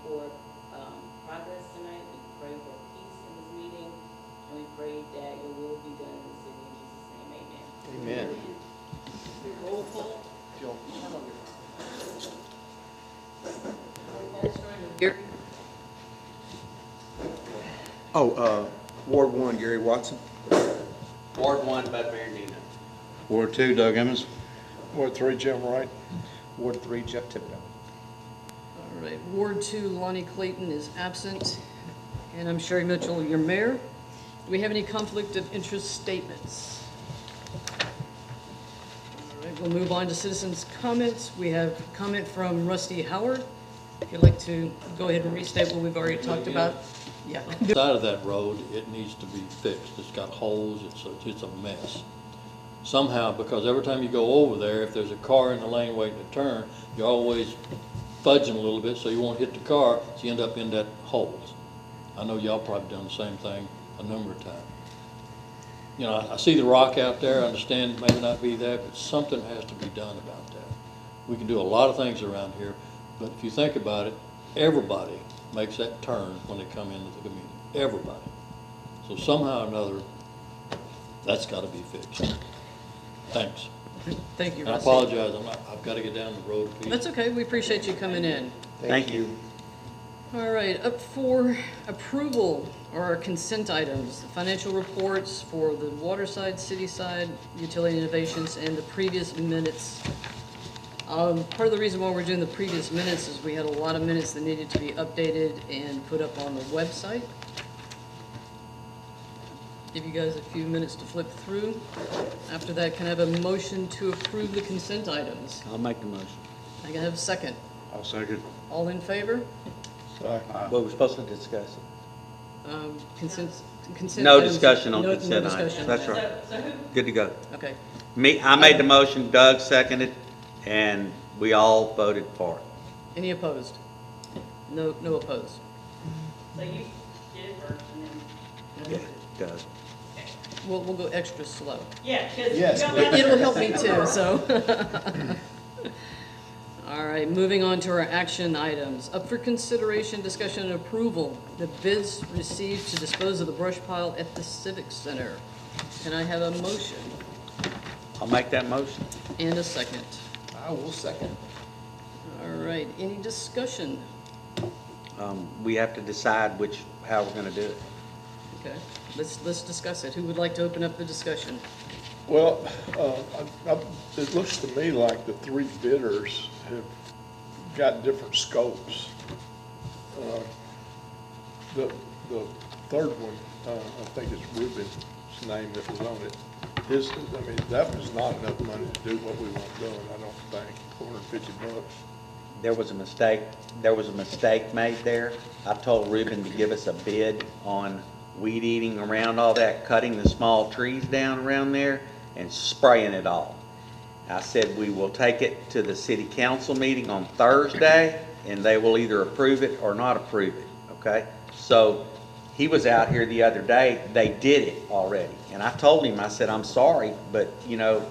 for progress tonight. We pray for peace in this meeting, and we pray that your will be done in the city. In Jesus' name, amen. Amen. Roll call. Ward 1, Gary Watson. Ward 1, Bud Marinina. Ward 2, Doug Emmons. Ward 3, Jim Wright. Ward 3, Jeff Thibodeau. All right, Ward 2, Lonnie Clayton is absent, and I'm Sherry Mitchell, your mayor. Do we have any conflict of interest statements? All right, we'll move on to citizens' comments. We have a comment from Rusty Howard. If you'd like to go ahead and restate what we've already talked about. Yeah. Side of that road, it needs to be fixed. It's got holes, it's a mess. Somehow, because every time you go over there, if there's a car in the lane waiting to turn, you're always fudging a little bit so you won't hit the car, so you end up in that holes. I know y'all probably done the same thing a number of times. You know, I see the rock out there, I understand it may not be that, but something has to be done about that. We can do a lot of things around here, but if you think about it, everybody makes that turn when they come into the community, everybody. So somehow or another, that's got to be fixed. Thanks. Thank you, And I Rusty. apologize, I've got to get down the road a piece. That's okay, we appreciate you coming in. Thank you. All right, up for approval are our consent items, the financial reports for the water side, city side, utility innovations, and the previous minutes. Part of the reason why we're doing the previous minutes is we had a lot of minutes that needed to be updated and put up on the website. Give you guys a few minutes to flip through. After that, can I have a motion to approve the consent items? I'll make the motion. I can have a second. I'll second. All in favor? But we're supposed to discuss it. Consent No items- discussion on no consent discussion. items. That's right. So who, Good to go. Okay. I made the motion, Doug seconded, and we all voted for it. Any opposed? No opposed. so you did it first and then. Yeah, Doug. We'll go extra slow. Yeah, because. Yes, It'll help me too, so. All right, moving on to our action items. Up for consideration, discussion, and approval, the bids received to dispose of the brush pile at the Civic Center. Can I have a motion I'll make that motion. and a second? I will second. All right, any discussion? We have to decide how we're gonna do it. Okay, let's discuss it. Who would like to open up the discussion? Well, it looks to me like the three bidders have got different scopes. The third one, I think it's Ruben's name that was on it. That was not enough money to do what we want done, I don't think, $450. There was a mistake. There was a mistake made there. I told Ruben to give us a bid on weed eating around all that, cutting the small trees down around there and spraying it all. I said we will take it to the city council meeting on Thursday and they will either approve it or not approve it, okay? So he was out here the other day, they did it already. And I told him, I said, I'm sorry, but you know,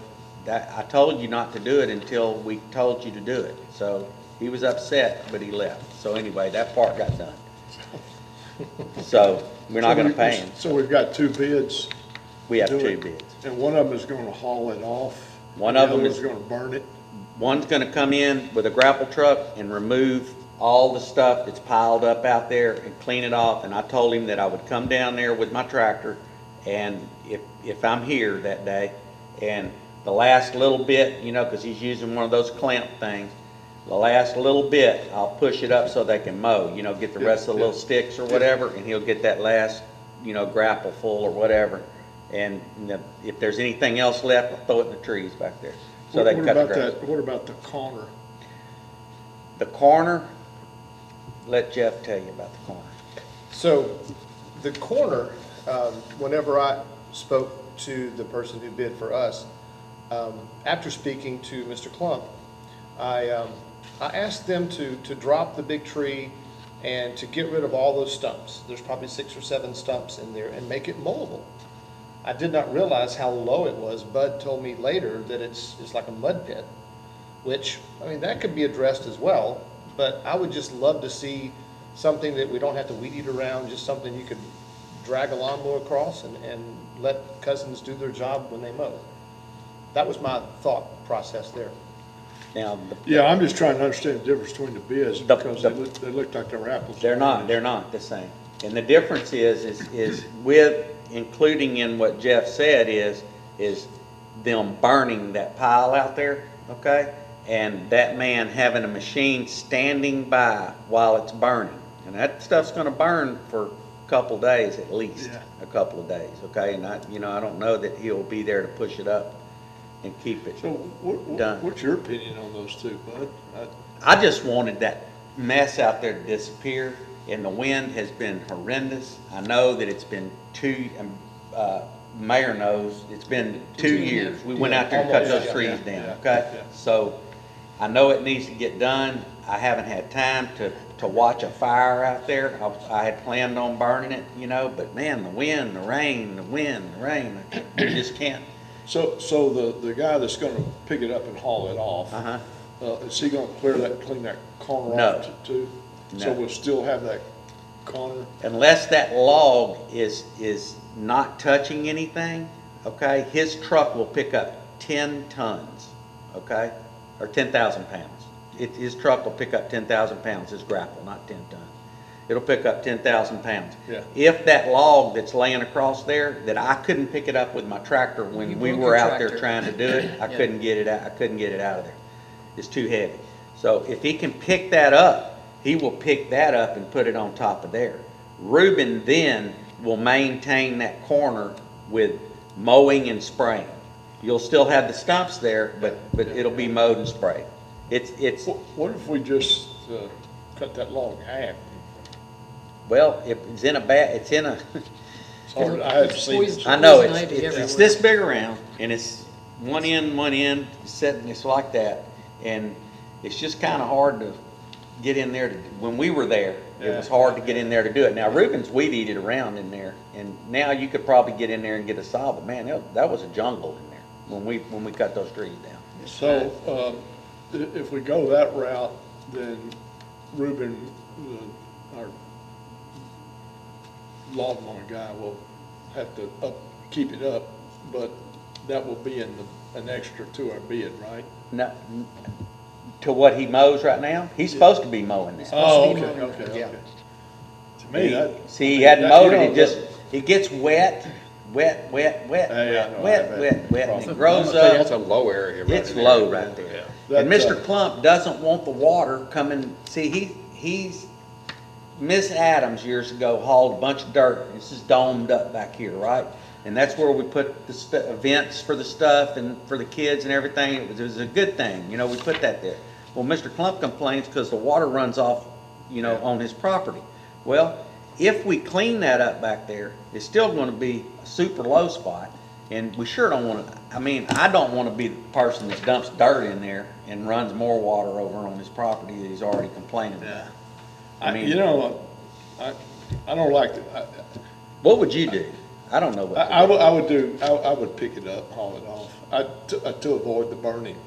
I told you not to do it until we told you to do it. So he was upset, but he left. So anyway, that part got done. So we're not gonna pay him. So we've got two bids. We have Do two it. bids. And one of them is gonna haul it off. One of them The is- other one's gonna burn it. One's gonna come in with a grapple truck and remove all the stuff that's piled up out there and clean it off. And I told him that I would come down there with my tractor, and if I'm here that day, and the last little bit, you know, because he's using one of those clamp things, the last little bit, I'll push it up so they can mow, you know, get the rest of the little sticks or whatever, and he'll get that last, you know, grapple full or whatever. And if there's anything else left, I'll throw it in the trees back there. So they can cut the grass. What about the corner? The corner, let Jeff tell you about the corner. So the corner, whenever I spoke to the person who bid for us, after speaking to Mr. Klump, I asked them to drop the big tree and to get rid of all those stumps. There's probably 6 or 7 stumps in there, and make it mowable. I did not realize how low it was. Bud told me later that it's like a mud pit, which, I mean, that could be addressed as well, but I would just love to see something that we don't have to weed eat around, just something you could drag a lawnmower across and let cousins do their job when they mow. That was my thought process there. Now, Yeah, I'm just trying to understand the difference between the bids, The- because the- they look like they're apples. and they're oranges. not the same. And the difference is with, including in what Jeff said is them burning that pile out there, okay? And that man having a machine standing by while it's burning. And that stuff's gonna burn for a couple days at least, Yeah. a couple of days, okay? And I don't know that he'll be there to push it up and keep it So done. what's your opinion on those two, Bud? I just wanted that mess out there to disappear, and the wind has been horrendous. I know that it's been Mayor knows, it's been 2 years. We went out there and cut Almost, those yeah, trees yeah, down, yeah, okay? yeah. So, I know it needs to get done. I haven't had time to watch a fire out there. I had planned on burning it, but man, the wind, the rain, the wind, the rain, you just can't. So the guy that's gonna pick it up and haul it off, is he gonna clean that corner No. off too? So No. we'll still have that corner? Unless that log is not touching anything, okay, his truck will pick up 10 tons, okay, or 10,000 pounds. His truck will pick up 10,000 pounds, his grapple, not 10 tons. It'll pick up 10,000 pounds. Yeah. If that log that's laying across there, that I couldn't pick it up with my tractor You when we broke were your out there tractor. trying to do it, I Yeah. couldn't get it out, I couldn't get it out of there. It's too heavy. So if he can pick that up, he will pick that up and put it on top of there. Reuben then will maintain that corner with mowing and spraying. You'll still have the stumps there, but it'll be mowed and sprayed. It's, What if we just cut that log in half? well, if it's in a, It's hard, I haven't seen it. I know, Poison ivy it's everywhere. this big around, and it's one end, sitting, it's like that, and it's just kinda hard to get in there when we were there, it was Yeah. hard to get in there to do it. Now, Reuben's weed eated around in there, and now you could probably get in there and get a saw, but man, that was a jungle in there when we cut those trees down. So, if we go that route, then Reuben, our lawnmower guy, will have to keep it up, but that will be an extra to our bid, right? No, to what he mows right now, he's supposed to be mowing that. Oh, be okay, mowing okay, it. okay. To me, that. See, he hadn't mowed it, You know, it gets wet, Yeah, I know, I wet, have and that it grows That's up. a low area right It's there. low right there. And That's, Mr. Clump doesn't want the water coming, see, he's, Miss Adams years ago hauled a bunch of dirt, this is domed up back here, right? And that's where we put the events for the stuff and for the kids and everything, it was a good thing, we put that there. Well, Mr. Clump complains because the water runs off, on his property. Well, if we clean that up back there, it's still gonna be a super low spot, and we sure don't wanna, I don't wanna be the person that dumps dirt in there and runs more water over on his property that he's already complaining about. I mean- I don't like it. What would you do? I don't know what. I would pick it up, haul it off, to avoid the burning.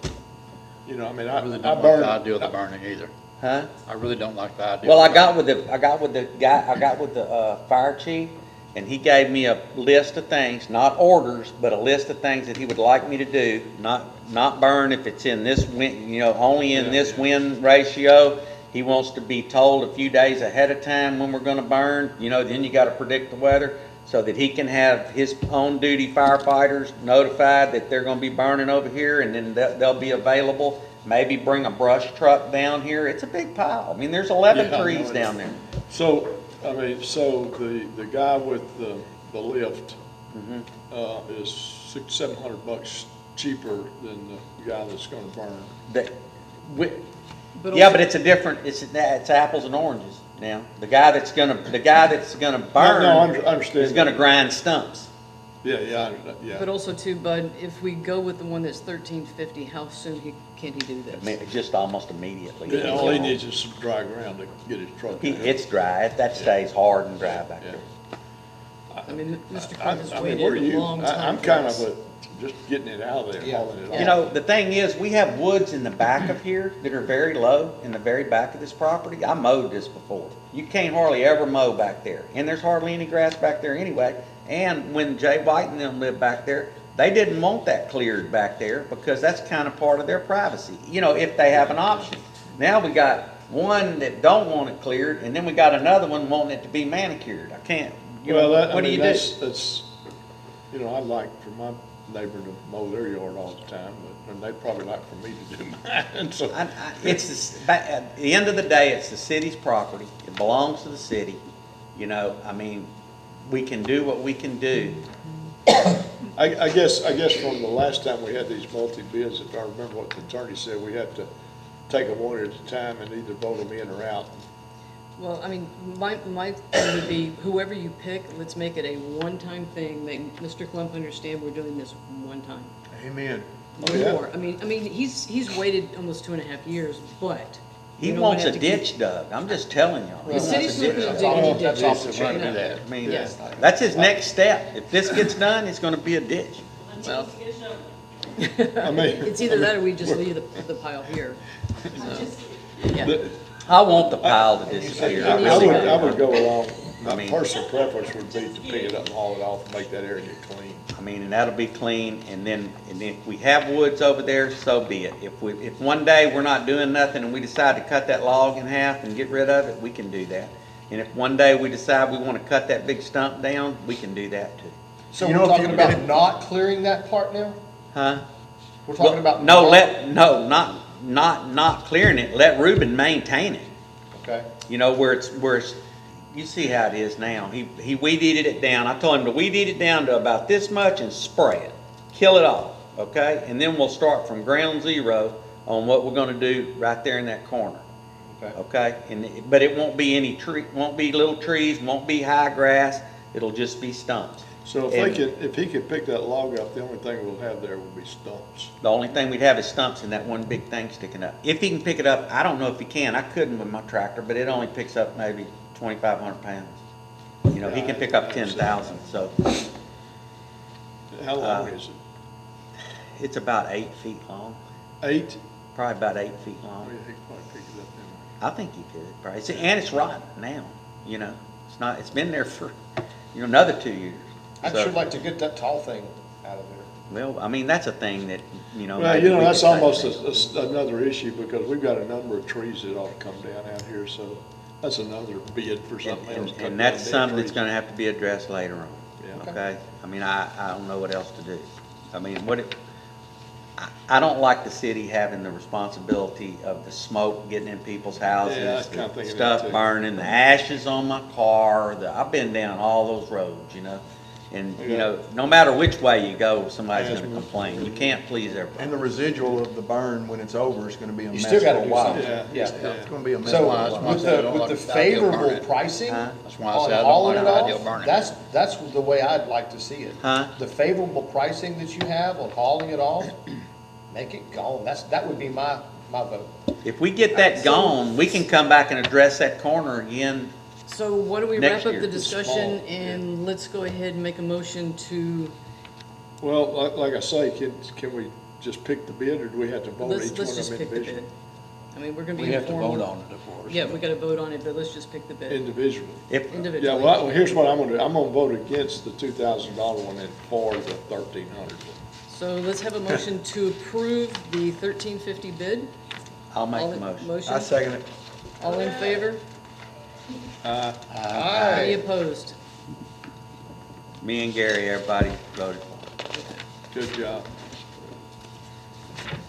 I really I don't like burn. the idea of the burning either. Huh? I really don't like the idea. Well, of I got with the fire chief, and he gave me a list of things, not orders, but a list of things that he would like me to do, not burn if it's in this wind, only in this wind ratio. He wants to be told a few days ahead of time when we're gonna burn, then you gotta predict the weather, so that he can have his own duty firefighters notified that they're gonna be burning over here, and then they'll be available. Maybe bring a brush truck down here. It's a big pile. There's 11 Yeah, I know trees it down is. there. So, the guy with the lift, is $600-700 cheaper than the guy that's gonna burn. But Yeah, also- but it's a different, it's apples and oranges now. The guy that's gonna burn No, I understand. is gonna grind stumps. Yeah. But also too, Bud, if we go with the one that's 1350, how soon can he do this? Just almost immediately. Yeah, all he needs is some dry ground to get his truck in. It's dry, that stays hard and dry back Yeah. there. Mr. Clump has where are waited a you? long time. I'm for kind this. of just getting it out of there, Yeah. hauling it off. You know, the thing is, we have woods in the back of here that are very low, in the very back of this property. I mowed this before. You can't hardly ever mow back there, and there's hardly any grass back there anyway. And when Jay White and them lived back there, they didn't want that cleared back there because that's kind of part of their privacy, you know, if they have an option. Now we got one that don't want it cleared, and then we got another one wanting it to be manicured. I can't, you know, what do you do? That's, you know, I'd like for my neighbor to mow their yard all the time, but, and they'd probably like for me to do mine, so. At the end of the day, it's the city's property. It belongs to the city. You know, I mean, we can do what we can do. I guess from the last time we had these multi-bids, if I remember what the attorney said, we had to take them one at a time and either vote them in or out. Well, I mean, my thing would be, whoever you pick, let's make it a one-time thing, make Mr. Clump understand we're doing this one time. Amen. No Oh, yeah. more. I mean, he's waited almost 2.5 years, but. He we don't wants a have to keep- ditch dug. I'm just telling y'all. He The wants city's a not ditch gonna dug. dig any That's ditches. off the We're gonna you do know. that. I mean, Yeah. that's his next step. If this gets done, it's gonna be a ditch. Until it's get shoveled. I mean. It's either that or we just leave the pile here. Yeah. The- I want the pile to disappear. I really do. I would go along, my I mean- personal preference would be to pick it up and haul it off and make that area get clean. I mean, and that'll be clean, and then if we have woods over there, so be it. If one day we're not doing nothing and we decide to cut that log in half and get rid of it, we can do that. And if one day we decide we want to cut that big stump down, we can do that too. So You we're know, if talking you about did it- not clearing that part now? Huh? We're talking about. No, not- not clearing it, let Reuben maintain it. Okay. You know, where it's, you see how it is now. He weed eated it down. I told him to weed eat it down to about this much and spray it. Kill it off, okay? And then we'll start from ground zero on what we're gonna do right there in that corner. Okay. Okay? But it won't be any tree, won't be little trees, won't be high grass. It'll just be stumps. So And if he could pick that log up, the only thing we'll have there will be stumps. the only thing we'd have is stumps and that one big thing sticking up. If he can pick it up, I don't know if he can. I couldn't with my tractor, but it only picks up maybe 2,500 pounds. You know, he can pick up 10,000, so How long is it? it's about 8 feet long, 8? probably about 8 feet Oh, long. yeah, he could probably pick it up then. I think he could, probably. And it's rotten now, you know. It's been there for, another 2 years. I'd So, sure like to get that tall thing out of there. well, I mean, that's a thing that, Well, maybe we that's could take almost that. another issue because we've got a number of trees that ought to come down out here, so that's another bid for something else. cut down And that's dead something that's trees. gonna have to be addressed later on. Yeah. Okay? I mean, I don't know what else to do. I mean, I don't like the city having the responsibility of the smoke getting in people's houses, Yeah, I was kinda the thinking stuff that too. burning, the ashes on my car, I've been down all those roads, And, no matter which way you go, somebody's Yes, gonna ma'am. complain. You can't please everybody. And the residual of the burn, when it's over, is gonna be a You mess still for gotta a do while. something. Yeah. It's gonna be a mess. So for a while. with the favorable pricing Huh? That's why I on said I don't hauling like it the idea of off, burning. that's the way I'd like to see it. Huh? The favorable pricing that you have on hauling it off, make it gone. That would be my vote. If we get that gone, we can come back and address that corner again. So why don't we Next wrap up year. the It's discussion small, and let's go ahead and make a motion to, Well, like I say, can we just pick the bid or do we have to vote let's each one of just them pick the bid. individually? I mean, we're gonna be We have to informed. vote on it, of course. Yeah, we gotta vote on it, but let's just pick the bid Individually. If, Yeah, individually. well, here's what I'm gonna do. I'm gonna vote against the $2,000 one and for the 1,300 one. So let's have a motion to approve the 1350 bid. I'll make All the in- motion. I second it. All in favor? Any Aye. opposed? Me and Gary, everybody voted for it. Good job.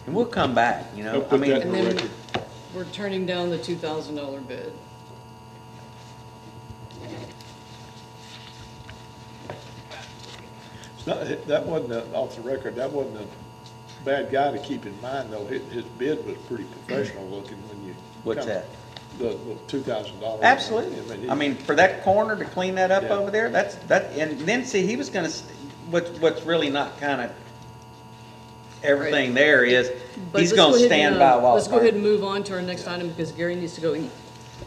And we'll come back, I'll I put mean, that in And the then record. we're turning down the $2,000 bid. It's not, that wasn't, off the record, that wasn't a bad guy to keep in mind, though. His bid was pretty professional looking when you. What's that? The $2,000. Absolutely. I mean, for that corner to clean that up Yeah. over there, and then see, he was gonna, what's really not kinda, everything there is, But he's let's gonna go ahead stand and, by while let's it's go ahead burning. and move on to our next item because Gary needs to go eat.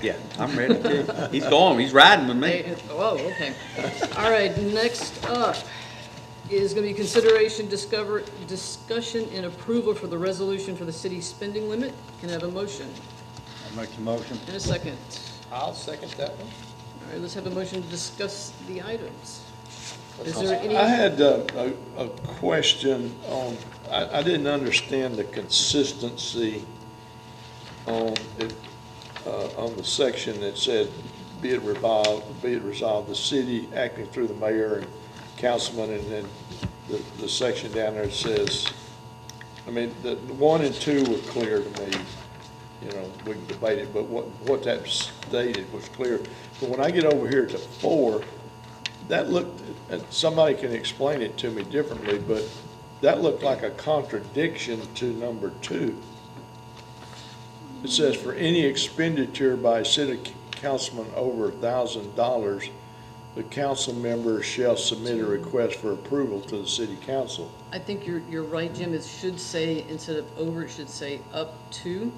Yeah, I'm ready to. He's riding with me. Oh, okay. All right, next up, is going to be consideration, discussion, and approval for the resolution for the city spending limit. Can I have a motion? I'll make the motion. And a second. I'll second that one. All right, let's have a motion to discuss the items. Is there any? I had a question on, I didn't understand the consistency on it, on the section that said, be it resolved, the city acting through the mayor and councilman, and then the section down there says, I mean, the 1 and 2 were clear to me. You know, we can debate it, but what that stated was clear. But when I get over here to 4, that looked, somebody can explain it to me differently, but that looked like a contradiction to number 2. It says, for any expenditure by a city councilman over $1,000, the council member shall submit a request for approval to the city council. I think you're right, Jim. It should say, instead of over, it should say up to.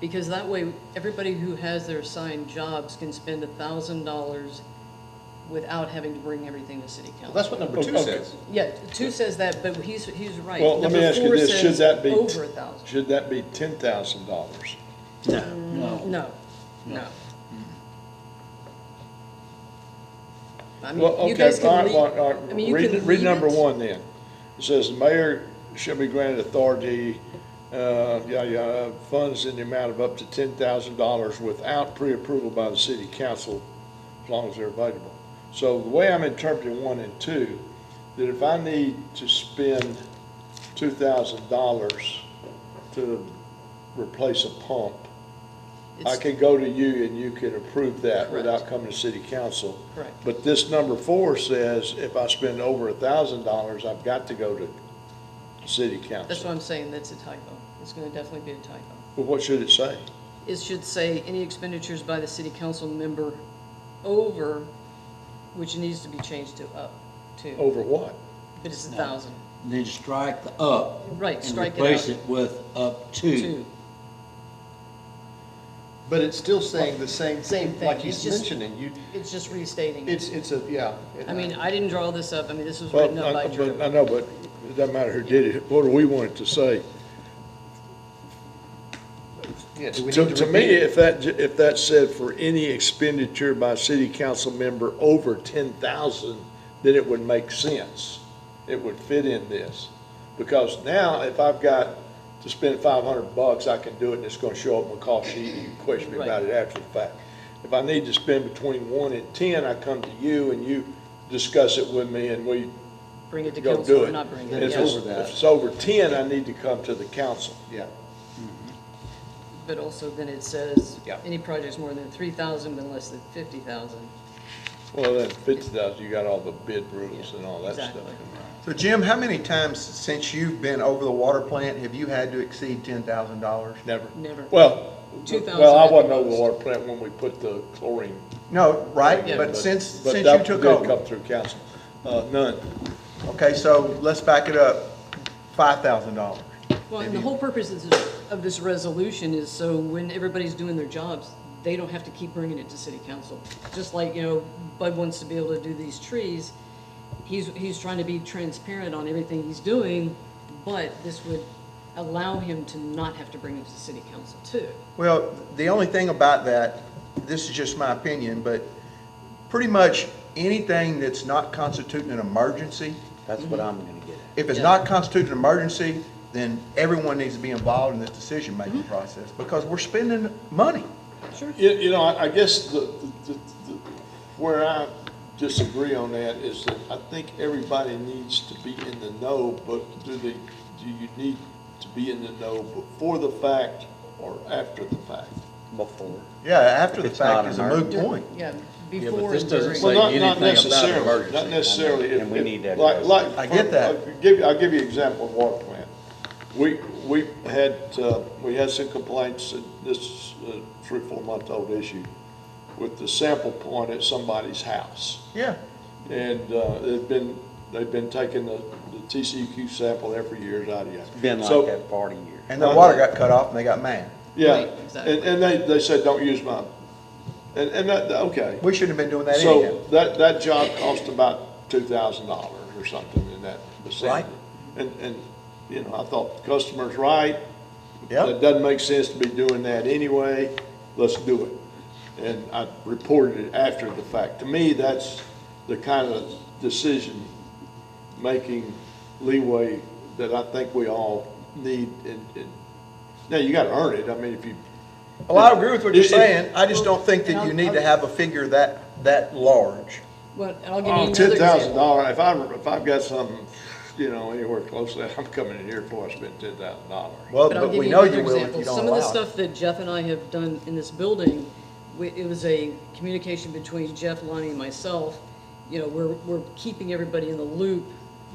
Because that way, everybody who has their assigned jobs can spend $1,000 without having to bring everything to city council. Well, that's what number 2 Okay. says. Yeah, 2 says that, but he's right. Well, let me Number ask you 4 this, should says that be, over 1,000. should that be $10,000? No. I mean, Well, you guys okay, all can right, leave, all right, I mean, you read, can read leave number it. 1 then. It says, the mayor shall be granted authority, funds in the amount of up to $10,000 without pre-approval by the city council, as long as they're available. So the way I'm interpreting 1 and 2, that if I need to spend $2,000 to replace a pump, I It's- can go to you and you can approve that Correct. without coming to city council. Correct. But this number 4 says if I spend over $1,000, I've got to go to city council. That's what I'm saying, that's a typo. It's gonna definitely be a typo. Well, what should it say? It should say, any expenditures by the city council member over, which needs to be changed to up to, Over what? but it's 1,000. Then strike the up. Right, strike it And replace out. it with up to. Two. But it's still saying the same Same thing, thing. like It's he's just- mentioning, It's just restating. it's a, yeah. I mean, I didn't draw this up, I mean, this was Well, written up by Drew. I know, but it doesn't matter who did it. What do we want it to say? Yeah, do we To need to me, repeat it? if that said for any expenditure by city council member over 10,000, then it would make sense. It would fit in this. Because now, if I've got to spend $500, I can do it and it's gonna show up on my call sheet and you can question me about it after the fact. If I need to spend between 1 and 10, I come to you and you discuss it with me and we Bring it to go council do or it. not bring And it, if yes. it's over 10, I need to come to the council. Yeah. But also then it says, Yeah. any projects more than 3,000 but less than 50,000. Well, then 50,000, you got all the bid rules and all that stuff. Exactly. So Jim, how many times since you've been over the water plant have you had to exceed $10,000? Never. Never. Well, 2,000 well, I at the wasn't over the most. water plant when we put the chlorine. No, right, Yeah. but since But you that took did over. come through council. None. Okay, so let's back it up, $5,000. Well, and Have the you- whole purpose of this resolution is so when everybody's doing their jobs, they don't have to keep bringing it to city council. Just like, you know, Bud wants to be able to do these trees, he's trying to be transparent on everything he's doing, but this would allow him to not have to bring it to city council too. Well, the only thing about that, this is just my opinion, but pretty much anything that's not constituting an emergency, That's what I'm gonna get at. if it's Yeah. not constituting an emergency, then everyone needs to be involved in this decision-making process, because we're spending money. Sure. You know, I guess where I disagree on that is that I think everybody needs to be in the know, but do you need to be in the know before the fact or after the fact? Before. Yeah, after the It's not fact is a an moot emergency. point. Yeah, but before this and doesn't during. say- Well, not anything about necessarily, emergency. not necessarily. And we need that Like, I get that. I'll give you an example of water plant. We had some complaints, this is a 3 or 4 month old issue, with the sample point at somebody's house. Yeah, And they've been taking the TCEQ sample there for years, yada, yada. Been So- like that 40 years. and their water got cut off and they got mad. Yeah, Right, exactly. and they said, don't use mine. And that, okay. We shouldn't have been doing that anyhow. So that job cost about $2,000. or something in that Right. vicinity. And, you know, I thought the customer's right. Yep. It doesn't make sense to be doing that anyway, let's do it. And I reported it after the fact. To me, that's the kind of decision-making leeway that I think we all need. Now, you gotta earn it, I mean, if you. Well, I agree with what you're If- saying. I just don't think that you need to have a figure that large. Well, and I'll give you Oh, another example. $10,000, if I've got something, you know, anywhere close to that, I'm coming in here before I spend $10,000. Well, But I'll but give we you know another you will if example. you don't Some of the allow it. stuff that Jeff and I have done in this building, it was a communication between Jeff, Lonnie, and myself. You know, we're keeping everybody in the loop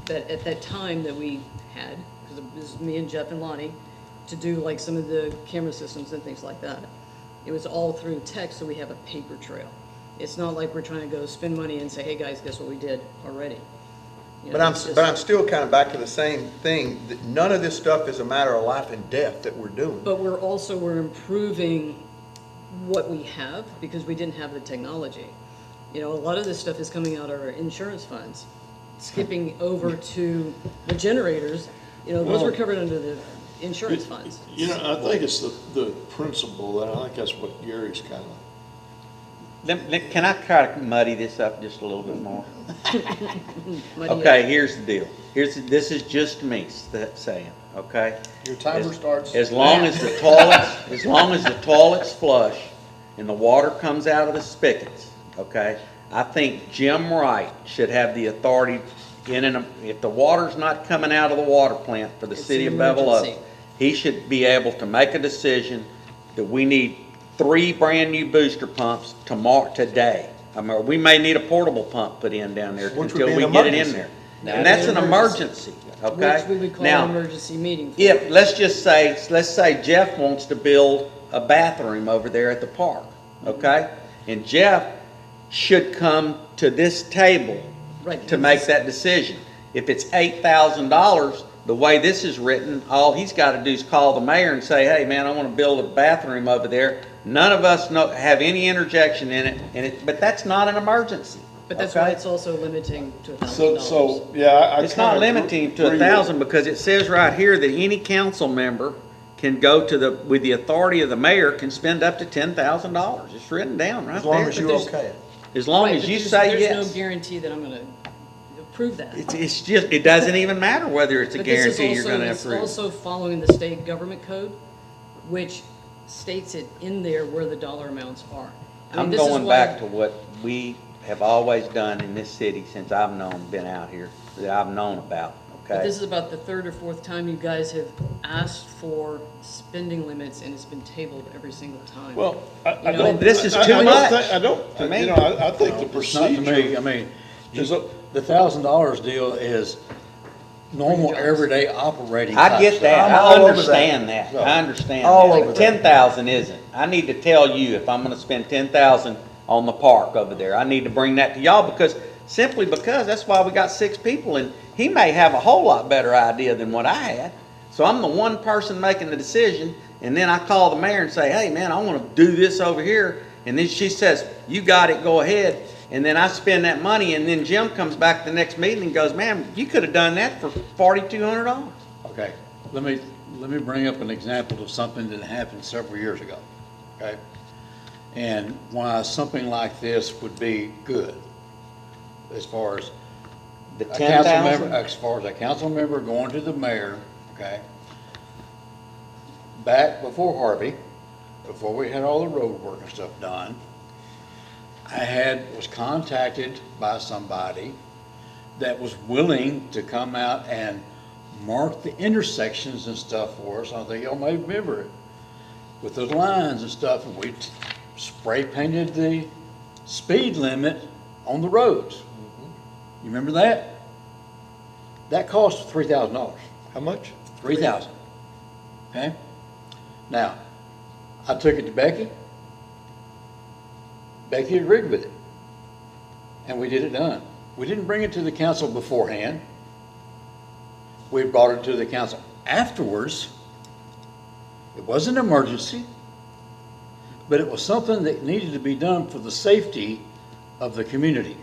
that at that time that we had, because it was me and Jeff and Lonnie, to do like some of the camera systems and things like that. It was all through text, so we have a paper trail. It's not like we're trying to go spend money and say, hey, guys, guess what we did already? You know, But it's just- I'm still kind of back to the same thing, that none of this stuff is a matter of life and death that we're doing. But we're improving what we have because we didn't have the technology. You know, a lot of this stuff is coming out of our insurance funds, skipping over to the generators. You know, those were covered under the insurance funds. You know, I think it's the principle, and I think that's what Gary's kind of. Can I try to muddy this up just a little bit more? Muddy up. Okay, here's the deal. This is just me saying, okay? Your timer starts. As long as the toilets flush and the water comes out of the spigots, okay? I think Jim Wright should have the authority if the water's not coming out of the water plant for the It's city an of Bevil Oaks, emergency. he should be able to make a decision that we need 3 brand-new booster pumps today. I mean, we may need a portable pump put in down there Which would until be we an get it in emergency. there. And that's an emergency, okay? Which we would call Now, an emergency meeting. for. if, let's say Jeff wants to build a bathroom over there at the park, okay? And Jeff should come to this table Right, to make that decision. If it's $8,000, the way this is written, all he's got to do is call the mayor and say, hey, man, I want to build a bathroom over there. None of us have any interjection in it, but that's not an emergency. But that's okay? why it's also limiting to $1,000. So, yeah, I It's not kinda limiting to agree with- 1,000 because it says right here that any council member can go with the authority of the mayor, can spend up to $10,000. It's written down right there. As long as you there's- okay it. As long Right, as but you there's- say There's yes. no guarantee that I'm gonna approve that. It's just, it doesn't even matter whether it's a But this is guarantee you're also- gonna It's approve. also following the state government code, which states it in there where the dollar amounts are. I mean, I'm this is going why- back to what we have always done in this city since I've been out here, that I've known about, But this okay? is about the third or fourth time you guys have asked for spending limits, and it's been tabled every single time. Well, I You know, don't. this is I- too I don't much think- I don't, to you me. know, I think the It's not to procedure. me, I mean, is a- the $1,000 deal is normal, everyday operating. I type get stuff. that, I'm I all over understand that. that, I understand All that, over but that. 10,000 isn't. I need to tell you, if I'm gonna spend 10,000 on the park over there, I need to bring that to y'all simply because that's why we got 6 people, and he may have a whole lot better idea than what I had. So I'm the one person making the decision, and then I call the mayor and say, hey, man, I wanna do this over here, and then she says, you got it, go ahead. And then I spend that money, and then Jim comes back the next meeting and goes, man, you could have done that for $4,200. Okay, let me bring up an example of something that happened several years ago, okay? And why something like this would be good, as far as The a council 10,000? member, as far as a council member going to the mayor, okay? Back before Harvey, before we had all the road work and stuff done, I was contacted by somebody that was willing to come out and mark the intersections and stuff for us. I think y'all may remember it, with those lines and stuff, and we spray painted the speed limit on the roads. You remember that? That cost $3,000. How much? $3,000. Okay? Now, I took it to Becky. Becky agreed with it. And we did it done. We didn't bring it to the council beforehand. We brought it to the council afterwards. It wasn't an emergency, but it was something that needed to be done for the safety of the community.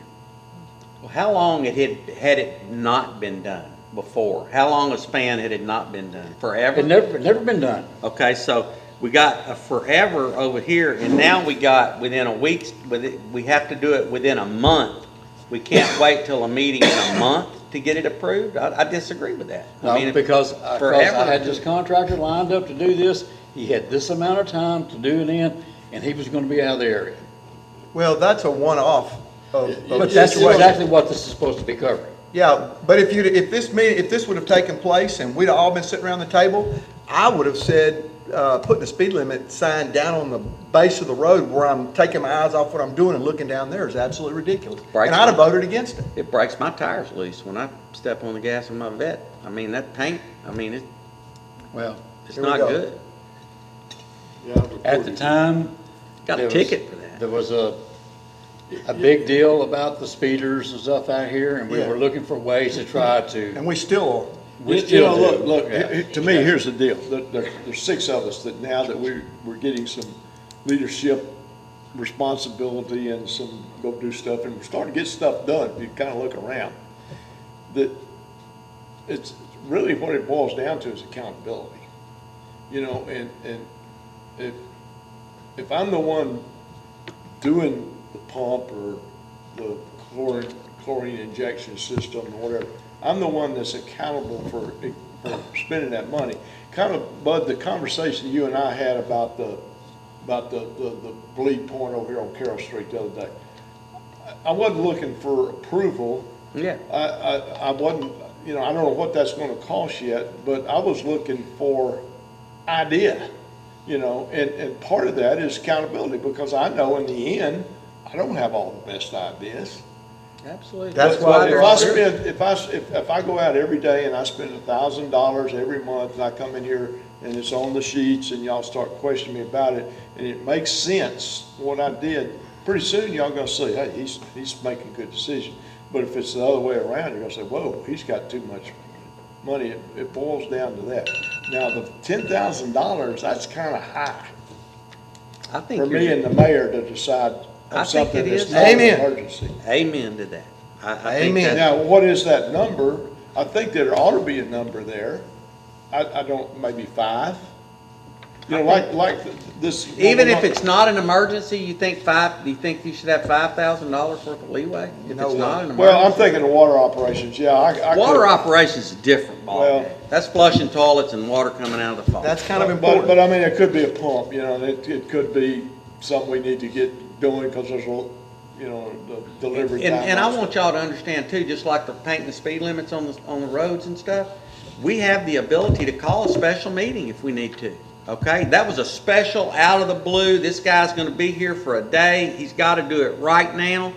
How long had it not been done before? How long a span had it not been done? Forever? It never been done. Okay, so we got a forever over here, and now we got within a week, we have to do it within a month. We can't wait till a meeting in a month to get it approved? I disagree with that. I mean, Because forever. I had this contractor lined up to do this, he had this amount of time to do it in, and he was gonna be out of the area. Well, that's a one-off of But that's situation. exactly what this is supposed to be covering. Yeah, but if this would have taken place and we'd all been sitting around the table, I would have said, putting a speed limit sign down on the base of the road where I'm taking my eyes off what I'm doing and looking down there is absolutely ridiculous. Right. And I'd have voted against it. It breaks my tires loose when I step on the gas in my vet. I mean, that paint, Well, it's Here we not go. good. at the time, Got There a was- ticket for that. there was a big deal about the speeders and stuff out here, and we Yeah. were looking for ways to try to, And we still, we You know, still do. look, Yeah. to me, here's the deal. There's 6 of us that now that we're getting some leadership responsibility and some go do stuff, and we're starting to get stuff done, if you kind of look around, that it's really what it boils down to is accountability. You know, and if I'm the one doing the pump or the chlorine injection system or whatever, I'm the one that's accountable for spending that money. Kind of, Bud, the conversation you and I had about the bleed point over here on Carroll Street the other day. I wasn't looking for approval. Yeah. I wasn't, you know, I don't know what that's gonna cost yet, but I was looking for idea, you know, and part of that is accountability, because I know in the end, I don't have all the best ideas. Absolutely. That's But why if they're I here. spend, if I go out every day and I spend $1,000 every month, and I come in here and it's on the sheets and y'all start questioning me about it, and it makes sense what I did, pretty soon y'all gonna say, hey, he's making a good decision. But if it's the other way around, you're gonna say, whoa, he's got too much money. It boils down to that. Now, the $10,000, that's kinda high I think for me you're- and the mayor to decide I on think something it that's is. not an Amen. emergency. Amen to that. I think Amen. that's- Now, what is that number? I think there ought to be a number there. I don't, maybe 5? You know, like this. Even if it's not an emergency, you think you should have $5,000 worth of leeway? If No it's not an emergency? Well, I'm thinking of water operations, yeah, I Water could. operations is different, Well- ballgame. That's flushing toilets and water coming out of the faucet. That's kind of But important. I mean, it could be a pump, you know, it could be something we need to get doing because there's a, you know, the delivery time. And I want y'all to understand too, just like the painting the speed limits on the roads and stuff, we have the ability to call a special meeting if we need to, okay? That was a special out of the blue, this guy's gonna be here for a day, he's gotta do it right now.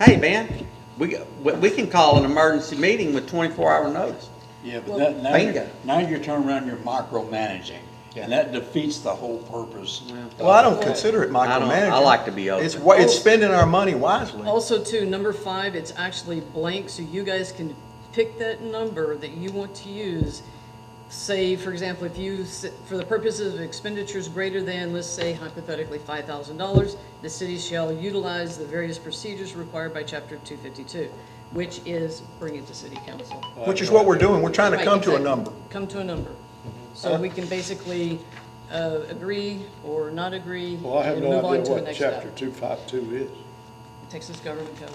Hey, man, we can call an emergency meeting with 24-hour notice. Yeah, Well, but bingo. now you're turning around, you're micromanaging, and that defeats the whole purpose. Well, I don't consider it I don't- micromanaging. I like to be open. It's spending our money wisely. Also too, number 5, it's actually blank, so you guys can pick that number that you want to use. Say, for example, if you, for the purposes of expenditures greater than, let's say hypothetically $5,000, the city shall utilize the various procedures required by chapter 252, which is bring it to city council. Which is what we're doing. We're trying to Right, come to a exactly. number. Come to a number. So we can basically agree or not agree Well, I have and no move on idea to the what next chapter step. 252 is. Texas Government Code.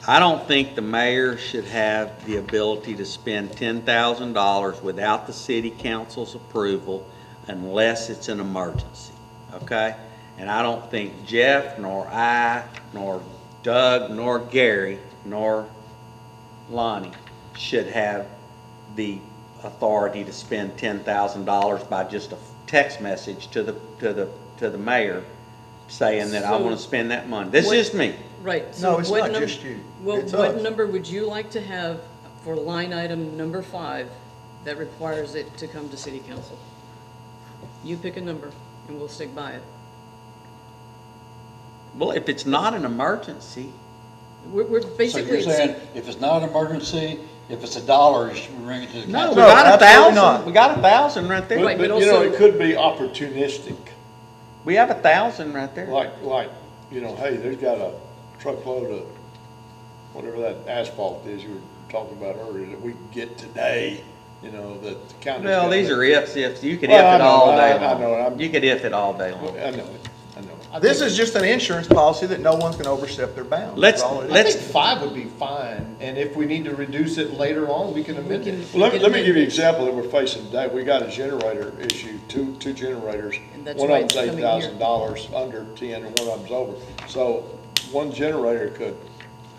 I don't think the mayor should have the ability to spend $10,000 without the city council's approval unless it's an emergency, okay? And I don't think Jeff, nor I, nor Doug, nor Gary, nor Lonnie should have the authority to spend $10,000 by just a text message to the mayor saying that I So- want to spend that money. This What- is just me. Right. No, so it's what not num- just you. Well, It's what us. number would you like to have for line item number 5 that requires it to come to city council? You pick a number and we'll stick by it. Well, if it's not an emergency, We're So basically. you're saying, if it's not an emergency, if it's $1, you should bring it to the no, council? we No, got absolutely 1,000. not. We got 1,000 right there. Right, But, but you know, also- it could be opportunistic, We have 1,000 right there. like, you know, hey, there's got a truckload of whatever that asphalt is you were talking about earlier, that we can get today, you know, that the county's Well, got these to- are ifs. You could Well, if I it know, all day I know, long. You could if it all day long. I know it. This is just an insurance policy that no one can overstep their bounds. That's all it is. I think 5 would be fine, and if we need to reduce it later on, we can amend it. Well, let me give you an example that we're facing today. We got a generator issue, two generators. And that's One why of it's them's coming here. $8,000 under 10 and one of them's over. So one generator could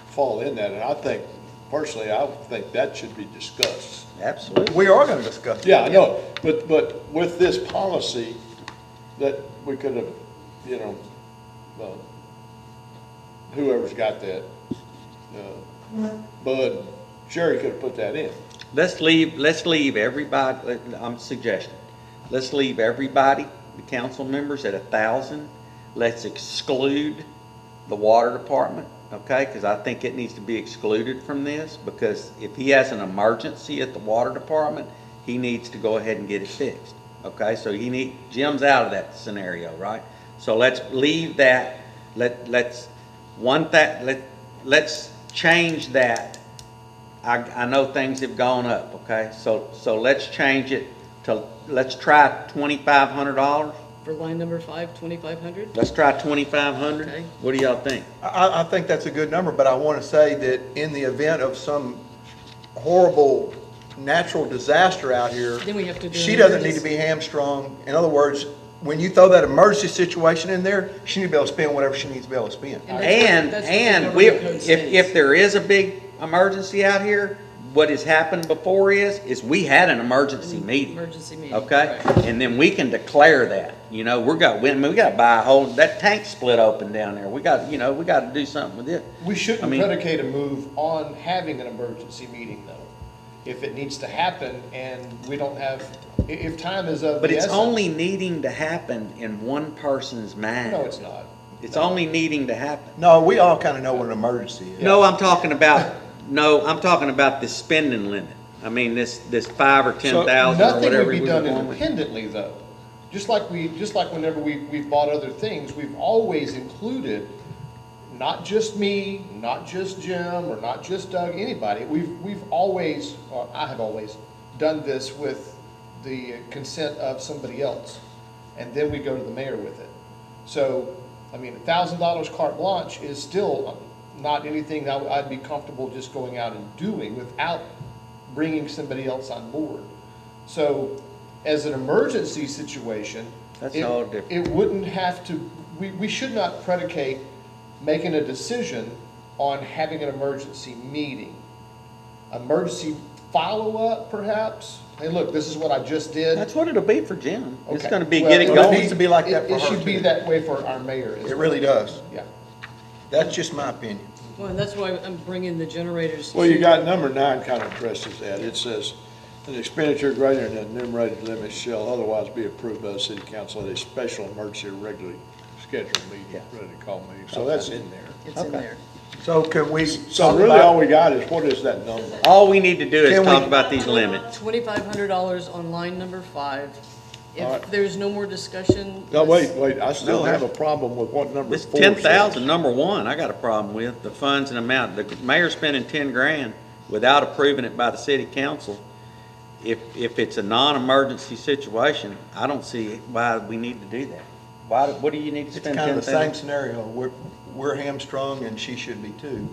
fall in that, and I think, personally, I think that should be discussed. Absolutely. We are gonna discuss it. Yeah, I know, but with this policy, that we could have, you know, whoever's got that, Bud, Sherry could have put that in. Let's leave everybody, I'm suggesting, let's leave everybody, the council members at 1,000. Let's exclude the water department, okay? Because I think it needs to be excluded from this, because if he has an emergency at the water department, he needs to go ahead and get it fixed, okay? So Jim's out of that scenario, right? So let's leave that, let's change that. I know things have gone up, okay? So let's change it to, let's try $2,500. For line number 5, 2,500? Let's try 2,500. Okay. What do y'all think? I think that's a good number, but I want to say that in the event of some horrible natural disaster out here, Then we have to do she an doesn't need to emergency. be hamstrung. In other words, when you throw that emergency situation in there, she needs to be able to spend whatever she needs to be able to spend. And that's what the government code if states. there is a big emergency out here, what has happened before is we had an emergency meeting. Emergency meeting. Okay, right. and then we can declare that, we got to buy a whole, that tank split open down there. We got to do something with it. We shouldn't I mean- predicate a move on having an emergency meeting, though. If it needs to happen and we don't have, if time is of But the it's essence. only needing to happen in one person's mind. No, it's not. It's only needing to happen. No, we all kind of know what an emergency is. No, I'm talking about the spending limit. I mean, this 5 or 10,000 or Nothing whatever would be we done were going with. independently, though. Just like whenever we've bought other things, we've always included, not just me, not just Jim, or not just Doug, anybody. We've always, or I have always, done this with the consent of somebody else. And then we go to the mayor with it. So, I mean, $1,000 carte blanche is still not anything that I'd be comfortable just going out and doing without bringing somebody else on board. So, as an emergency situation, That's all different. it wouldn't have to, we should not predicate making a decision on having an emergency meeting. Emergency follow-up, perhaps? Hey, look, this is what I just did. That's what it'll be for Jim. It's Okay. going to be Well, get it Well, going. it needs to be like that for It her, should be too. that way for our mayor as It really does. Yeah. That's just my opinion. Well, and that's why I'm bringing the generators. Well, you to- got number 9 kind of addresses that. It says, an expenditure greater than the enumerated limits shall otherwise be approved by the city council at a special emergency or regularly scheduled meeting, Yeah. ready to call meeting. So that's in there. It's in Okay. there. So can we? So talk really about- all we got is, what is that number? All we need to do is Can we- talk about these limits. $2,500 on line number 5. All right. If there's no more discussion. No, let's- wait, I still have a problem with what number This 4 10,000, says. number one, I got a problem with, the funds and amount. The mayor's spending 10 grand without approving it by the city council. If it's a non-emergency situation, I don't see why we need to do that. What do you need to It's spend kind of the same 10,000? scenario. We're hamstrung and she should be too,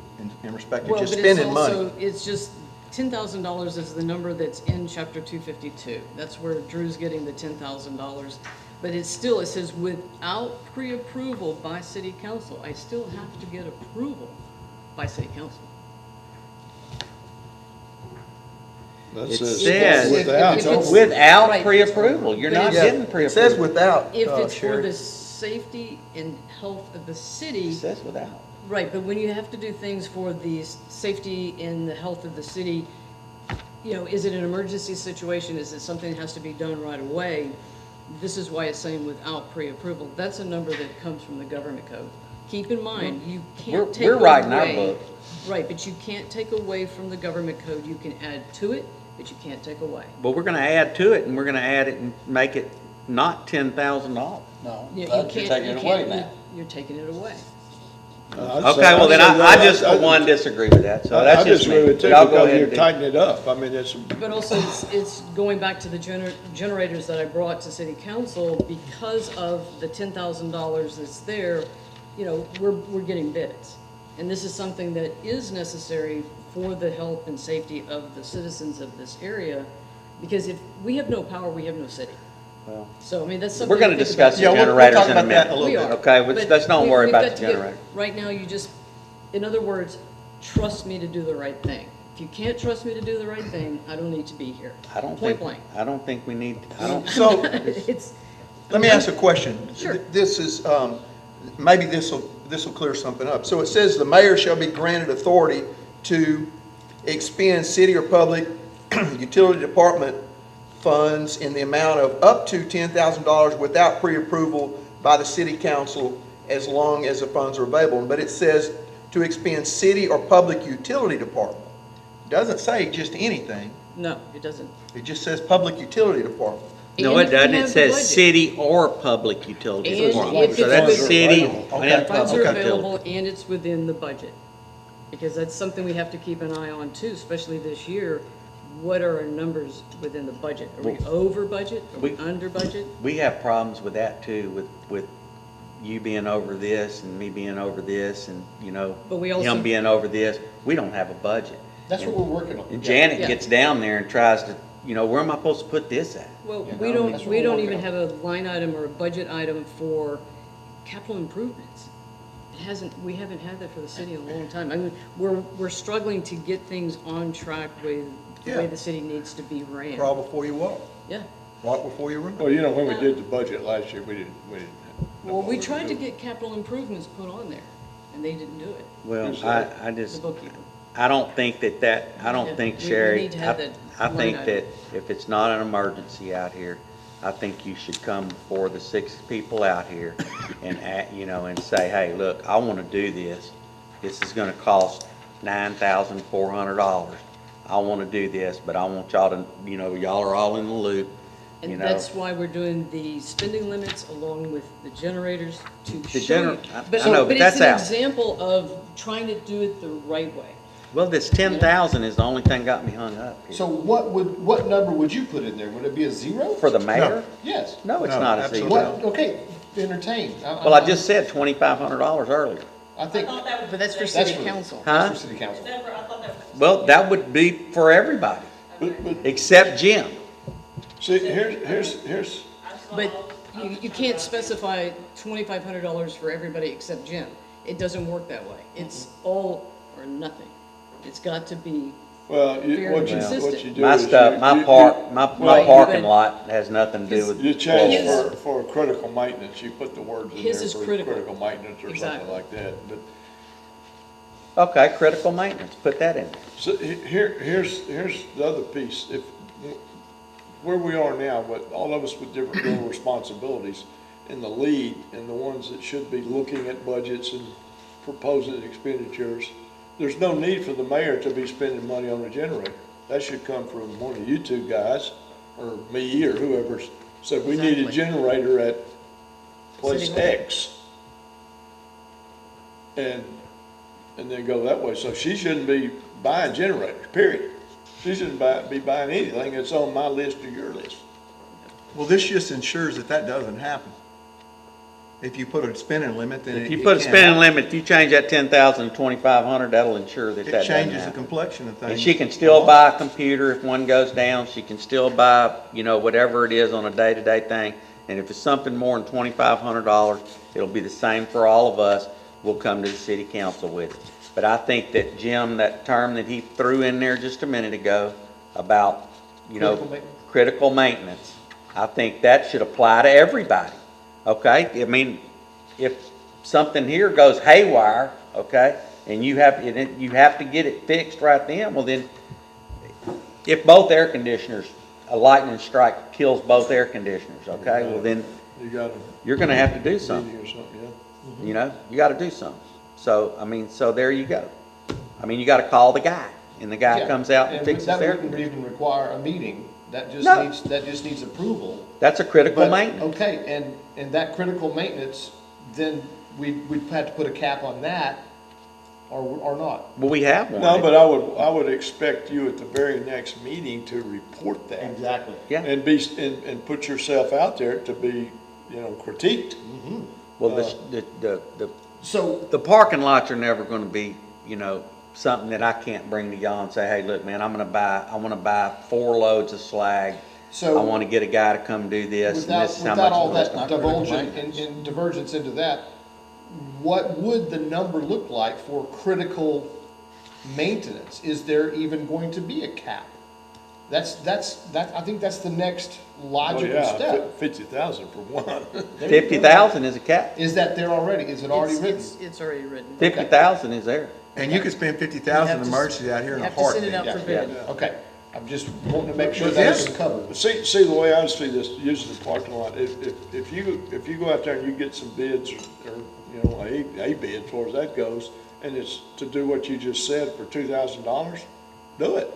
in respect to Well, just but it's spending money. also, it's just, $10,000 is the number that's in chapter 252. That's where Drew's getting the $10,000. But it says without pre-approval by city council. I still have to get approval by city council. That It says says without. if it's- without Right. pre-approval. You're not Yeah, getting It pre-approval. says without, If it's for Sherry. the safety and health of the city. It says without. Right, but when you have to do things for the safety and the health of the city, is it an emergency situation? Is it something that has to be done right away? This is why it's saying without pre-approval. That's a number that comes from the government code. Keep in mind, you We're- can't take we're away. writing our book. Right, but you can't take away from the government code. You can add to it, but you can't take away. But we're gonna add to it, and we're gonna add it and make it not $10,000. No, You you're can't- taking you it away can't- now. You're taking it away. I'd say- Okay, well then I'd say I that. just for one disagree with that, so I that's just disagree me. with it too, Y'all go because ahead you're and do. tightening it up. I mean, it's, But also, it's going back to the generators that I brought to city council, because of the $10,000 that's there, you know, we're getting bids. And this is something that is necessary for the health and safety of the citizens of this area, because if we have no power, we have no city. Well, So, I mean, that's something. We're gonna to think discuss about. the Yeah, we'll generators talk in a about that in a minute. little We bit. are. Okay, But let's don't worry we've about got the to get- generator. Right now, you just, in other words, trust me to do the right thing. If you can't trust me to do the right thing, I don't need to be here. I don't Point think, blank. I don't think we need, I don't, So, It's. let me ask a question. Sure. This is, maybe this will clear something up. So it says the mayor shall be granted authority to expend city or public utility department funds in the amount of up to $10,000 without pre-approval by the city council as long as the funds are available. But it says to expend city or public utility department. Doesn't say just anything. No, it doesn't. It just says public utility department. no, And it if we doesn't. have It the says budget. city or public utility And department. if So it's that's with- city Okay. and Funds are public available utility. and it's within the budget. Because that's something we have to keep an eye on too, especially this year. What are our numbers within the budget? Are we over budget? Are we under budget? We have problems with that too, with you being over this and me being over this and, you know, But we also- him being over this. We don't have a budget. That's what we're working on. And Yeah. Janet Yeah. gets down there and tries to, you know, where am I supposed to put this at? Well, Yeah, we that's don't, what we we're don't working even on. have a line item or a budget item for capital improvements. It hasn't, we haven't had that for the city in a long time. I mean, we're struggling to get things on track with the way Yeah. the city needs to be ran. Crawl before you walk. Yeah. Walk before you run. well, you know, when we did the budget last year, we didn't. know Well, what we were tried to doing. get capital improvements put on there, and they didn't do it, Well, Who's I that? the just, bookkeeper. I don't think that, I Yeah, don't think, we Sherry, need to have that I line think item. that if it's not an emergency out here, I think you should come before the 6 people out here and, you know, and say, hey, look, I want to do this. This is going to cost $9,400. I want to do this, but I want y'all to, you know, y'all are all in the loop, you And know. that's why we're doing the spending limits along with the generators to The show you. I know, but that's out. It's an example of trying to do it the right way. Well, this 10,000 is the only thing got me hung up here. So what number would you put in there? Would it be a zero? For the mayor? Yes. No, it's No, not a absolutely zero. What, okay, entertain. Well, I just said $2,500 earlier. I think, But that's for That's city for- council. Huh? that's for city council. Well, that would be for everybody, But, except Jim. see, here's, But you can't specify $2,500 for everybody except Jim. It doesn't work that way. It's all or nothing. It's got to be, well, Fair what and consistent. you do My is stuff, you- my you- park, my Right, parking but- lot has nothing to do with. You change His- for critical maintenance, you put the words in His there is for critical. critical maintenance or Exactly. something like that. But, Okay, critical maintenance, put that in there. so here's the other piece. If, where we are now, with all of us with different role responsibilities in the lead and the ones that should be looking at budgets and proposing expenditures, there's no need for the mayor to be spending money on a generator. That should come from one of you two guys, or me, or whoever said, we need a Exactly. generator at place City Hall. X. And then go that way. So she shouldn't be buying generators, period. She shouldn't be buying anything that's on my list or your list. Well, this just ensures that that doesn't happen. If you put a spending limit, then If it you it put a can't spending happen. limit, if you change that 10,000 to 2,500, that'll ensure that It that doesn't changes the happen. complexion of things. And she can still buy a computer if one goes down, she can still buy, you know, whatever it is on a day-to-day thing. And if it's something more than $2,500, it'll be the same for all of us, we'll come to the city council with it. But I think that Jim, that term that he threw in there just a minute ago about, you know, Critical maintenance. critical maintenance, I think that should apply to everybody, okay? I mean, if something here goes haywire, okay, and you have to get it fixed right then, well then, if both air conditioners, a lightning strike kills both air conditioners, okay, well then, You got a you're gonna have to do meeting something, or something, yeah? you know? You gotta do something. So, I mean, so there you go. I mean, you gotta call the guy, and the guy Yeah, comes out and fixes that their wouldn't even require a meeting. That just No. needs, that just needs approval. That's a critical But, maintenance. okay, and that critical maintenance, then we'd have to put a cap on that, or not. Well, we have one. No, but I would expect you at the very next meeting to report that. Exactly. Yeah. And and put yourself out there to be, critiqued. Well, So, the parking lots are never gonna be, something that I can't bring to y'all and say, hey, look, man, I wanna buy 4 loads of slag. So- I wanna get a guy to come do this, and this is how much. without all it's that gonna divulgence and divergence into that, what would the number look like for critical maintenance? Is there even going to be a cap? I think that's the next logical step. 50,000 for one. cost. 50,000 is a cap. Is that there already? Is it already written? It's already written. 50,000 is there. And you could spend 50,000 You have to- emergency out here in You a have to send it heartbeat. out for Yeah, bid. okay. I'm just wanting to make sure But that's this- covered. See, the way I see this, using the parking lot, if you go out there and you get some bids, or, a bid as far as that goes, and it's to do what you just said for $2,000, do it.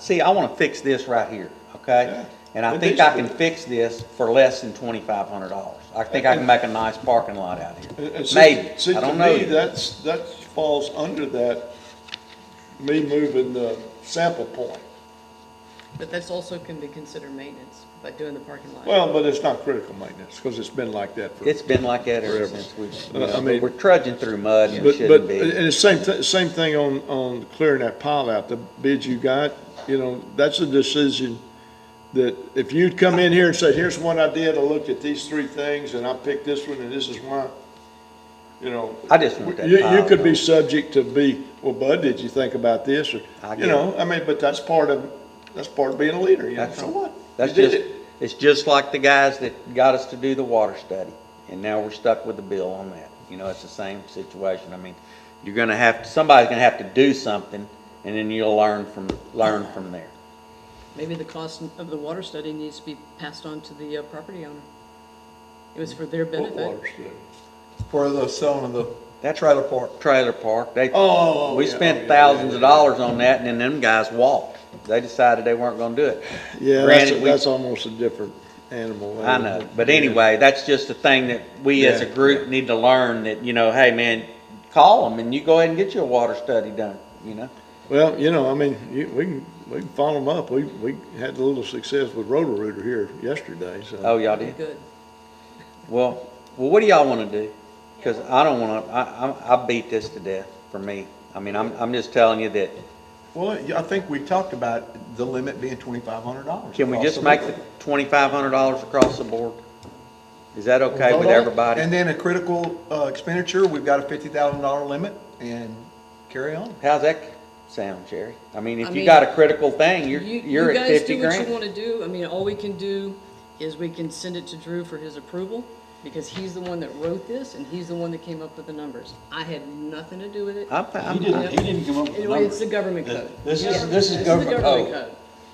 See, I wanna fix this right here, okay? Yeah. And I It think needs I to can be. fix this for less than $2,500. I think I can make a nice parking lot out here. And Maybe, see, I don't to know me, yet. that falls under that, me moving the sample point. But that's also can be considered maintenance by doing the parking lot. Well, but it's not critical maintenance, because it's been like that for. It's been like that ever Forever. since we, I mean- we're trudging through mud and it But, shouldn't and be. it's same thing on clearing that pile out, the bids you got, that's a decision that if you'd come in here and say, here's what I did, I looked at these 3 things, and I picked this one, and this is why, I just want that you pile could be gone. subject to be, well, Bud, did you think about this, or, I get it. but that's part of being a leader, so what? That's You did just, it. it's just like the guys that got us to do the water study, and now we're stuck with the bill on that. It's the same situation. I mean, somebody's gonna have to do something, and then you'll learn from there. Maybe the cost of the water study needs to be passed on to the property owner. It was for their What benefit. water study? For the selling of the That trailer park. Trailer park, Oh, we yeah, spent yeah, thousands yeah, of yeah. dollars on that, and then them guys walked. They decided they weren't gonna do it. Yeah, Granted, that's almost a different animal. I know, but anyway, that's just a thing that we as a Yeah, group need to learn that, hey, man, call them and you go ahead and get your water study done, Well, we can follow them up. We had a little success with Roto-Rooter here yesterday, so. Oh, y'all did? Good. Well, what do y'all wanna do? Cause I don't wanna, I beat this to death for me. I mean, I'm just telling you that, Well, I think we talked about the limit being $2,500. can we across just the make board. the $2,500 across the board? Is that okay Vote with on it, everybody? And then a critical expenditure, we've got a $50,000 limit, and carry on. How's that sound, Sherry? I mean, if I you mean, got a critical thing, you're You at guys 50 do what you grand. want to do. I mean, all we can do is we can send it to Drew for his approval, because he's the one that wrote this, and he's the one that came up with the numbers. I had nothing to do with it. He didn't come up with the Anyway, it's numbers. the government code. This Yeah, is the government code.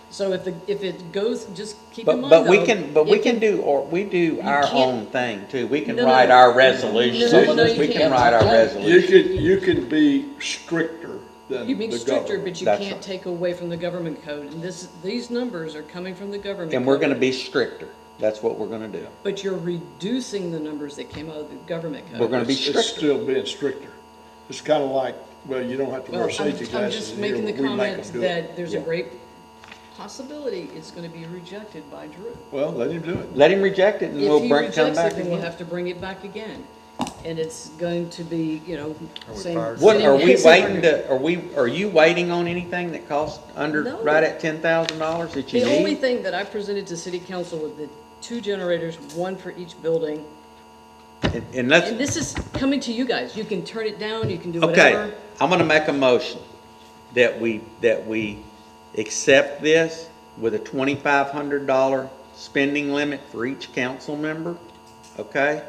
So if it goes, just keep in mind But we though, can do, or we do our can't- own thing too. We can No, no, write no. our resolutions No, no, on no, this. you We can can't. write our You resolutions. You can be stricter than You be the stricter, government. but you That's can't right. take away from the government code. And these numbers are coming from the government And we're code. gonna be stricter. That's what we're gonna do. But you're reducing the numbers that came out of the government code. We're gonna be It's stricter. still being stricter. It's kind of like, well, you don't have to Well, wear I'm safety I'm glasses just in here, making the but we make comment them do it. that there's a great possibility it's gonna be rejected by Drew. Well, let him do it. Let him reject it and If we'll he come rejects back it, then we'll again. have to bring it back again. And it's going to be, same. fired? What, same- are we same waiting record. are you waiting on anything that costs under, No. right at $10,000 that you The only need? thing that I presented to city council with the 2 generators, 1 for each building. And And let's, this is coming to you guys. You can turn it down, you can do okay, whatever. I'm gonna make a motion that we accept this with a $2,500 spending limit for each council member, okay?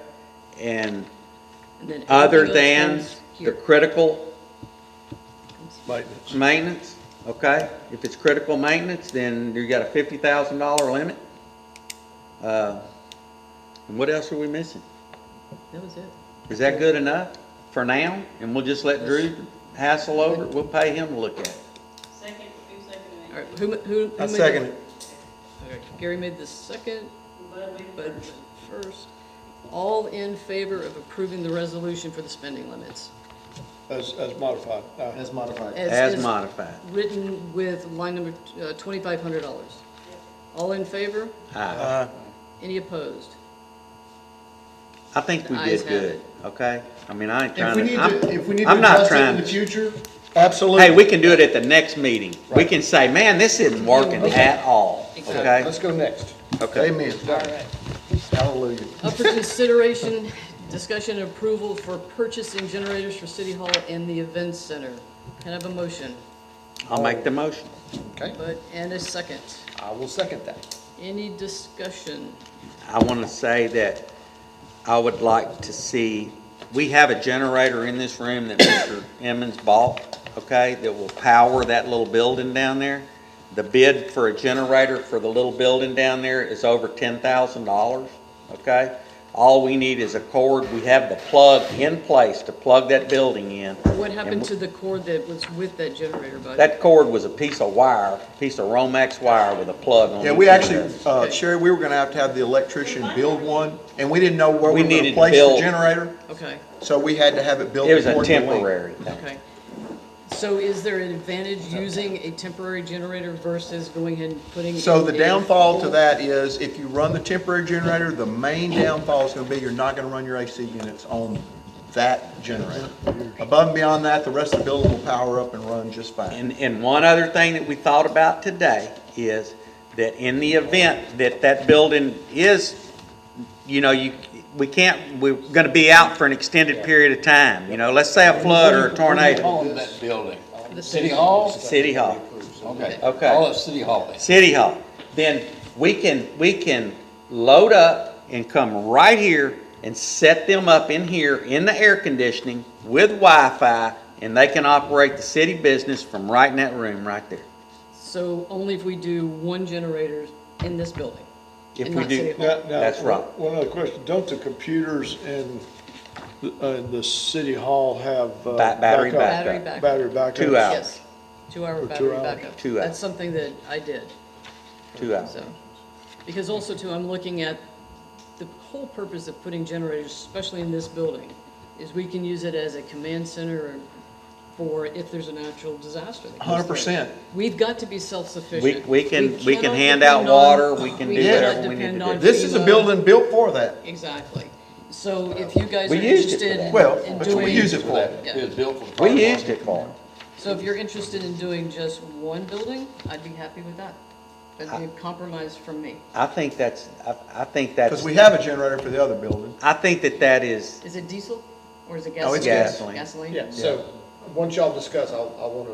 And And then other everything than else the goes here. critical Maintenance. maintenance, okay? If it's critical maintenance, then you got a $50,000 limit. And what else are we missing? That was it. Is that good enough for now? And we'll just let Drew hassle over it? We'll pay him to look at it. Second, who seconded All it? right, who I made second the- it. Okay, Gary made the second, Bud made it Bud first. first. All in favor of approving the resolution for the spending limits? As modified. As modified. As modified. Written with line number $2,500. All in favor? Aye. Any opposed? I think we The ayes did have good, it. okay? I mean, I ain't If trying we to, need to, I'm, if we need to I'm not adjust it in trying the to. future, Absolutely. Hey, we can do it at the next meeting. We can say, man, this isn't working at all, Exactly. okay? let's go next. Okay. Amen. All right. Hallelujah. Up for consideration, discussion and approval for purchasing generators for City Hall and the Events Center. Can I have a motion? I'll make the motion. Okay, And a second. I will second that. Any discussion? I want to say that I would like to see, we have a generator in this room that Mr. Emmons bought, okay, that will power that little building down there. The bid for a generator for the little building down there is over $10,000, okay? All we need is a cord. We have the plug in place to plug that building in. What happened to the cord that was with that generator, buddy? That cord was a piece of wire, piece of Romex wire with a plug on it. Yeah, we actually, Sherry, we were gonna have to have the electrician build one, and we didn't know where We we were needed gonna to place the build- generator, Okay, so we had to have it built. It was a before the link. temporary thing. okay. So is there an advantage using a temporary generator versus going ahead and putting? So in the a downfall to full- that is if you run the temporary generator, the main downfall is gonna be you're not gonna run your AC units on that generator. Above and beyond that, the rest of the building will power up and run just fine. And one other thing that we thought about today is that in the event that that building is, you know, we're gonna be out for an extended period of time, you know, let's say a flood or a tornado. On that building. The City Hall? City Hall, Okay. Okay. All at City Hall then. City Hall. Then we can load up and come right here and set them up in here in the air conditioning with Wi-Fi, and they can operate the city business from right in that room right there. So only if we do one generator in this building? If and we not do- City Hall? Now, That's right. One other question, don't the computers in the city hall have Battery backup? backup. Battery backup. Battery backup? 2 hours. Yes, 2-hour For 2 battery hours. backup. 2 hours. That's something that I did. 2 hours. So, because also too, I'm looking at the whole purpose of putting generators, especially in this building, is we can use it as a command center for if there's a natural disaster. that goes through. 100%. We've got to be self-sufficient. We can cannot hand out depend on- water, we can do cannot whatever we need depend to on do. This is a FEMA. building built for that. Exactly. So if you guys are We used it for interested that. Well, in that's what we doing, use it for. Yeah. It was built for the fire We used marshal. it for them. so if you're interested in doing just one building, I'd be happy with that. That'd be a compromise from me. I think that's, Because we have a generator for the other building. I think that is, Is it diesel or is it No, gasoline? it's gasoline. Gasoline? Yeah, so, once y'all discuss, I want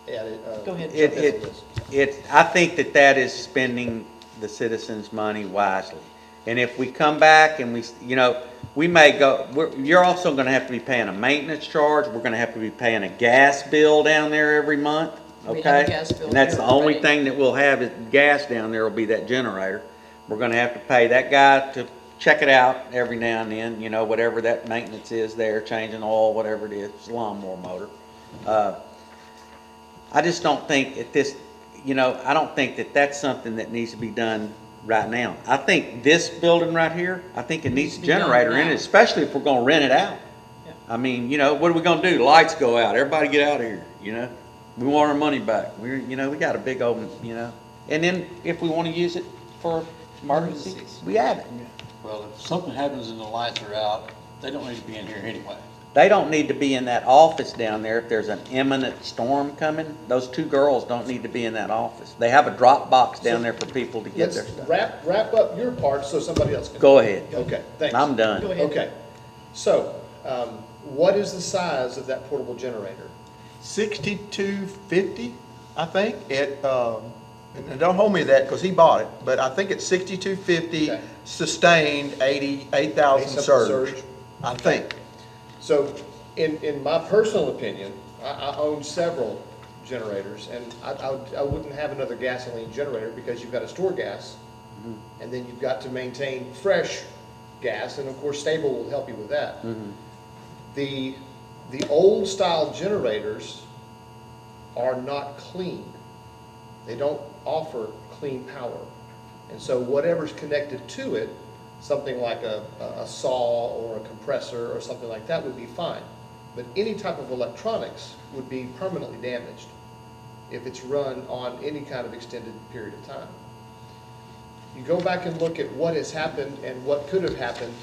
to add it. Go ahead. It- jump in on this. I think that is spending the citizens' money wisely. And if we come back and we may go, you're also gonna have to be paying a maintenance charge, we're gonna have to be paying a gas bill down there every month, We okay? have a gas bill And that's here the only already. thing that we'll have is gas down there will be that generator. We're gonna have to pay that guy to check it out every now and then, whatever that maintenance is there, changing oil, whatever it is, it's a lawnmower motor. I just don't think I don't think that that's something that needs to be done right now. I think this building right here, I think it needs a to be done generator in now. it, especially if we're gonna rent it out. Yeah. I mean, what are we gonna do? Lights go out, everybody get out of here, We want our money back. We got a big old, and then if we wanna use it for emergencies, we have it. Well, if something happens and the lights are out, they don't need to be in here anyway. They don't need to be in that office down there if there's an imminent storm coming. Those two girls don't need to be in that office. They have a drop box down there for people to get Let's their stuff. wrap up your part so somebody else can. Go ahead. Okay, thanks. I'm done. Go ahead. Okay, so, what is the size of that portable generator? 6250, I think. And don't hold me to that because he bought it, but I think it's 6250 Okay. sustained 8,000 surge. I think. So, in my personal opinion, I own several generators, and I wouldn't have another gasoline generator because you've got to store gas, and then you've got to maintain fresh gas, and of course, Stable will help you with that. The old style generators are not clean. They don't offer clean power. And so whatever's connected to it something like a saw or a compressor or something like that would be fine. But any type of electronics would be permanently damaged if it's run on any kind of extended period of time. You go back and look at what has happened and what could have happened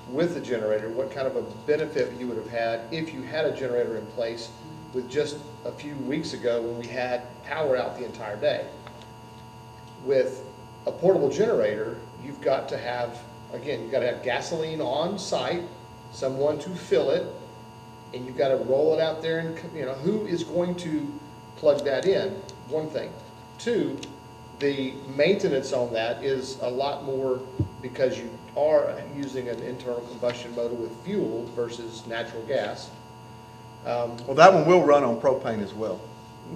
with the generator, what kind of a benefit you would have had if you had a generator in place with just a few weeks ago when we had power out the entire day. With a portable generator, you've got to have, again, you've got to have gasoline on site, someone to fill it, and you've got to roll it out there and, who is going to plug that in? One thing. Two, the maintenance on that is a lot more because you are using an internal combustion motor with fuel versus natural gas. Well, that one will run on propane as well.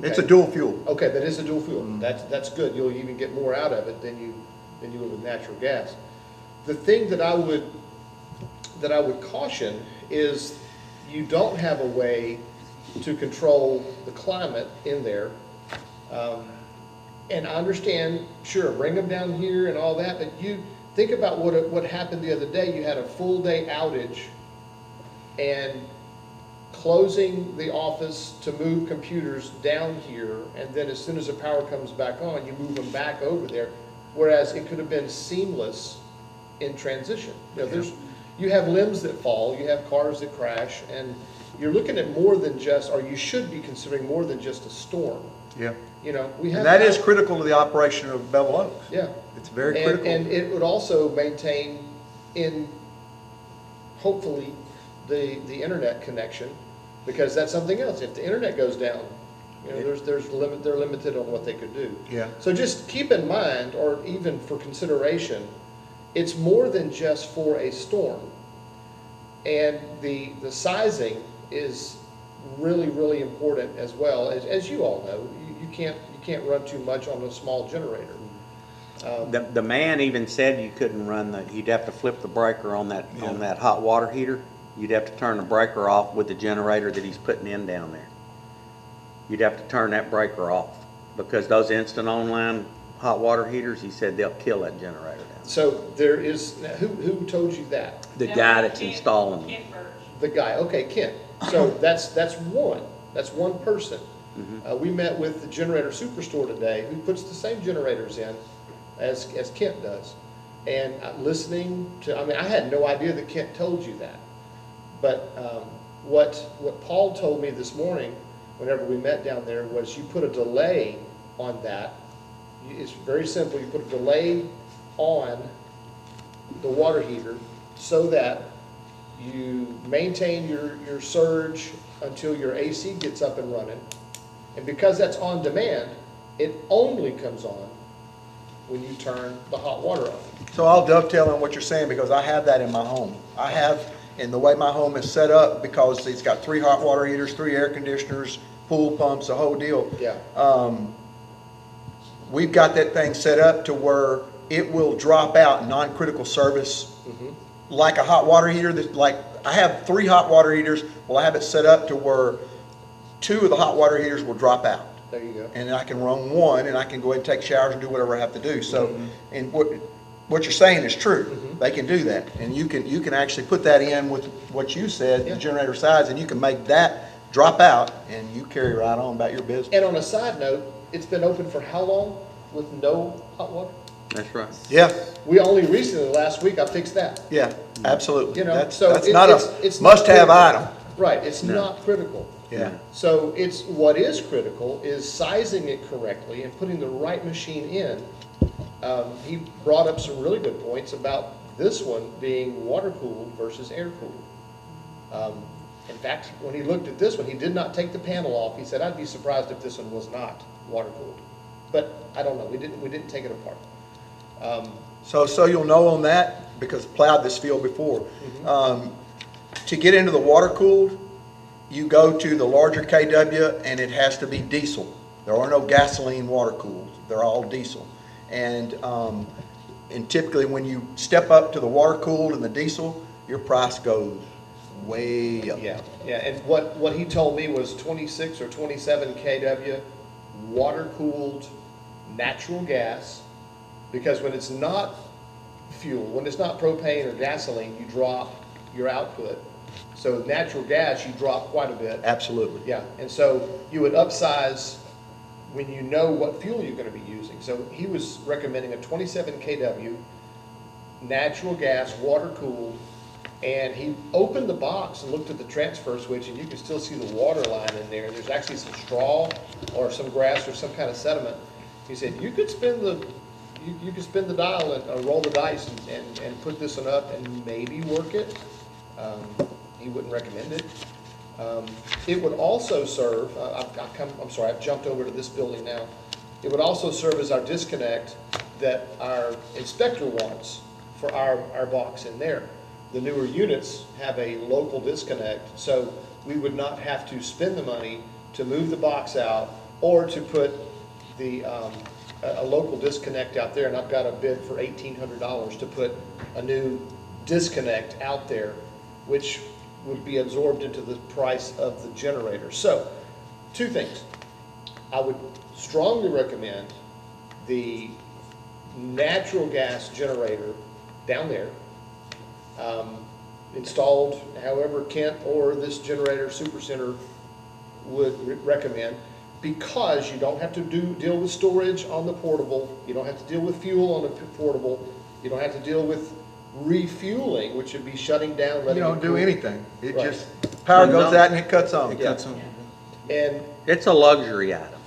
It's a Okay. dual fuel. Okay, that is a dual fuel. That's good. You'll even get more out of it than you would with natural gas. The thing that I would caution is you don't have a way to control the climate in there. And I understand, sure, bring them down here and all that, but you think about what happened the other day. You had a full day outage and closing the office to move computers down here, and then as soon as the power comes back on, you move them back over there, whereas it could have been seamless in transition. You have limbs that fall, you have cars that crash, and you're looking at more than just, or you should be considering more than just a storm. Yeah. We have. And that is critical to the operation of Bevil Oaks. Yeah. It's very critical. And it would also maintain hopefully, the internet connection, because that's something else. If the internet goes down, they're limited on what they could do. Yeah. So just keep in mind, or even for consideration, it's more than just for a storm. And the sizing is really, really important as well. As you all know, you can't run too much on a small generator. The man even said you couldn't run you'd have to flip the breaker on that hot water heater. You'd have to turn the breaker off with the generator that he's putting in down there. You'd have to turn that breaker off because those instant online hot water heaters, he said they'll kill that generator down. So there is, who told you that? The guy that's installing them. The guy, okay, Kent. So that's one person. We met with the generator superstore today, who puts the same generators in as Kent does. And listening to, I had no idea that Kent told you that. But what Paul told me this morning, whenever we met down there, was you put a delay on that. It's very simple. You put a delay on the water heater so that you maintain your surge until your AC gets up and running. And because that's on demand, it only comes on when you turn the hot water on. So I'll dovetail on what you're saying because I have that in my home. I have, in the way my home is set up, because it's got 3 hot water heaters, 3 air conditioners, pool pumps, the whole deal. Yeah. We've got that thing set up to where it will drop out non-critical service like a hot water heater. Like I have 3 hot water heaters. Well, I have it set up to where 2 of the hot water heaters will drop out. There you go. And I can run 1 and I can go ahead and take showers and do whatever I have to do. So, and what you're saying is true. They can do that. And you can actually put that in with what you said, the generator size, and you can make that drop out and you carry right on about your business. And on a side note, it's been open for how long with no hot water? That's right. Yeah, We only recently, last week, I fixed that. yeah, absolutely. That's so not it's a not must-have critical. item. Right, it's not critical. Yeah. So what is critical is sizing it correctly and putting the right machine in. He brought up some really good points about this one being water-cooled versus air-cooled. In fact, when he looked at this one, he did not take the panel off. He said, I'd be surprised if this one was not water-cooled. But I don't know, we didn't take it apart. So you'll know on that, because I plowed this field before. To get into the water cooled, you go to the larger KW and it has to be diesel. There are no gasoline water cooled. They're all diesel. And typically when you step up to the water cooled and the diesel, your price goes way up. Yeah, and what he told me was 26 or 27 kW water-cooled natural gas, because when it's not fuel. When it's not propane or gasoline, you drop your output. So natural gas, you drop quite a bit. Absolutely. Yeah, and so you would upsize when you know what fuel you're gonna be using. So he was recommending a 27 kW, natural gas, water cooled, and he opened the box and looked at the transfer switch, and you can still see the water line in there. There's actually some straw or some grass or some kind of sediment. He said, you could spin the dial and roll the dice and put this one up and maybe work it. He wouldn't recommend it. It would also serve, I'm sorry, I've jumped over to this building now. It would also serve as our disconnect that our inspector wants for our box in there. The newer units have a local disconnect, so we would not have to spend the money to move the box out or to put the, a local disconnect out there. And I've got a bid for $1,800 to put a new disconnect out there, which would be absorbed into the price of the generator. So, two things. I would strongly recommend the natural gas generator down there, installed however Kent or this generator super center would recommend, because you don't have to deal with storage on the portable, you don't have to deal with fuel on the portable, you don't have to deal with refueling, which would be shutting down, You letting don't it do cool. anything. It Right. just, power Well, goes no. out and it cuts on. It cuts on. And It's a luxury item.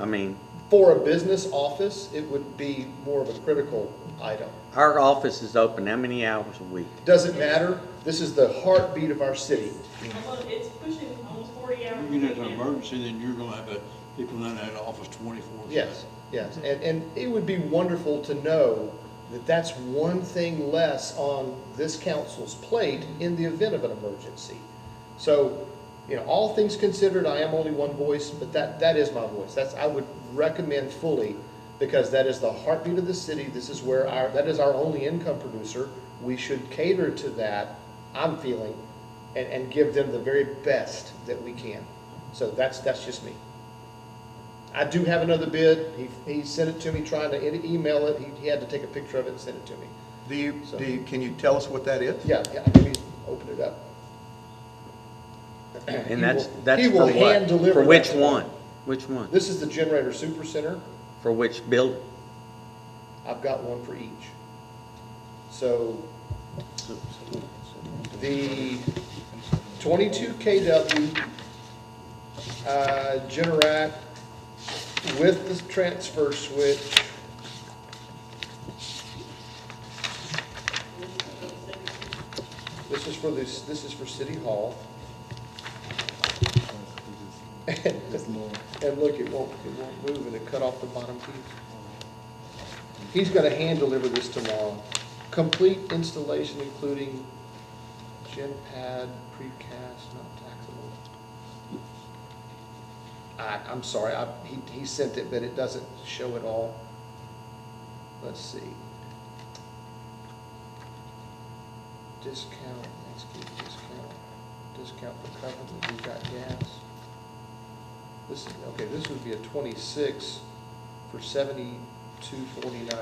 I mean, for a business office, it would be more of a critical item. our office is open how many hours a week? Doesn't matter, this is the heartbeat of our city. It's pushing almost 40 hours. You get an emergency, then you're gonna have people in that office 24/7. Yes, yes, and it would be wonderful to know that that's one thing less on this council's plate in the event of an emergency. So, you know, all things considered, I am only one voice, but that is my voice. I would recommend fully, because that is the heartbeat of the city. This is where that is our only income producer. We should cater to that, I'm feeling, and give them the very best that we can. So that's just me. I do have another bid. He sent it to me, trying to email it. He had to take a picture of it and send it to me. Can you tell us what that is? Yeah, let me open it up. And that's He for will what? hand deliver For that which to me. one? Which one? This is the generator super center. For which building? I've got one for each. So the 22 kW Generac with the transfer switch. This is for City Hall. And look, it won't move, and it cut off the bottom piece. He's gonna hand deliver this tomorrow. Complete installation including gen pad, precast, not taxable. I'm sorry, he sent it, but it doesn't show it all. Let's see. Discount, let's get discount for covenant, we've got gas. This would be a 26 for $72.49.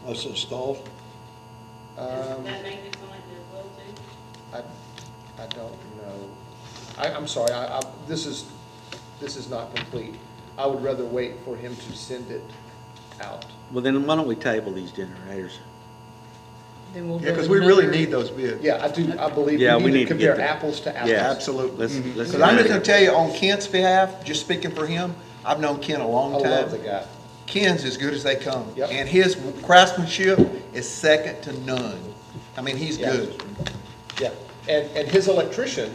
That's installed? That maintenance on it as well too? I don't know. I'm sorry, this is not complete. I would rather wait for him to send it out. Well, then why don't we table these generators? Then we'll Yeah, go because we really another- need those bids. Yeah, I believe Yeah, we need to compare get the- apples to apples. Yeah. Absolutely. Let's Because I'm just gonna tell you, on Kent's behalf, just speaking for him, I've known Kent a I long time. love the guy. Ken's as good as they come. Yep. And his craftsmanship is second to none. I mean, he's Yeah. good. Yeah, and his electrician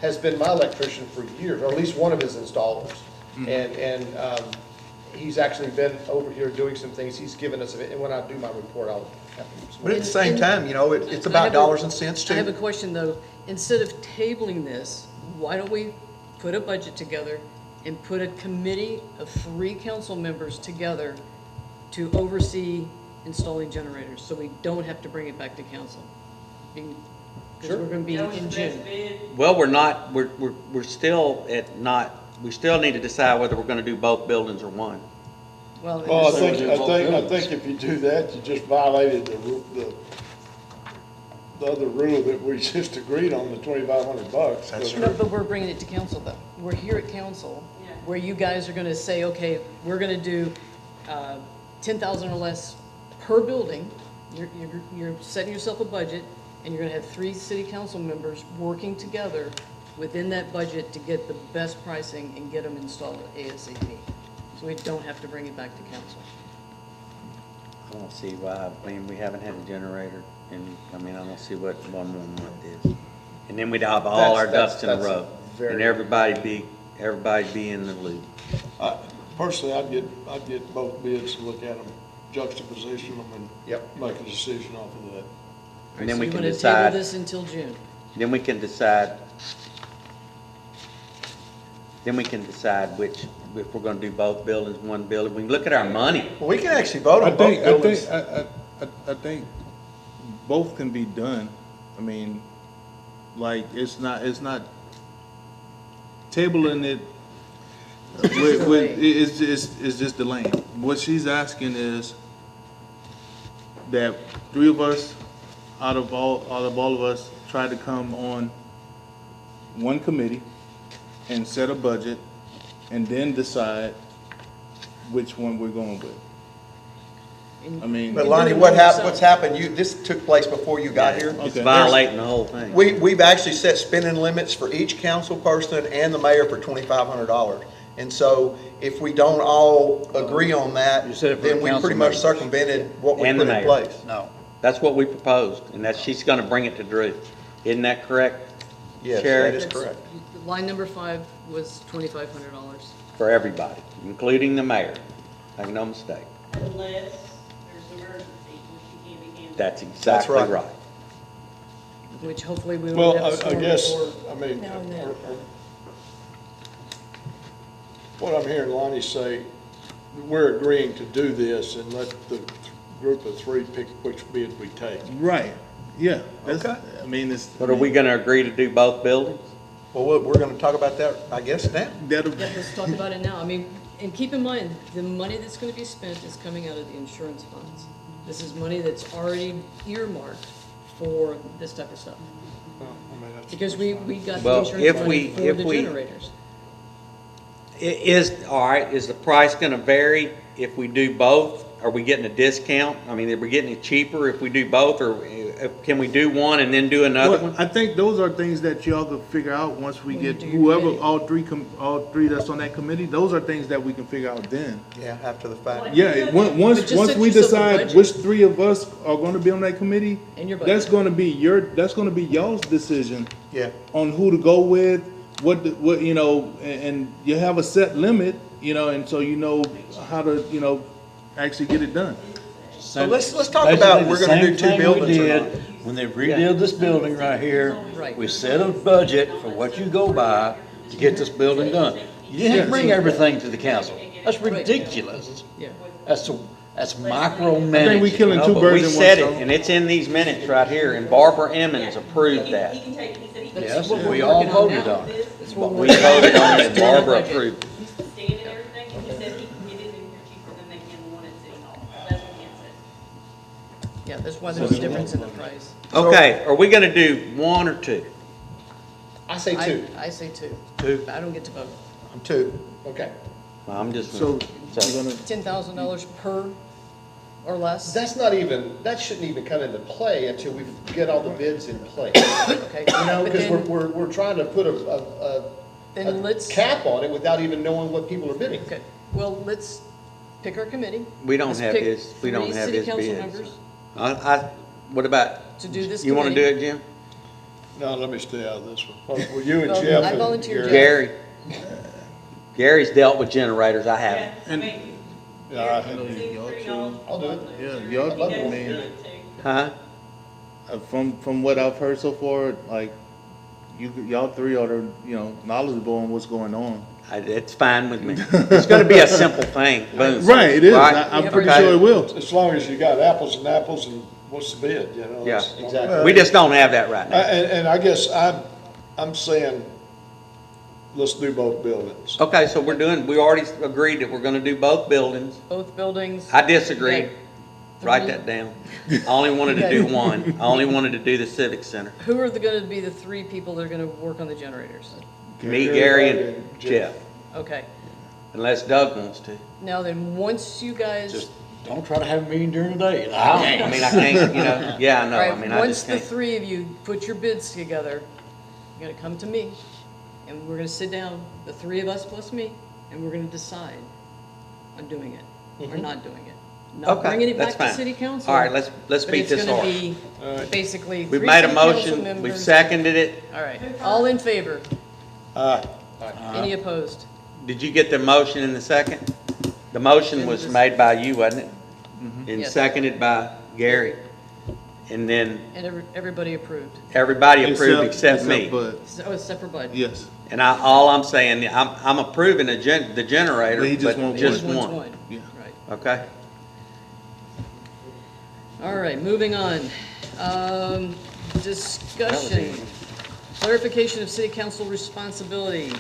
has been my electrician for years, or at least one of his installers. And he's actually been over here doing some things. He's given us, and when I do my report, I'll have some. But at the same time, you know, it's I about have a- dollars and cents I have a too. question though. Instead of tabling this, why don't we put a budget together and put a committee of 3 council members together to oversee installing generators, so we don't have to bring it back to council? Because Sure. we're gonna be That was in the June. best bid. Well, we're still at not, we still need to decide whether we're gonna do both buildings or one. Well, Well, I and think if you do that, you just violated the other rule that we just agreed on, the $2,500. That's no, but we're bringing it to council though. We're here at council, Yeah. where you guys are gonna say, okay, we're gonna do, 10,000 or less per building. You're setting yourself a budget, and you're gonna have 3 city council members working together within that budget to get the best pricing and get them installed ASAP. So we don't have to bring it back to council. I don't see why, I mean, we haven't had a generator, and, I mean, I don't see what one more month is. And then we'd have all our ducks in a That's row, very- and everybody be in the loop. Personally, I'd get both bids and look at them, juxtaposition them, and Yep. make a decision off of that. And then So we you can wanna decide, table this until June? then we can decide which, if we're gonna do both buildings, one building. We can look at our money. Well, we can actually vote I on both think, buildings. I think both can be done. I mean, like, it's not tabling it, it's just delaying. What she's asking is that 3 of us, out of all of us, try to come on one committee and set a budget, and then decide which one we're going with. I mean, But Lonnie, what's happened, this took place before you got here. It's Okay. violating the whole thing. We've actually set spending limits for each council person and the mayor for $2,500. And so if we don't all agree on that, You said it for then the we council pretty much members. circumvented what we And the put in mayor. place. No. That's what we proposed, and that she's gonna bring it to Drew. Isn't that correct? Yes, Sherry? that is correct. Line number 5 was $2,500. For everybody, including the mayor. Make no mistake. Unless there's an emergency, which you can't be handled. That's exactly right. right. Which hopefully we Well, won't have a I storm guess, before. I mean, now and then. what I'm hearing Lonnie say, we're agreeing to do this and let the group of 3 pick which bid we take. right, yeah. That's- Okay. I mean, it's. But are we gonna agree to do both buildings? Well, we're gonna talk about that, I guess, now. That'll, Yeah, let's talk about it now. I mean, and keep in mind, the money that's gonna be spent is coming out of the insurance funds. This is money that's already earmarked for this type of stuff. Well, I mean, that's- Because we got the Well, insurance if money we- for if the we- generators. All right, is the price gonna vary if we do both? Are we getting a discount? I mean, are we getting it cheaper if we do both, or can we do one and then do another well, one? I think those are things that y'all can figure out once we When you get do your whoever, committee. all three that's on that committee, those are things that we can figure out then. Yeah, after the fact. Yeah, But once just once set we yourself a decide budget. which 3 of us are gonna be on that committee, And your budget. that's gonna be y'all's decision Yeah. on who to go with, what, you know, and you have a set limit, you know, and so you know how to, you know, actually get it done. So let's talk about, we're gonna do 2 buildings or not. When they redid this building right here, Right. we set a budget for what you go by to get this building done. You didn't have to bring everything to the council. That's ridiculous. Yeah. That's I micromanaging. think we killing No, 2 but birds we in one said it, stone. and it's in these minutes right here, and Barbara Emmons approved He that. can take, he said he can. Yes, what we're we all working on voted now. on it. That's what But we're we voted on it, and Barbara approved it. He's the stand and everything, and he said he can get it in here cheaper than they can the one at City Hall. That's what Ken said. Yeah, that's why there's a difference in the price. Okay, are we gonna do 1 or 2? I say 2. I say 2. 2? I don't get to vote. I'm 2. Okay. Well, I'm just. So, we're gonna, $10,000 per or less? That shouldn't even come into play until we get all the bids in place. Okay. You know, But because then- we're trying to put a Then let's, cap on it without even knowing what people are bidding. okay, well, let's pick our committee. We don't Let's have pick his, we don't 3 have city his council bids. members What about, to do this you wanna do committee. it, Jim? No, let me stay out of this one. Well, you and Well, Jeff. I and volunteer Gary. Jeff. Gary? Gary's dealt with generators, I haven't. Yeah, I mean, Yeah, I I know had- seems y'all pretty two- knowledgeable. I'll do it. yeah, y'all, I'd love I to. He mean, does too. Huh? from what I've heard so far, like, y'all 3 are, you know, knowledgeable on what's going on. It's fine with me. It's gonna be a simple thing, boom. Right, it is. Right? I'm Yeah, pretty okay. sure it will. As long as you got apples and apples and what's the bid, you know? Yeah, that's- exactly. We just don't have that right now. And I guess I'm saying, let's do both buildings. Okay, so we already agreed that we're gonna do both buildings. Both buildings. I disagree. Okay. Write Three. that down. I only wanted to do one. I only wanted to do the Civic Center. Who are gonna be the three people that are gonna work on the generators? Me, Gary, and Jeff, Okay, unless Doug wants to. now then, once you guys, Just don't try to have a meeting during the day. I mean, I can't, yeah, I know, I right, mean, I once just the can't. three of you put your bids together, you're gonna come to me, and we're gonna sit down, the three of us plus me, and we're gonna decide on doing it, or not doing it. Not Okay, bringing it that's back to fine. city council. All right, let's beat this But horse. it's gonna be basically We've three made a city council motion, we've members. seconded it. All right, all in favor? Any opposed? Did you get the motion in the second? The motion was made by you, wasn't it? And Yes. seconded by Gary. And then And everybody approved. everybody approved except me. Bud. Oh, it's separate bud. Yes. And all I'm saying, I'm approving the generator, But he just but wants just Just one. one. Yeah. Right. Okay? All right, moving on. Discussion, clarification of city council responsibility.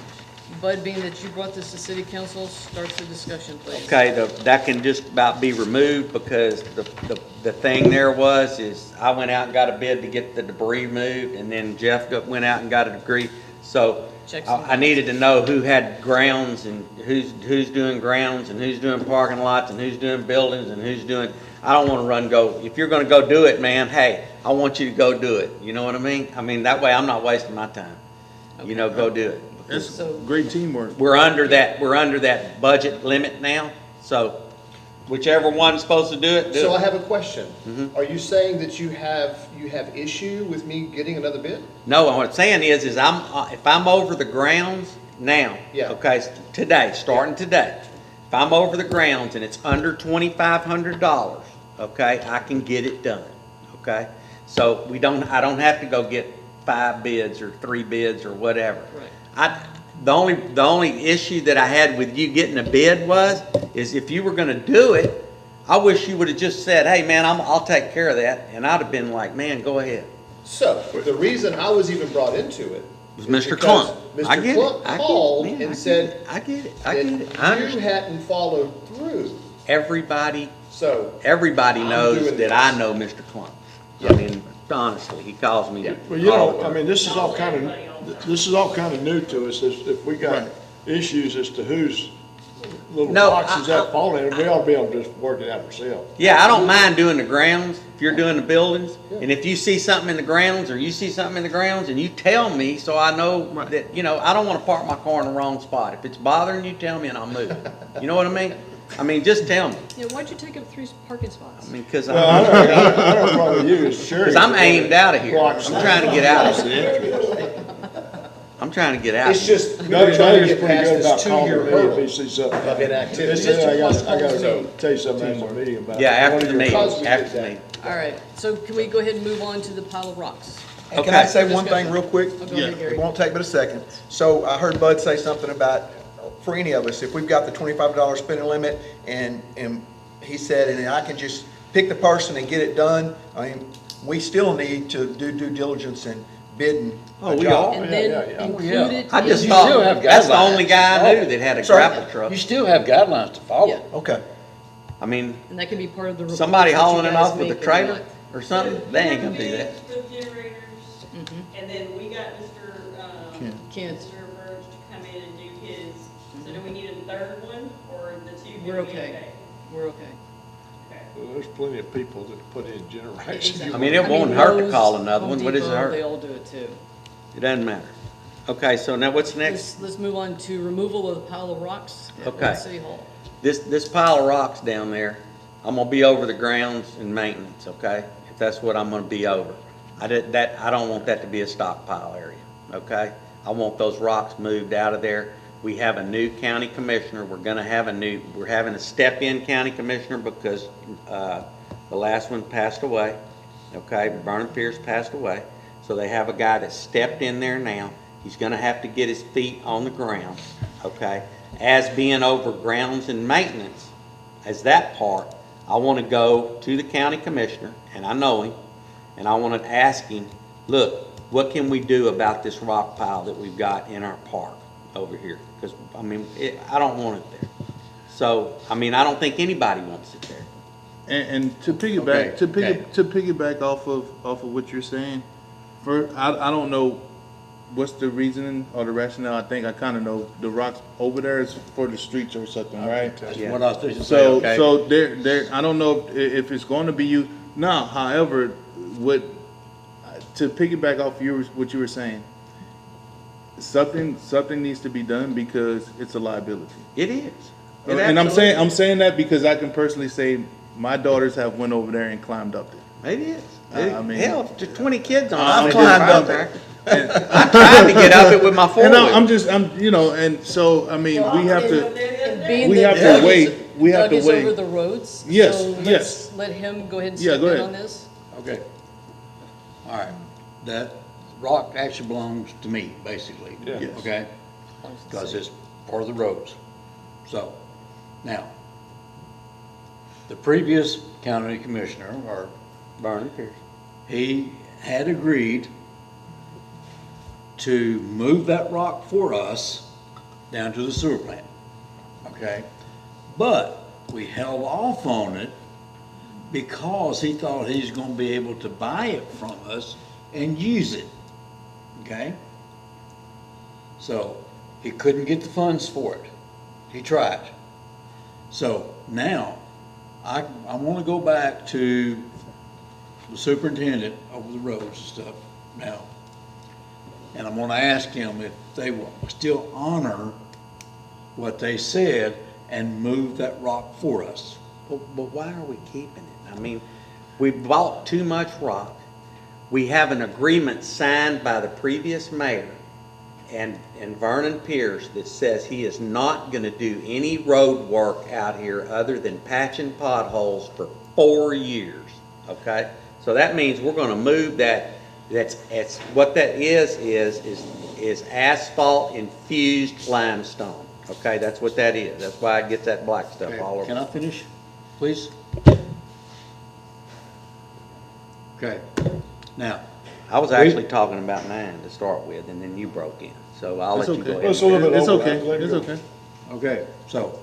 Bud, being that you brought this to city council, start the discussion, please. Okay, that can just about be removed because the thing there is I went out and got a bid to get the debris moved, and then Jeff went out and got a degree. So Checks I needed to know who had grounds and who's doing grounds and who's doing parking lots and who's doing buildings and who's doing, I don't want to go, if you're going to go do it, man, hey, I want you to go do it. You know what I mean? I mean, that way I'm not wasting my time. Go do it. That's So- great teamwork. We're under that budget limit now, so whichever one's supposed to do it, do So I it. have a question. Mm-hmm. Are you saying that you have issue with me getting another bid? No, what I'm saying is if I'm over the grounds now, Yeah. okay, today, starting today, if I'm over the grounds and it's under $2,500, okay, I can get it done, okay? So I don't have to go get 5 bids or 3 bids or whatever. Right. The only issue that I had with you getting a bid is if you were gonna do it, I wish you would've just said, hey, man, I'll take care of that, and I'd have been like, man, go ahead. So, the reason I was even brought into it Was is Mr. because Klump. I Mr. get it. Klump I get it, called man, I and get said it. I get it. that I you understand. hadn't followed through. Everybody So, Everybody I'm knows doing that this. I know Mr. Klump. I mean, honestly, he calls me. Yeah. Well, you all know, the I time. mean, this is all kind of new to us. If we got issues as to whose little No, boxes that fall in, we ought to be able to just work it out ourselves. Yeah, I don't mind doing the grounds if you're doing the buildings. And if you see something in the grounds or you see something in the grounds and you tell me so I know that, I don't want to park my car in the wrong spot. If it's bothering you, tell me and I'll move it. You know what I mean? I mean, just tell me. Yeah, why'd you take up 3 parking spots? I mean, because Well, I don't probably use Sherry. I'm aimed out of here. I'm Blocks. trying to get out of here. I'm trying to get out. it's just, we're Doug trying to Davis get pretty past good about this calling 2-year me if he hurdle sees something. of inactivity. I gotta So, tell you something after the meeting about it. Yeah, after One the of your meeting, Because we did after the that. meeting. All right, so can we go ahead and move on to the pile of rocks? And can I Okay. say one thing real quick? Oh, go ahead, It Gary. won't take but a second. So I heard Bud say something about, for any of us, if we've got the $25 spending limit and he said, and I can just pick the person and get it done, I mean, we still need to do due diligence and bidding Oh, a we job. all- And yeah, then yeah, yeah. include it. I just in- You still thought, have that's the guidelines. only guy I knew that had a Sorry. grapple truck. You still have guidelines to follow. Yeah. Okay. I mean, And that can be part of the report. somebody that you hauling it guys off with a make every trailer month. or something, they ain't gonna do that. With generators, and then we got Mr. Kent. Mr. Burge to come in and do his. So do we need a third one, or the 2 We're gonna be okay. We're okay. Okay. Well, there's plenty of people that put in generation. Exactly. I mean, it won't hurt to Lowe's, call another Home one. What does it Depot, hurt? They all do it too. It doesn't matter. Okay, so now what's next? Let's move on to removal of the pile of rocks at Okay. City Hall. This pile of rocks down there, I'm gonna be over the grounds and maintenance, okay? If that's what I'm gonna be over. I don't want that to be a stockpile area, okay? I want those rocks moved out of there. We have a new county commissioner. We're having a step-in county commissioner because, the last one passed away, okay? Vernon Pierce passed away. So they have a guy that stepped in there now. He's gonna have to get his feet on the ground, okay? As being over grounds and maintenance, as that part, I wanna go to the county commissioner, and I know him, and I wanna ask him, look, what can we do about this rock pile that we've got in our park, over here, because, I mean, I don't want it there. So, I mean, I don't think anybody wants it there. And to piggyback, Okay. to piggyback off of what you're saying, I don't know what's the reasoning or the rationale. I think I kind of know. The rocks over there is for the streets or something, right? That's Yeah. what I was thinking. So, Okay. so there, I don't know if it's going to be you. Now, however, to piggyback off what you were saying, something needs to be done because it's a liability. It is. It And absolutely I'm saying that because I can personally say my daughters have went over there and climbed up it. It is. I mean- Hell, to 20 kids on it. I've they climbed drive up there. I tried to get up it with my And four-wheel. and so, I mean, we have to, And being we that have to Doug wait. is- We have Doug to is wait. over the roads. Yes, So yes. let's let him go ahead and Yeah, step go in ahead. on this. Okay. All right. That rock actually belongs to me, basically. Yeah. Yes. Okay? Because it's part of the roads. So, now, the previous county commissioner, or Vernon Pierce. he had agreed to move that rock for us down to the sewer plant, okay? But we held off on it because he thought he was gonna be able to buy it from us and use it, okay? So, he couldn't get the funds for it. He tried. So, now, I wanna go back to the superintendent over the roads and stuff now. And I'm gonna ask him if they will still honor what they said and move that rock for us. But why are we keeping it? I mean, we bought too much rock. We have an agreement signed by the previous mayor and Vernon Pierce that says he is not gonna do any road work out here other than patching potholes for 4 years, okay? So that means we're gonna move that, it's what that is asphalt infused limestone, okay? That's what that is. That's why it gets that black stuff all over. Can I finish, please? Okay, now, I was actually talking about mine to start with, and then you broke in, so I'll It's let you go okay. ahead. It's a little bit It's over. okay, Let it it's go. okay. okay, so,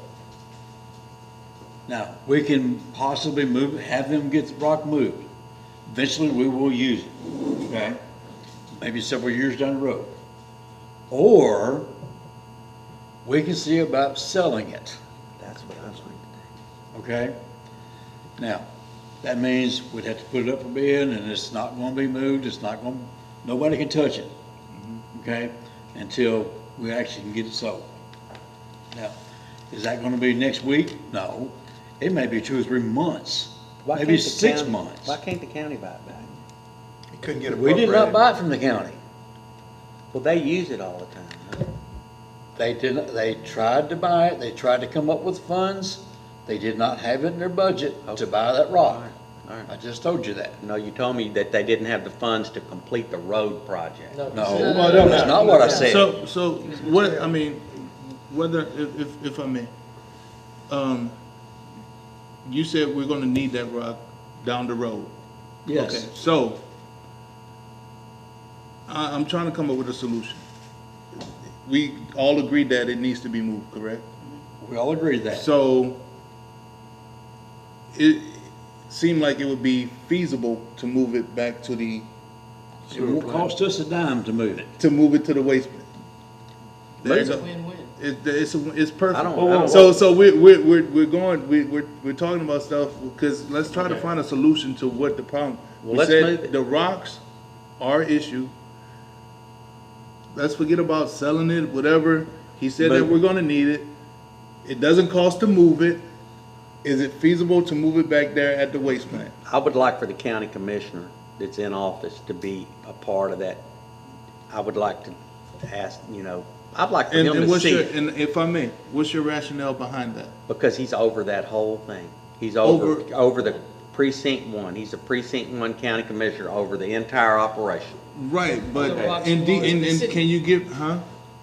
now, we can possibly have them get the rock moved. Eventually, we will use it, okay? Maybe several years down the road. Or, we can see about selling it, That's what I was thinking. okay? Now, that means we'd have to put it up for bid, and it's not gonna be moved, nobody can touch it, okay? Until we actually can get it sold. Now, is that gonna be next week? No, it may be 2 or 3 months, Why maybe can't the 6 county- months. Why can't the county buy it back? He couldn't get We did not appropriated. buy it from the county. Well, they use it all the time. Huh? They didn't, they tried to buy it, they tried to come up with funds, they did not have it in their budget to buy that rock. All right. I just told you that. No, you told me that they didn't have the funds to complete the road project. No, don't that's know. not what I said. So what, I mean, whether, if I may, you said we're gonna need that rock down the road. Okay, Yes, so, I'm trying to come up with a solution. We all agree that it needs to be moved, correct? we all agree to that. So, it seemed like it would be feasible to move it back to the, It won't cost us a dime to move it. to move it to the waste bin. There you It's a go. win-win. It's perfect. I don't- So we're talking about stuff, because let's try to find a solution to what the problem. Well, We let's said move it. The rocks are an issue. Let's forget about selling it, whatever. He said that Move it. we're gonna need it. It doesn't cost to move it. Is it feasible to move it back there at the waste plant? I would like for the county commissioner that's in office to be a part of that. I would like to ask, I'd like for him And to what's see your, it, and if I may, what's your rationale behind that? because he's over that whole thing. He's Over- over the precinct 1. He's a precinct 1 county commissioner over the entire operation. Right, but, The rocks and, belong to the and city. can you give, huh?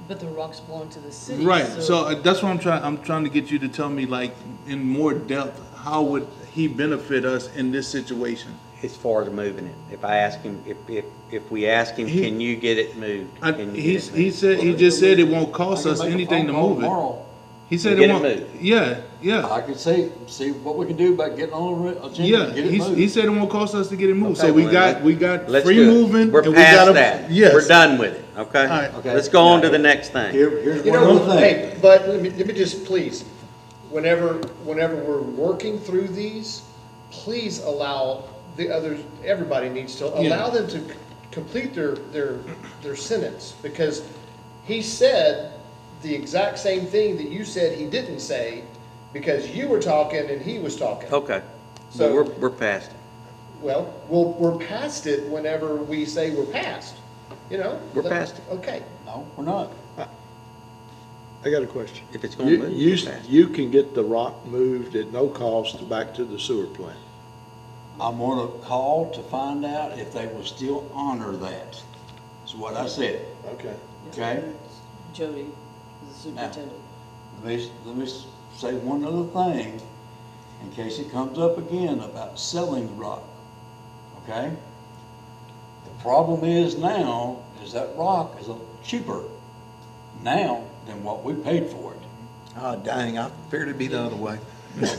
But the rocks belong to the city. Right, so that's what I'm trying to get you to tell me, like, in more depth, how would he benefit us in this situation? as far as moving it. If I ask him, if we ask him, He- can you get it moved? Can you get it moved? He just said it won't cost I us can make a anything to phone call move it. tomorrow. He said Get it it won't, moved. yeah. I can see what we can do about getting on the agenda Yeah, and get it he moved. said it won't cost us to get it moved, Okay, so we well, got Let's free do it. moving. We're and we past got a- that. Yes. We're done with it, okay? right. Okay. Let's go on to the next thing. Here's You one know, other thing. hey, but let me just please, whenever we're working through these, please allow the others, everybody needs to allow them to complete their sentence, because he said the exact same thing that you said he didn't say, because you were talking and he was talking. Okay, So- so we're past it. Well, we're past it whenever we say we're past, you know? We're past it. Okay. No, we're not. I got a question. If it's gonna You, move, you, we're past it. you can get the rock moved at no cost back to the sewer plant. I'm gonna call to find out if they will still honor that, is what I said, Okay. okay? Jody, the superintendent. Let me say one other thing, in case it comes up again about selling the rock, okay? The problem is now, is that rock is cheaper now than what we paid for it. Oh, dang, I figured it'd be the other way. So,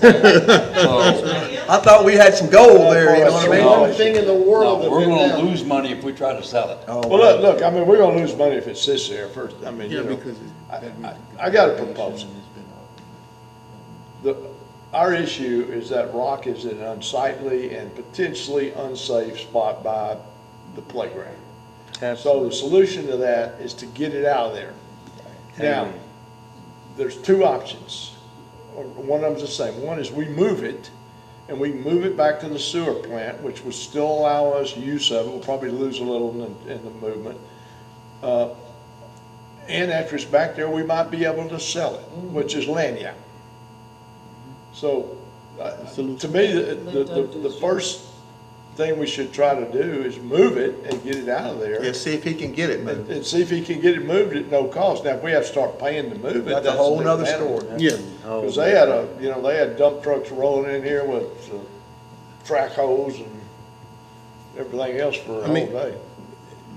I thought we had some gold there, you know what I That's mean? the one thing in the world no, that we're went gonna down. lose money if we try to sell it. Oh, Well, look, I mean, we're gonna lose money if it sits there first, I mean, Yeah, you know. because I got a proposal. Our issue is that rock is in an unsightly and potentially unsafe spot by the playground. So the solution to that is to get it out of there. Now, Amen. there's two options. One of them's the same. One is we move it, and we move it back to the sewer plant, which would still allow us use of it. We'll probably lose a little in the movement. And after it's back there, we might be able to sell it, which is lanyard. So, to me, the first thing we should try to do is move it and get it out of there. Yeah, see if he can get it moved. And see if he can get it moved at no cost. Now, if we have to start paying to move it, That's a whole nother different story. animal. Yeah, Oh, Because they had they had dump trucks rolling in here with track holes and everything else for a I whole mean- day.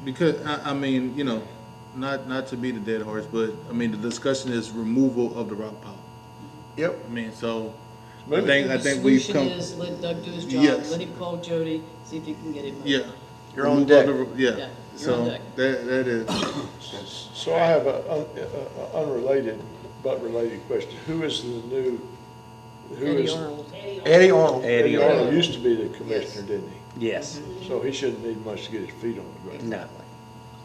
because, I mean, you know, not to beat a dead horse, but, I mean, the discussion is removal of the rock pile. Yep. I mean, so, I Maybe. think The we've solution come, is let Doug do his job, Yes. let him call Jody, see if he can get it moved. yeah. You're on Removal of deck. the- Yeah, Yeah, you're on so, deck. that is, So I have a unrelated but related question. Who is the new, who Eddie is? Arnold. Eddie Arnold. Eddie Arnold Arnold. used to be the commissioner, didn't he? Yes, So he shouldn't need much to get his feet on the ground. no,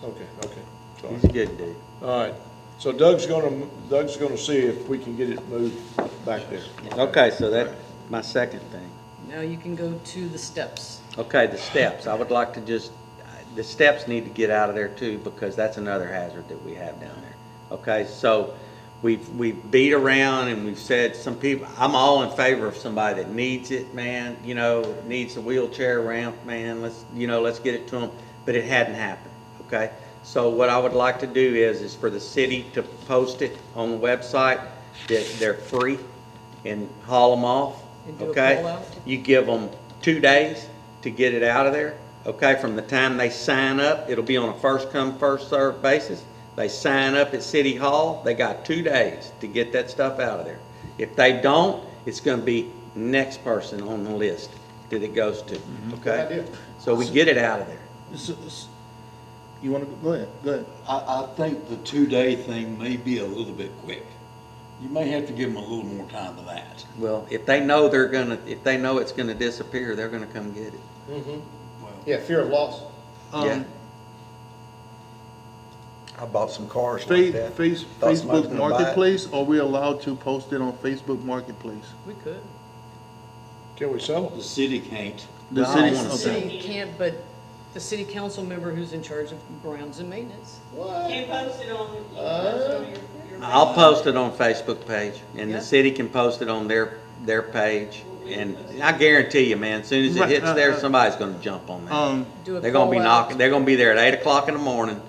Okay, sorry. he's a good dude. All right, so Doug's gonna see if we can get it moved back there. Okay, so that's my second thing. Now you can go to the steps. Okay, the steps, I would like to just, the steps need to get out of there too, because that's another hazard that we have down there. Okay, so we've beat around and we've said some people, I'm all in favor of somebody that needs it, man, you know, needs a wheelchair ramp, man, let's get it to them, but it hadn't happened, okay? So what I would like to do is for the city to post it on the website, that they're free, and haul them off, And do a okay? call out? You give them 2 days to get it out of there, okay? From the time they sign up, it'll be on a first come, first served basis. They sign up at City Hall, they got 2 days to get that stuff out of there. If they don't, it's gonna be next person on the list that it goes to, Good okay? idea. So we get it out of there. you wanna, go ahead. I think the 2-day thing may be a little bit quick. You may have to give them a little more time than that. Well, if they know if they know it's gonna disappear, they're gonna come get it. Mm-hmm. Well, Yeah, fear of loss. Yeah. I bought some cars like that. Thought somebody was Facebook gonna buy it. Marketplace, are we allowed to post it on Facebook Marketplace? We could. Can we sell the it? city can't. The No, I don't city, wanna The say. okay. city can't, but the city council member who's in charge of grounds and maintenance. What? Can't post it on, your. I'll post it on Facebook page, and Yeah. the city can post it on their page, and I guarantee you, man, as soon as it Right, hits there, somebody's gonna jump on that. Do a They're gonna be call out. knocking, they're gonna be there at 8 o'clock in the morning,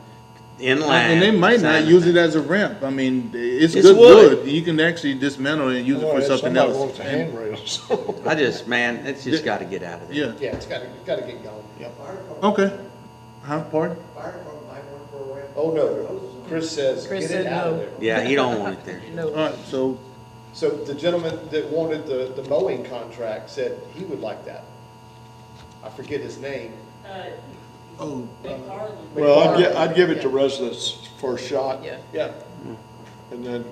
inline. And they might not sign use thing. it as a ramp. I mean, it's It's good wood. wood. You can actually dismantle it and use it Well, for if something somebody else. wants the And- handrails. I just, man, it's just gotta get out of there. Yeah, Yeah, it's gotta get going. Yep. okay. Huh, pardon? Oh, no, Chris says, Chris get it said out of no. there. Yeah, he don't want it there. All No, right, so, So the gentleman that wanted the mowing contract said he would like that. I forget his name. oh, McFarland. Well, I'd give it to residents first shot, yeah. Yeah, and then,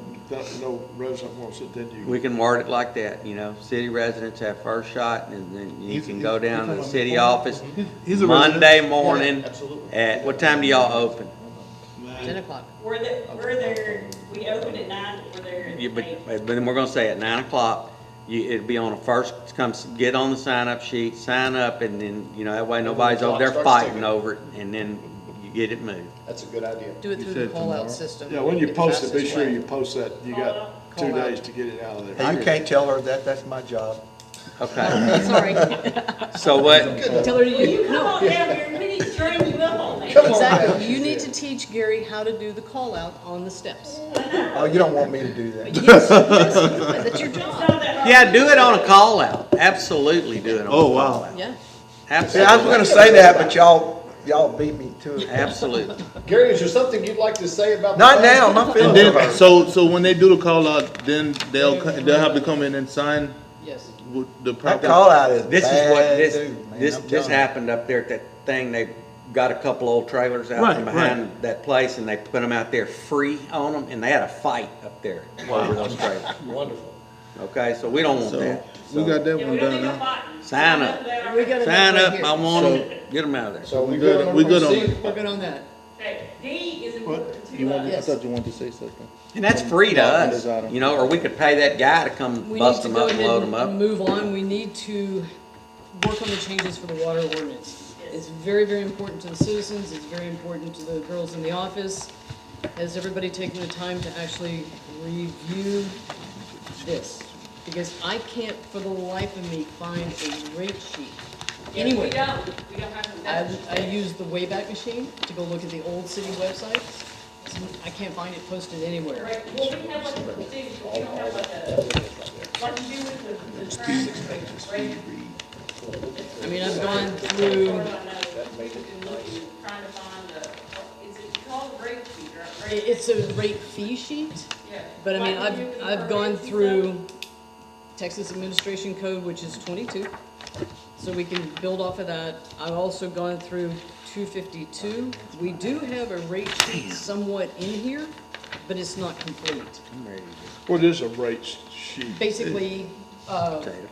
no resident wants it, then you. We can word it like that, you know, city residents have first shot, and then you He's- can he's- go down to he's the on city the- office he's a resident. Monday morning. Yeah, absolutely. At, what time do y'all open? 10 o'clock. We're there, we open at 9, we're there at Yeah, 8. but then we're gonna say at 9 o'clock, it'd be on a first, get on the sign-up sheet, sign up, and then, you know, that way nobody's over there Clock starts fighting ticking. over it, and then you get it moved. That's a good idea. Do it You through the said tomorrow? call-out system. Yeah, when you Get the post it, be fastest sure way. you post that, you got Call 2 out. days to get it out of there. Hey, you can't tell her that, that's my job. Okay, Sorry. so what, Tell her Well, you you, come no. on down here, we need to train you up on that. Come on. Exactly. You need to teach Gary how to do the call-out on the steps. Oh, you don't want me to do that. Yes, that's your It's job. not that hard. yeah, do it on a call-out, absolutely do it on a Oh, wow. call-out. Yeah. See, I was Absolutely, gonna say that, but y'all beat me to it. absolutely. Gary, is there something you'd like to say about? the Not plan? now, my and feelings are then, hurt. so when they do the call out, then they'll have to come in and sign Yes. with the That proper. call out is This is what, bad this, news, man. this, I'm this telling you. happened up there at that thing, they got a couple old trailers out Right, from behind that place, and they put them out there free on them, and they had a fight up there over those trailers. Wonderful. Okay, so we don't want So, that. we got that Yeah, one we don't done need no now. fighting. Sign up. We got enough Sign right up, here. I want them, get them out of there. So We we good- good on we good on- C? We're good on that. Okay, D is important to You wanted, I Yes. thought you wanted to say something. And that's free to Well, us, it's item. you know, or we could pay that guy to come We bust need to them go up and ahead load them and up. move on. We need to work on the changes for the water ordinance. Yes. It's very, very important to the citizens. It's very important to the girls in the office. Has everybody taken the time to actually review this? Because I can't, for the life of me, find a rate sheet anywhere. We don't have to. I use the Wayback Machine to go look at the old city websites. I can't find it posted anywhere. Right, well, we have like a thing, but we don't have like like you do with the track, right? I mean, I've gone through, Trying to find is it called a rate sheet, right? it's a rate fee sheet, Yeah. but I mean, Like you do with the I've gone permits and through Texas Administration Code, which is 22, so we can build off of that. I've also gone through 252. We do have a rate sheet somewhat in here, but it's not complete. I'm ready to What is a rate sheet? Basically,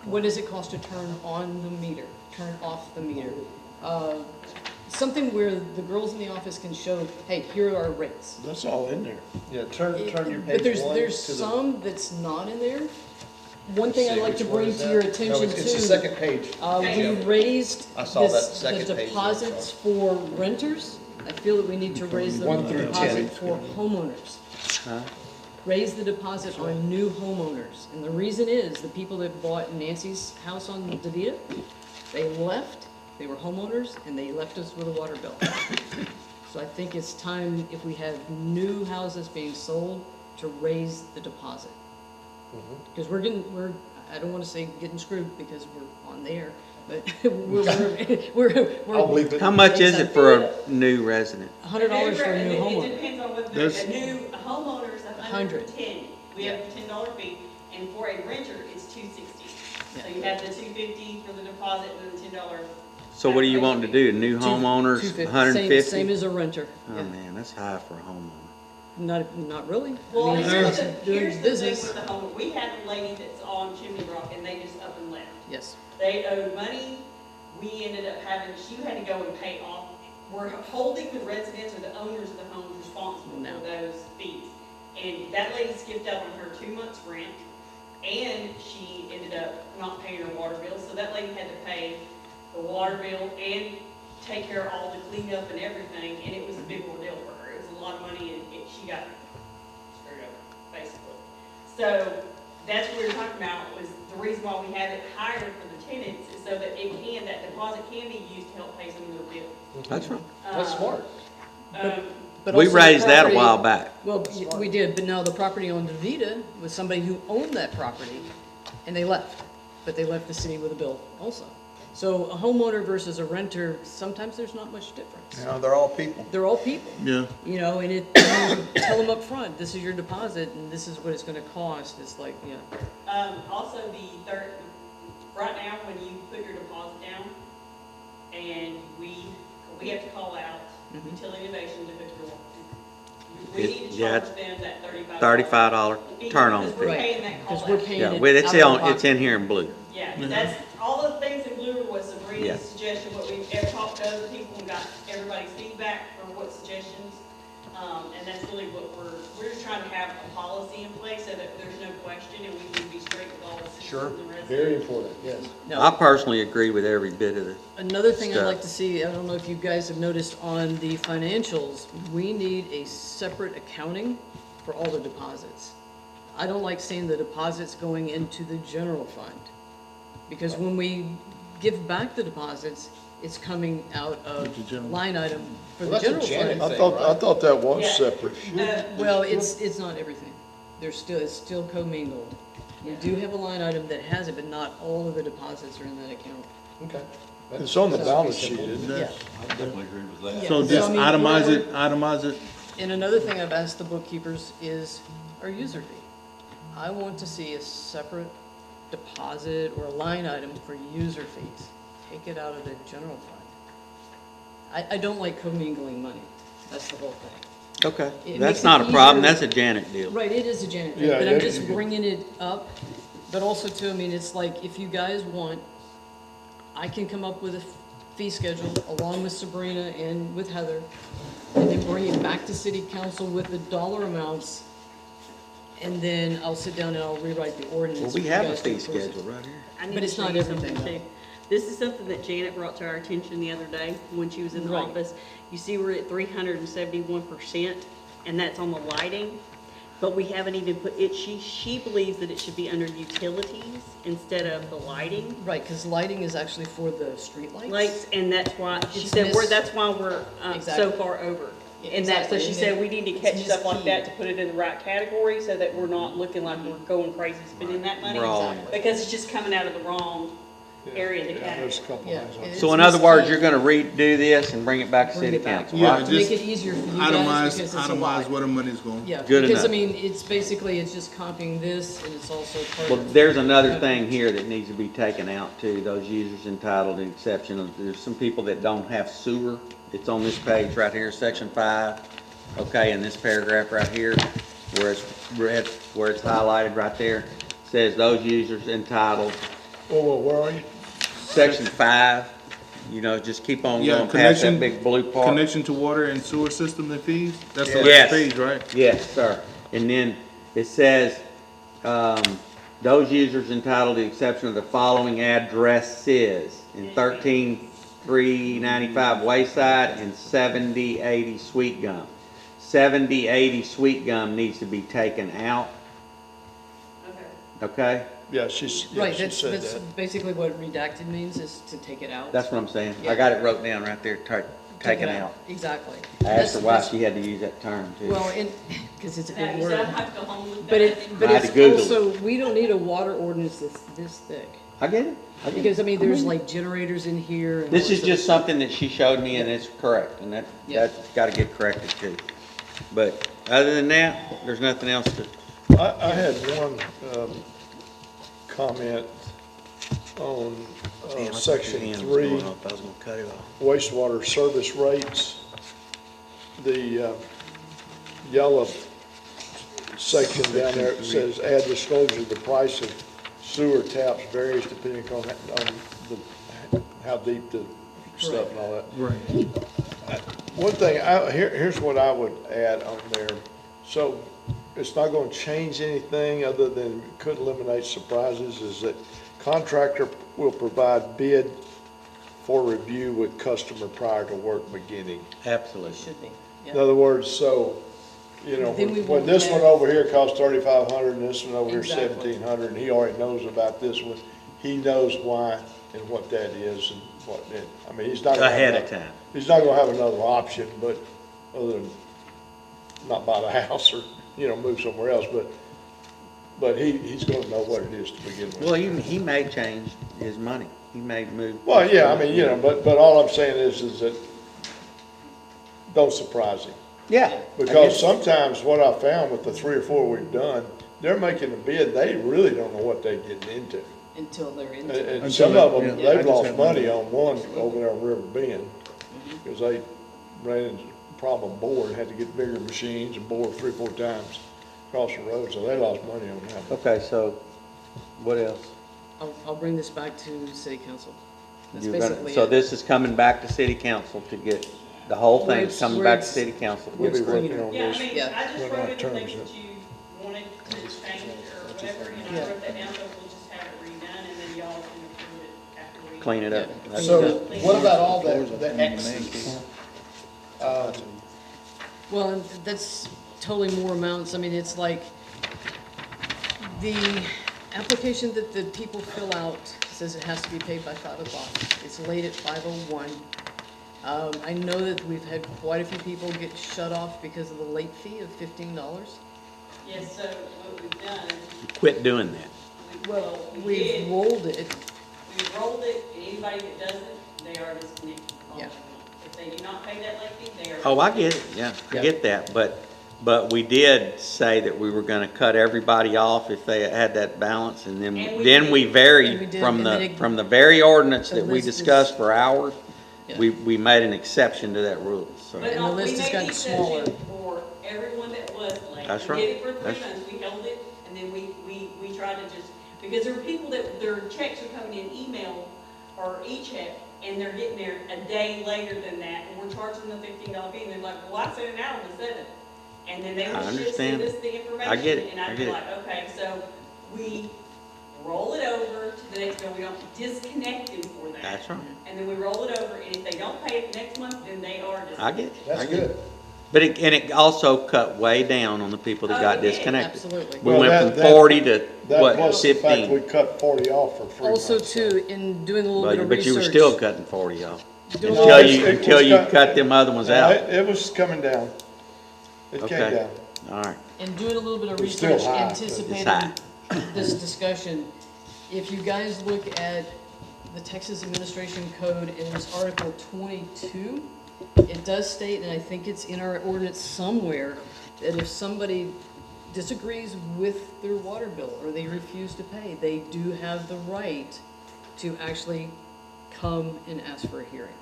what does it cost to turn on the meter, turn off the meter? Something where the girls in the office can show, hey, here are our rates. That's all in there. Yeah, turn your But page there's, one there's to the. some that's not in there. One thing I'd See, like which to one bring is to that? your No, attention it's the too. second page. We raised I saw that this, second the page. deposits for renters. I feel that we need to raise the 1 through 10. deposit for homeowners. Huh? Raise the deposit on new homeowners. And the reason is, the people that bought Nancy's house on Davita, they left, they were homeowners, and they left us with a water bill. So I think it's time, if we have new houses being sold, to raise the deposit. Because I don't wanna say getting screwed because we're on there, but I'll believe it. How much is it for a new resident? $100 for a new It homeowner. depends on what There's- a new homeowner's $100. $110. We have a $10 fee, and for a renter, it's $260. So you have the $250 for the deposit and then the $10. So what do you want to do, new homeowners, 250, $150? Same as a renter, Oh yeah. man, that's high for a homeowner. Not really. Well, I mean, here's it's the doing thing business. with the home, we had a lady that's on Chimney Rock, and they just up and left. Yes, They owed money, we ended up having, she had to go and pay off. We're holding the residents or the owners of the homes responsible No. for those fees. And that lady skipped out on her 2 months' rent, and she ended up not paying her water bill, so that lady had to pay the water bill and take care of all the cleanup and everything, and it was a big ordeal for her. It was a lot of money, and she got screwed over, basically. So, that's what we were talking about, was the reason why we have it higher for the tenants is so that that deposit can be used to help pay some of their bills. That's right. That's smart. Um, But We also the raised that a property- while back. Well, we did, but now the property on DeVita was somebody who owned that property, and they left. But they left the city with a bill also. So a homeowner versus a renter, sometimes there's not much difference. You know, they're all people. They're all people. Yeah. You know, and you tell them up front, this is your deposit, and this is what it's gonna cost. It's like, yeah. Also, right now, when you put your deposit down, and we have to call out Utility Innovation to hook your water. We need to Yeah, charge them that $35 turn on because we're Right. paying that call Because we're out. paying Yeah, it well, out of our it's pocket. in here in blue. Yeah, that's, all the things in blue was Sabrina's Yeah. suggestion, what we've ever talked to other people and got everybody's feedback for what suggestions. And that's really what we're just trying to have a policy in place so that there's no question and we can be straight with all the Sure, citizens and residents. very important, yes. No. I personally agree with every bit of it. Another thing I'd stuff. like to see, I don't know if you guys have noticed on the financials, we need a separate accounting for all the deposits. I don't like seeing the deposits going into the general fund. Because when we give back the deposits, it's coming out of With the general. line item for Well, the that's a general Janet fund. I thought that was Yeah. separate. Well, it's not everything. It's still commingled. We do have a line item that has it, but not all of the deposits are in that account. Okay. It's on the balance sheet, isn't it? Yeah. I definitely agree with that. Yeah. So So, just I mean, itemize it. And another thing I've asked the bookkeepers is our user fee. I want to see a separate deposit or a line item for user fees. Take it out of the general fund. I don't like commingling money. That's the whole thing. Okay. It That's makes not it a problem, easier- that's a Janet deal. Right, it is a Janet thing, Yeah, but I'm yeah, just you can- bringing it up. But also too, I mean, it's like, if you guys want, I can come up with a fee schedule along with Sabrina and with Heather, and then bring it back to city council with the dollar amounts, and then I'll sit down and I'll rewrite the ordinance. Well, we for you have a guys to fee approve it. schedule right here. I need But to it's show not you everything, something though. too. This is something that Janet brought to our attention the other day when she was in the Right. office. You see, we're at 371%, and that's on the lighting. But we haven't even put it, she believes that it should be under utilities instead of the lighting. Right, because lighting is actually for the streetlights. Lights, and that's why, she It's said, missed. that's why we're so Exactly. far over. Yeah, And that, so exactly. she And said then we need to it's catch stuff like miskeyed. that to put it in the right category so that we're not looking like we're going crazy spending that money. We're all in. Because it's just coming out of the wrong area to Yeah, category. there's a couple Yeah, lines on it. it's So in other words, miskeyed. you're gonna redo this and bring it back to Bring city it back. council, Yeah, right? To make just it easier for you guys, because it's a lot. Itemize where the money's going. Yeah, Good because, I enough. mean, it's basically, it's just copying this, and it's also part Well, of. there's another thing here that needs to be taken out too, those users entitled to exception of, there's some people that don't have sewer. It's on this page right here, section 5, okay, in this paragraph right here, where it's red, where it's highlighted right there, says those users entitled, Whoa, where are you? section 5, you know, just keep on Yeah, going past that connection, big blue part. connection to water and sewer system and fees? That's the Yes. last page, right? Yes, sir. And then it says, those users entitled to the exception of the following addresses in 13395 Wayside and 7080 Sweet Gum. 7080 Sweet Gum needs to be taken out, Okay. okay? Yeah, she Right, said that's that. basically what redacted means, is to take it out. That's what I'm saying. Yeah. I got it wrote down right there, taken out. Exactly. I asked her why she had to use that term too. Well, because it's a Now, big you said I word. have to go home with But that. but I had it's to Google it. also, we don't need a water ordinance this thick. I get it. I get it. Because, I mean, there's like generators in here. and This all is sorts just of- something that she showed me and it's correct, and Yeah. that's gotta get corrected too. But other than that, there's nothing else to, I had one, comment on, section 3, wastewater service rates. The, yellow section down there, it says add disclosure, the price of sewer taps varies depending on how deep the stuff and all that. Right. One thing, here's what I would add on there. So it's not gonna change anything other than could eliminate surprises, is that contractor will provide bid for review with customer prior to work beginning. absolutely. Should be, In yeah. other words, so, you know, Then we when won't this one have- over here costs 3,500 and this one over here Exactly. 1,700, and he already knows about this one, he knows why and what that is and what, I mean, he's not gonna have Ahead of another- time. He's not gonna have another option, but other than, not buy the house or, move somewhere else, but he's gonna know what it is to begin with. Well, he may change his money. He may move. Well, yeah, I mean, but all I'm saying is that don't surprise him. Yeah. I Because guess- sometimes what I found with the 3 or 4 we've done, they're making a bid, they really don't know what they're getting into. Until they're And into it. and some of them, Yeah, I they've just lost had money one. on one over there on River Bend, because they ran into a problem board, had to get bigger machines and bore 3 or 4 times across the road, so they lost money on that. Okay, so what else? I'll bring this back to city council. That's You're gonna- basically So it. this is coming back to city council to get, the whole Where thing's it's- coming where back to it's- city council. We'll be It's greener. working on Yeah, I this. mean, Yeah. I just When wrote our in the terms things up. that you wanted to change or whatever, and I Yeah. wrote that down, so we'll just have it redone, and then y'all can approve it after we. Clean it up. Yeah. That's- So what about all the X's? Well, and that's totally more amounts. I mean, it's like the application that the people fill out says it has to be paid by 5 o'clock. It's late at 5:01. I know that we've had quite a few people get shut off because of the late fee of $15. Yes, so what we've done, Quit doing that. well, we We've did, rolled it. we rolled it, and anybody that doesn't, they are disconnected. Yeah. If they do not pay that late fee, they are. Oh, I get it, yeah, I get that, but we did say that we were gonna cut everybody off if they had that balance, and And we then did. we And we varied did, from and then it- from the very ordinance the that we list is- discussed for hours, Yeah. we made an exception to that rule, so. But And no, the we list has made the gotten smaller. exception for everyone that was late. That's We right. did it for 3 That's- months, we held it, and then we tried to just, because there were people that, their checks are coming in email or e-check, and they're getting there a day later than that, and we're charging them the $15 fee, and they're like, well, I sent it out on the 7th. And then they I would just understand. send us the information. I get it, And I I'd get be it. like, okay, so we roll it over to the next bill, we don't disconnect them for that. That's right. And then we roll it over, and if they don't pay it next month, then they are disconnected. I get it. That's I get it. good. But it also cut way down on the people that Oh, got it did. disconnected. Absolutely. We Well, went that- from 40 to, That what, plus the fact 15? we cut 40 off for free. Also, too, in doing a little bit of But you were research. still cutting 40 off. doing a No, little- Until you cut them other ones out. It was coming down. It came Okay. down. All right. In doing a little bit of It's still research, high, but it's anticipating high. this discussion, if you guys look at the Texas Administration Code, in its Article 22, it does state, and I think it's in our ordinance somewhere, that if somebody disagrees with their water bill or they refuse to pay, they do have the right to actually come and ask for a hearing.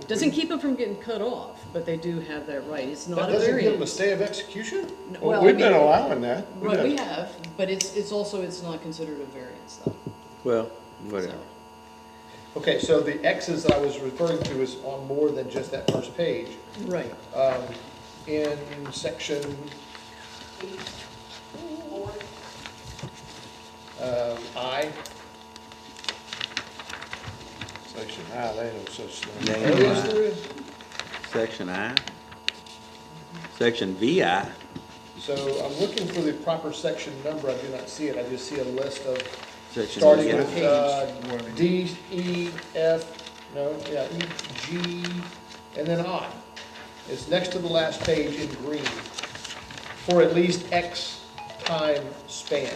Doesn't keep them from getting cut off, but they do have that right. It's That not a doesn't give them a variance. stay of execution? Well, I we've been mean- allowing that. Right, we have, but it's also, it's not considered a variance though. Well, whatever. Okay, so the X's that I was referring to is on more than just that first page. Right. In section, I, Section I, they ain't no such thing. They oh, ain't yes, right. there is. Section I. Section VI. So I'm looking for the proper section number, I do not see it, I just see a list of, Section starting VI. with D, E, F, no, yeah, E, G, and then I. It's next to the last page in green, for at least X time span.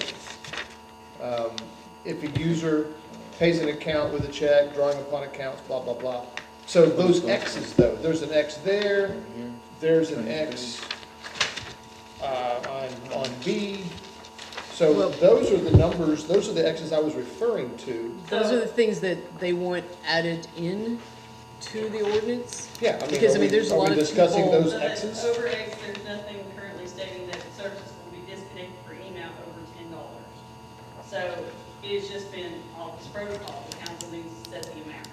If a user pays an account with a check, drawing upon accounts, blah, blah, blah. So those X's though, there's an X there, there's an X on B. So Well- those are the numbers, those are the X's I was referring to. Those are the things that they want added in to the ordinance. Yeah, I mean, Because, I mean, there's a lot are of we discussing people- those So X's? over X, there's nothing currently stating that services will be disconnected for email over $10. So it has just been office protocol, the council needs to set the amount.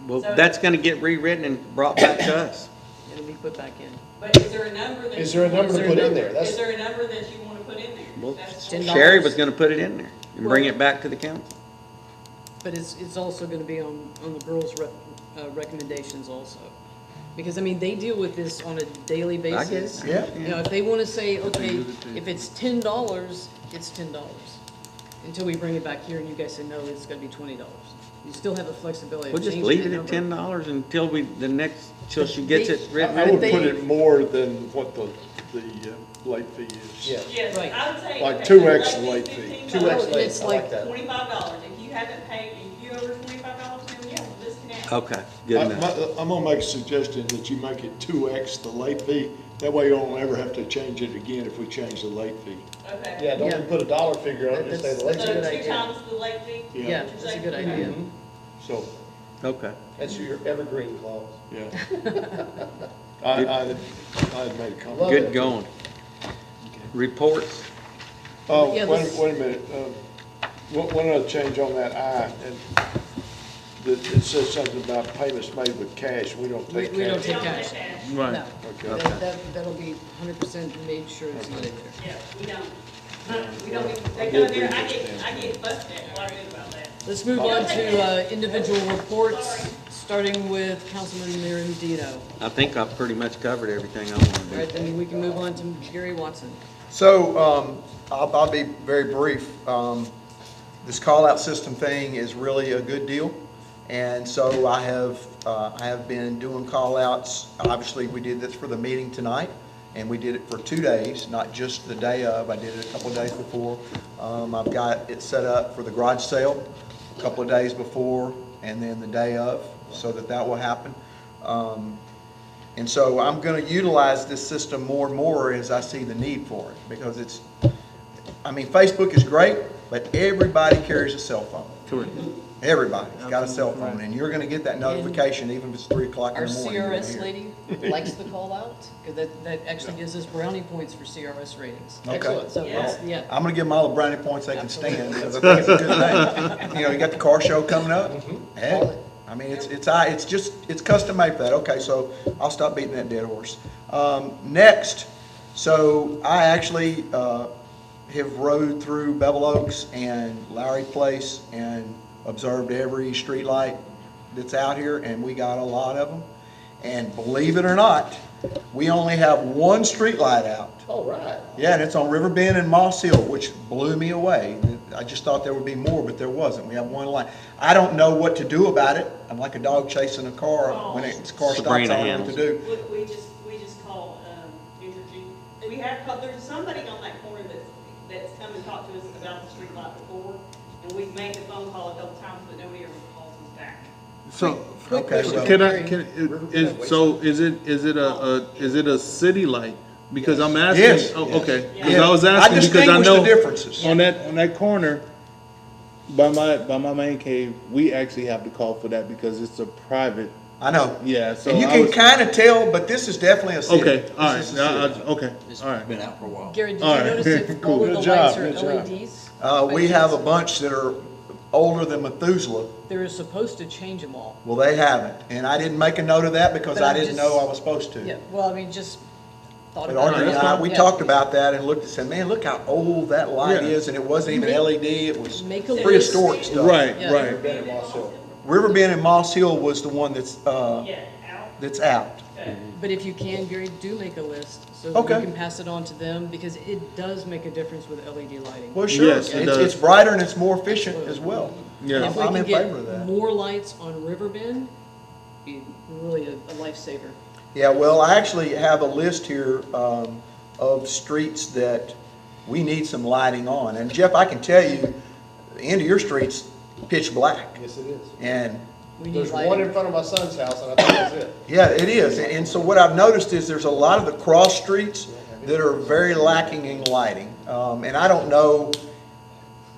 Well, So- that's gonna get rewritten and brought back to us. It'll be put back in. But is there a number that? Is there a you want- number to put in there? Is That's, there a number that you want to put in there? Well, That's- $10. Sherry was gonna put it in there and bring it back to the council. But it's also gonna be on the girls' recommendations also. Because, I mean, they deal with this on a daily I get basis. it. Yeah. You know, if they wanna say, okay, if it's $10, it's $10. Until we bring it back here and you guys say, no, it's gonna be $20. You still have the flexibility of We'll just changing leave that it at number. $10 until till she gets it written. I would They- put it more than what the late fee is. Yeah. Yes, Right. I would say. Like okay, 2x the late fee, fee. 2x Oh, late, it's I like like that. $25. If you haven't paid, if you over $25, then yeah, we'll disconnect. Okay, good enough. I'm gonna make a suggestion that you make it 2x the late fee. That way you don't ever have to change it again if we change the late fee. Okay. Yeah, don't Yeah. even put a dollar figure on it, just say the late That's So a good fee. two idea. times the late fee? Yeah. Yeah, What you're that's a saying? good idea. Mhm. So, Okay. That's your evergreen clause. yeah. I'd made a comment. Love Good it. going. Reports? Oh, Yeah, wait, this- wait a minute, one other change on that I, and it says something about payments made with cash, we don't take cash. We don't We take don't cash. take cash. Right. No, Okay. that'll be 100% made sure it's not in there. Yeah, we don't. We don't even, they go there, I get busted at quite a bit about that. Let's move on to individual reports, starting with Councilman Mirandino. I think I've pretty much covered everything I want to All right, do. then we can move on to Gary Watson. So, I'll be very brief. This call-out system thing is really a good deal. And so I have been doing call-outs. Obviously, we did this for the meeting tonight, and we did it for 2 days, not just the day of. I did it a couple of days before. I've got it set up for the garage sale a couple of days before, and then the day of, so that will happen. And so I'm going to utilize this system more and more as I see the need for it, because Facebook is great, but everybody carries a cell phone. Correct. Everybody's got a cell phone, and you're going to get that notification even if it's 3 o'clock in Our the morning. you're gonna CRS hear it. lady likes the call out, because that actually gives us brownie points for CRS ratings. Okay. So, yeah. I'm going to give them all the brownie points they can stand, because I think it's a good thing. You got the car show coming up. Heck, it's custom made for that. Okay, so I'll stop beating that dead horse. Next, so I actually have rode through Bevil Oaks and Lowry Place and observed every street light that's out here, and we got a lot of them. And believe it or not, we only have one street light out. All right. Yeah, and it's on River Bend and Moss Hill, which blew me away. I just thought there would be more, but there wasn't. We have one light. I don't know what to do about it. I'm like a dog chasing a car. When its car stops, I Sabrina don't know what to do. We just call, Entergy. We have, there's somebody on that corner that's come and talked to us about the street light before, and we've made the phone call a couple times, but nobody ever calls us back. So, Quick Okay, question, well- is it a city light? Because I'm asking. Yes. Oh, okay. Yes. Because I was asking because I distinguish know the differences. on that corner by my man cave, we actually have to call for that because it's a private. I know. Yeah. So And you I can was- kind of tell, but this is definitely a city. Okay. All right. This is a city. Okay. It's All right. been out for a while. Gary, did you All right. notice if Cool. all of Good the job, lights are good job. LEDs? We have a bunch that are older than Methuselah. They're supposed to change them all. Well, they haven't. And I didn't make a note of that because But I I'm didn't just- know I was supposed to. Yeah, well, just thought But about Audrey it. and I, we Yeah. talked about that and looked and said, man, look how old that light Yeah. is, and it wasn't even LED, it was Make a prehistoric list. stuff. Right. Yeah. Right. Ben and Moss Hill. Riverbend and Moss Hill was the one Yeah, out, that's out. okay. But if you can, Gary, do make a list so that Okay. you can pass it on to them, because it does make a difference with LED lighting. Well, sure, Yes, it does. it's brighter and it's more efficient as well. And Yeah. if we I'm can in favor of get that. more lights on Riverbend, be really a lifesaver. Yeah, well, I actually have a list here of streets that we need some lighting on. And Jeff, I can tell you, the end of your street's pitch black. Yes, it is. And We need There's one lighting. in front of my son's house, and I think that's it. yeah, it is. And so what I've noticed is there's a lot of the cross streets that are very lacking in lighting. And I don't know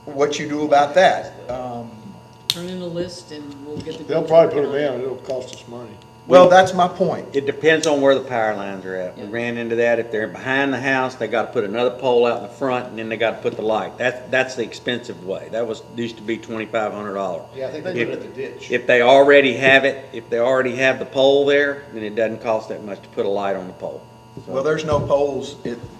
what you do about that. Turn in a list and we'll get the. They'll probably put them in, it'll cost us money. Well, that's my point. It depends on where the power lines are at. We ran into that. If they're behind the house, they gotta put another pole out in the front, and then they gotta put the light. That's the expensive way. Used to be $2,500. Yeah, I think they put it at the ditch. If they already have it, if they already have the pole there, then it doesn't cost that much to put a light on the pole. Well, there's no poles.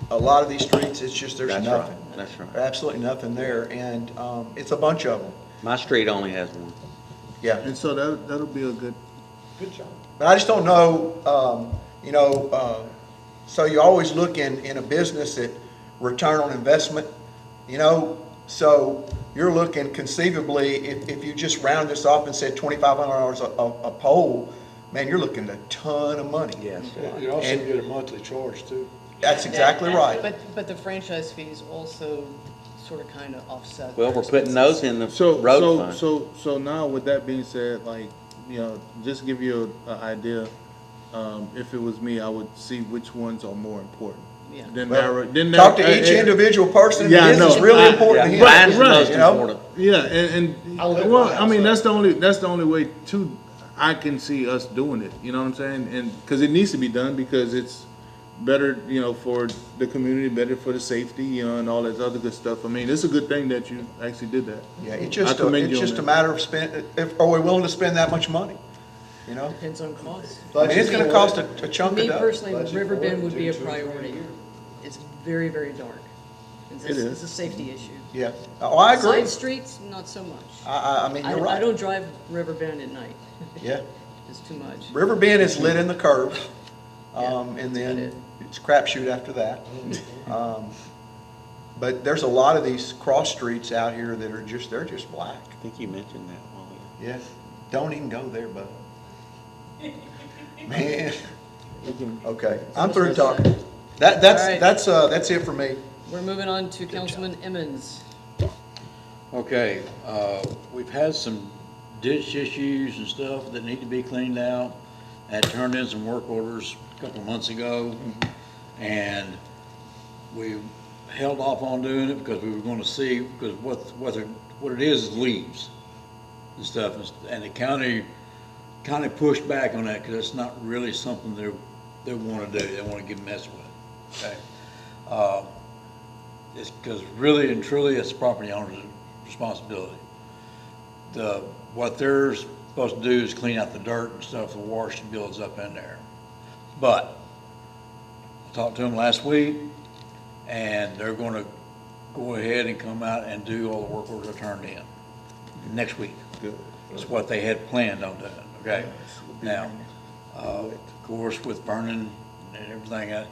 A lot of these streets, it's just, there's That's nothing. right. That's right. Absolutely nothing there. And it's a bunch of them. My street only has one. Yeah. And so that'll be a good. Good job. But I just don't know, so you always look in a business at return on investment, so you're looking conceivably, if you just round this off and said $2,500 a pole, man, you're looking at a ton of money. Yes. You also And- get a monthly charge too. That's exactly right. But the franchise fees also sort of kind of offset. Well, their we're putting expenses. those in the So, road fund. so now with that being said, like, you know, just to give you an idea, if it was me, I would see which ones are more important. Yeah. Then Well, then talk to each individual person, Yeah, I this is know. really important to Yeah, him. mine's the Right, most you know? important. Yeah, and well, I mean, that's the only way to, I can see us doing it, you know what I'm saying? And, cause it needs to be done because it's better, you know, for the community, better for the safety, you know, and all that other good stuff. I mean, it's a good thing that you actually did that. Yeah, it's I just, commend it's you on just a that. matter of are we willing to spend that much money? You know? Depends on cost. I mean, it's gonna cost a chunk of Me dough. personally, Budget River for Bend it, would be a 2, 3 priority. years. It's very, very dark. It's, It is. it's a safety issue. Yeah, oh, I agree. Side streets, not so much. I mean, you're I right. don't drive River Bend at night. Yeah. It's too much. River Bend is lit in the curves, Yeah, and that's then about it. it's crapshoot after that. But there's a lot of these cross streets out here that are just, they're just black. I think you mentioned that one. Yeah, don't even go there, bud. Man, okay, I'm through talking. All right. That's it for me. We're moving on to Councilman Emmons. Okay, we've had some ditch issues and stuff that need to be cleaned out. I had turned in some work orders a couple of months ago, and we held off on doing it because we were gonna see, because what it is leaves and stuff, and the county kind of pushed back on that because it's not really something they wanna do, they wanna get messed with, okay? It's because really and truly, it's the property owner's responsibility. What they're supposed to do is clean out the dirt and stuff, the wash builds up in there. But I talked to them last week, and they're gonna go ahead and come out and do all the work orders I turned in next week. Good. That's what they had planned on doing, okay? Now, of course, with Vernon and everything,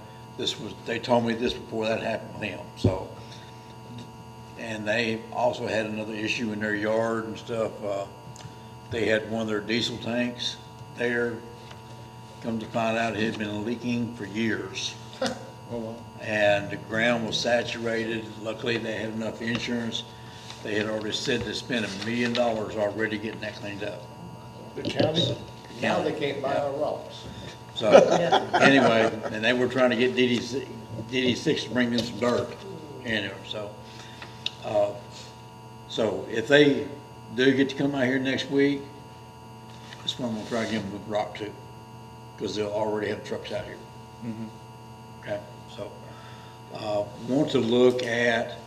they told me this before that happened with him, so. And they also had another issue in their yard and stuff. They had one of their diesel tanks there. Come to find out, it had been leaking for years. Oh, wow. And the ground was saturated. Luckily, they had enough insurance. They had already said to spend $1 million already getting that cleaned up. The county? Now they can't buy our rocks. So, anyway, and they were trying to get DD6 to bring them some dirt in there, so. So if they do get to come out here next week, that's when I'm gonna try to give them a rock too, because they'll already have trucks out here. Okay, so, want to look at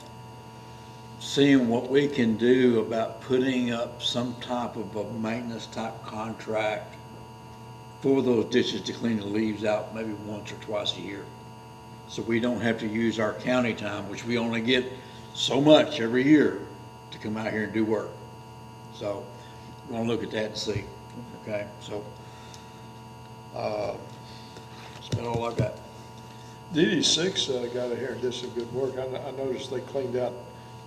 seeing what we can do about putting up some type of a maintenance type contract for those ditches to clean the leaves out maybe once or twice a year. So we don't have to use our county time, which we only get so much every year to come out here and do work. So we're gonna look at that and see, okay? So, that's about all I got. DD6 got out here and did some good work. I noticed they cleaned out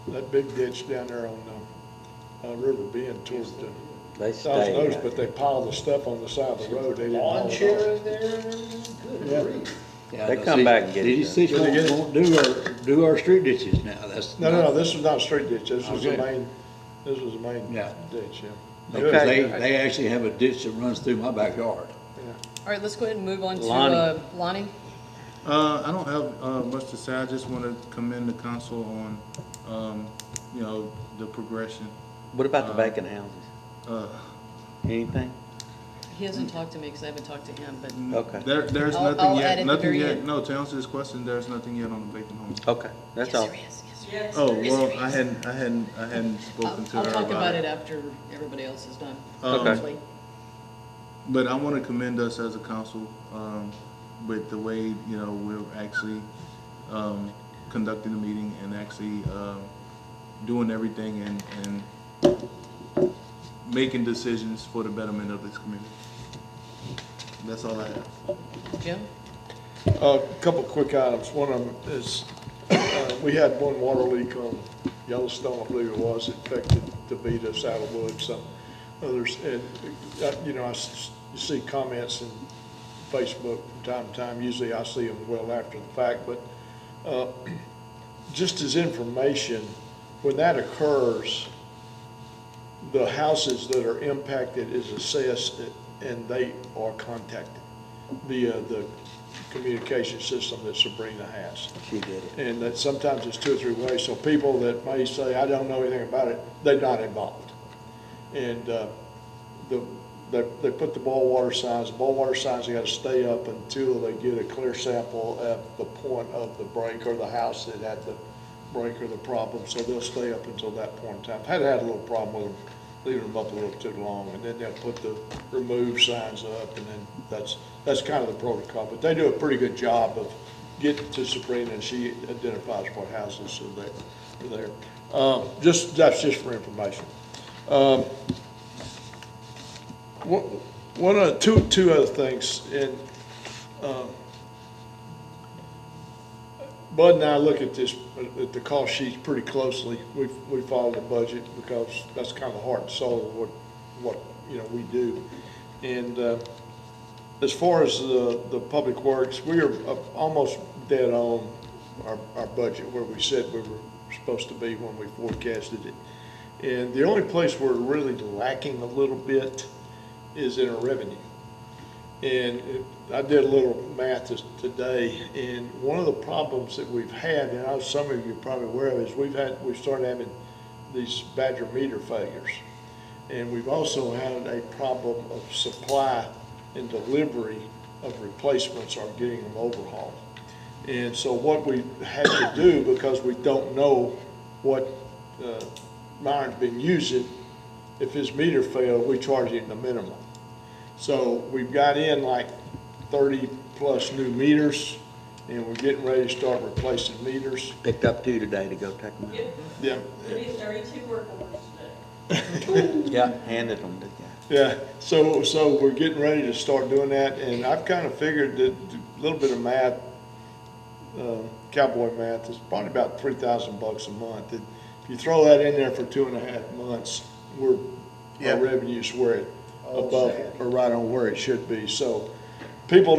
that big ditch down there on River Bend towards the They Thousand stay. Oaks, but they piled the stuff on the side of the road. They didn't haul it off. Yeah, They now, come see, back and get it DD6 done. Did they get won't do our street ditches now, that's. No, this was not a street ditch. This was the Okay. main Yeah. ditch, yeah. Because Okay. they actually have a ditch that runs through my backyard. All right, let's go ahead and move on to Lonnie. Lonnie. I don't have much to say. I just want to commend the council on, you know, the progression. What about the vacant houses? Uh, Anything? He hasn't talked to me because I haven't talked to him, but Okay. There's I'll nothing add yet, at the nothing very yet. end. No, to answer this question, there's nothing yet on the vacant homes. Okay, that's all. yes, there is. Yes. Oh, there is. well, I hadn't spoken to I'll her talk about it. it after everybody else is done. Okay. hopefully. But I want to commend us as a council, with the way, you know, we're actually, conducting the meeting and actually, doing everything and making decisions for the betterment of this community. That's all I have. Jim? A couple quick items. One of them is, we had one water leak on Yellowstone, I believe it was, infected DeVita, Saddlewood, some others. And, you know, you see comments in Facebook from time to time. Usually I see them well after the fact, but just as information, when that occurs, the houses that are impacted is assessed and they are contacted via the communication system that Sabrina has. She did it. And that sometimes it's 2 or 3 ways. So people that may say, I don't know anything about it, they're not involved. And they put the boil water signs. The boil water signs, they got to stay up until they get a clear sample at the point of the break or the house that had the break or the problem. So they'll stay up until that point in time. Had a little problem with them leaving them up a little too long, and then they'll put the remove signs up, and then that's kind of the protocol. But they do a pretty good job of getting to Sabrina, and she identifies what houses are there. That's just for information. Two other things, and Bud and I look at at the cost sheets pretty closely. We follow the budget because that's kind of the heart and soul of what you know we do. And as far as the public works, we are almost dead on our budget where we said we were supposed to be when we forecasted it. And the only place we're really lacking a little bit is in our revenue. And I did a little math today, and one of the problems that we've had, and I know some of you are probably aware of, is we've started having these Badger meter failures. And we've also had a problem of supply and delivery of replacements or getting them overhauled. And so what we had to do, because we don't know what Myron's been using, if his meter failed, we charge him the minimum. So we've got in like 30 plus new meters, and we're getting ready to start replacing meters. Picked up 2 today to go take them out. Yeah. There'll be 32 work orders today. Yeah, handed them to the guy. Yeah, so we're getting ready to start doing that, and I've kind of figured that a little bit of math, cowboy math, is probably about $3,000 a month. And if you throw that in there for 2.5 months, our revenue's where it above or right on where it should be. So people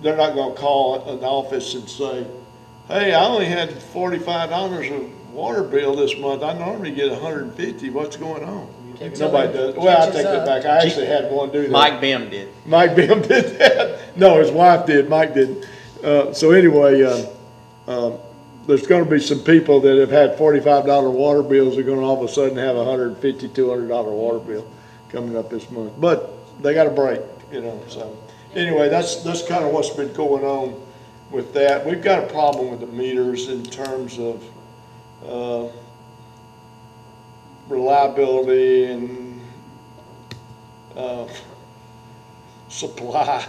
they're not going to call an office and say, hey, I only had $45 of water bill this month. I normally get $150. What's going on? Nobody does. Well, I take that back. I actually had one do that. Mike Bim did. Mike Bim did that. No, his wife did. Mike didn't. So anyway, there's going to be some people that have had $45 water bills are going to all of a sudden have $150, $200 water bill coming up this month. But they got a break, you know. So anyway, that's kind of what's been going on with that. We've got a problem with the meters in terms of reliability and supply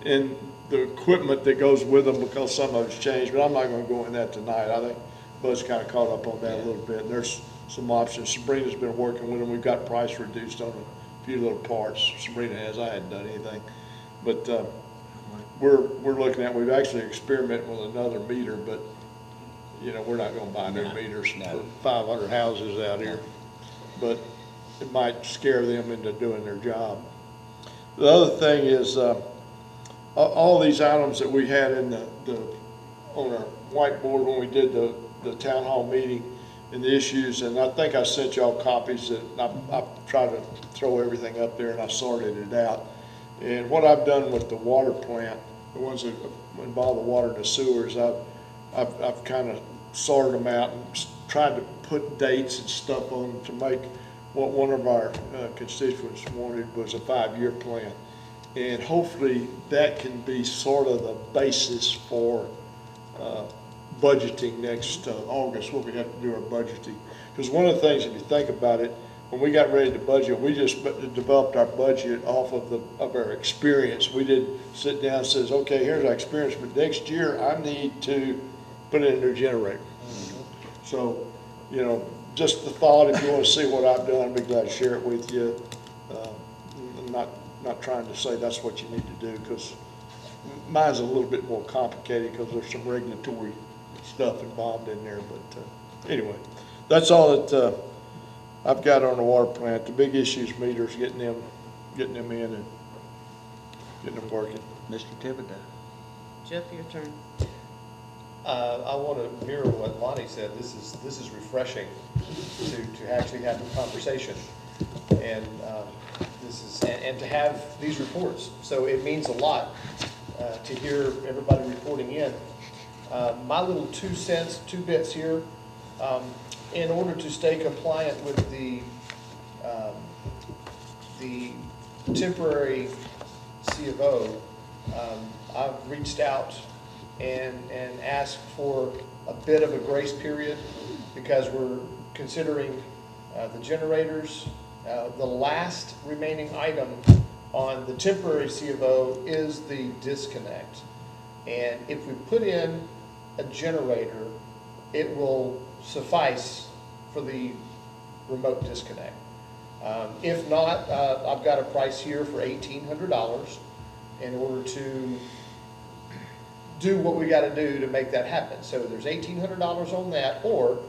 and the equipment that goes with them, because some of it's changed, but I'm not going to go in that tonight. I think Bud's kind of caught up on that a little bit. And there's some options. Sabrina's been working with them. We've got price reduced on a few little parts. Sabrina has. I hadn't done anything. But we're looking at, we've actually experimented with another meter, but you know, we're not going to buy new meters for 500 houses out here. But it might scare them into doing their job. The other thing is all these items that we had in on our whiteboard when we did the town hall meeting and the issues, and I think I sent y'all copies that I tried to throw everything up there and I sorted it out. And what I've done with the water plant, the ones that involve the water and the sewers, I've kind of sorted them out and tried to put dates and stuff on them to make what one of our constituents wanted was a 5-year plan. And hopefully that can be sort of the basis for budgeting next August, when we have to do our budgeting. Because one of the things, if you think about it, when we got ready to budget, we just developed our budget off of our experience. We didn't sit down and says, okay, here's our experience, but next year I need to put in a new generator. So, you know, just the thought, if you want to see what I've done, I'd be glad to share it with you. I'm not trying to say that's what you need to do, because mine's a little bit more complicated because there's some regulatory stuff involved in there. But anyway, That's all that, I've got on the water plant. The big issue is meters, getting them in and getting them working. Mr. Thibodeau. Jeff, your turn. I want to mirror what Lonnie said. This is refreshing to actually have a conversation, and and to have these reports. So it means a lot to hear everybody reporting in. My little 2 cents, 2 bits here. In order to stay compliant with the temporary C of O, I've reached out and asked for a bit of a grace period because we're considering the generators. The last remaining item on the temporary C of O is the disconnect. And if we put in a generator, it will suffice for the remote disconnect. If not, I've got a price here for $1,800 in order to do what we got to do to make that happen. So there's $1,800 on that, or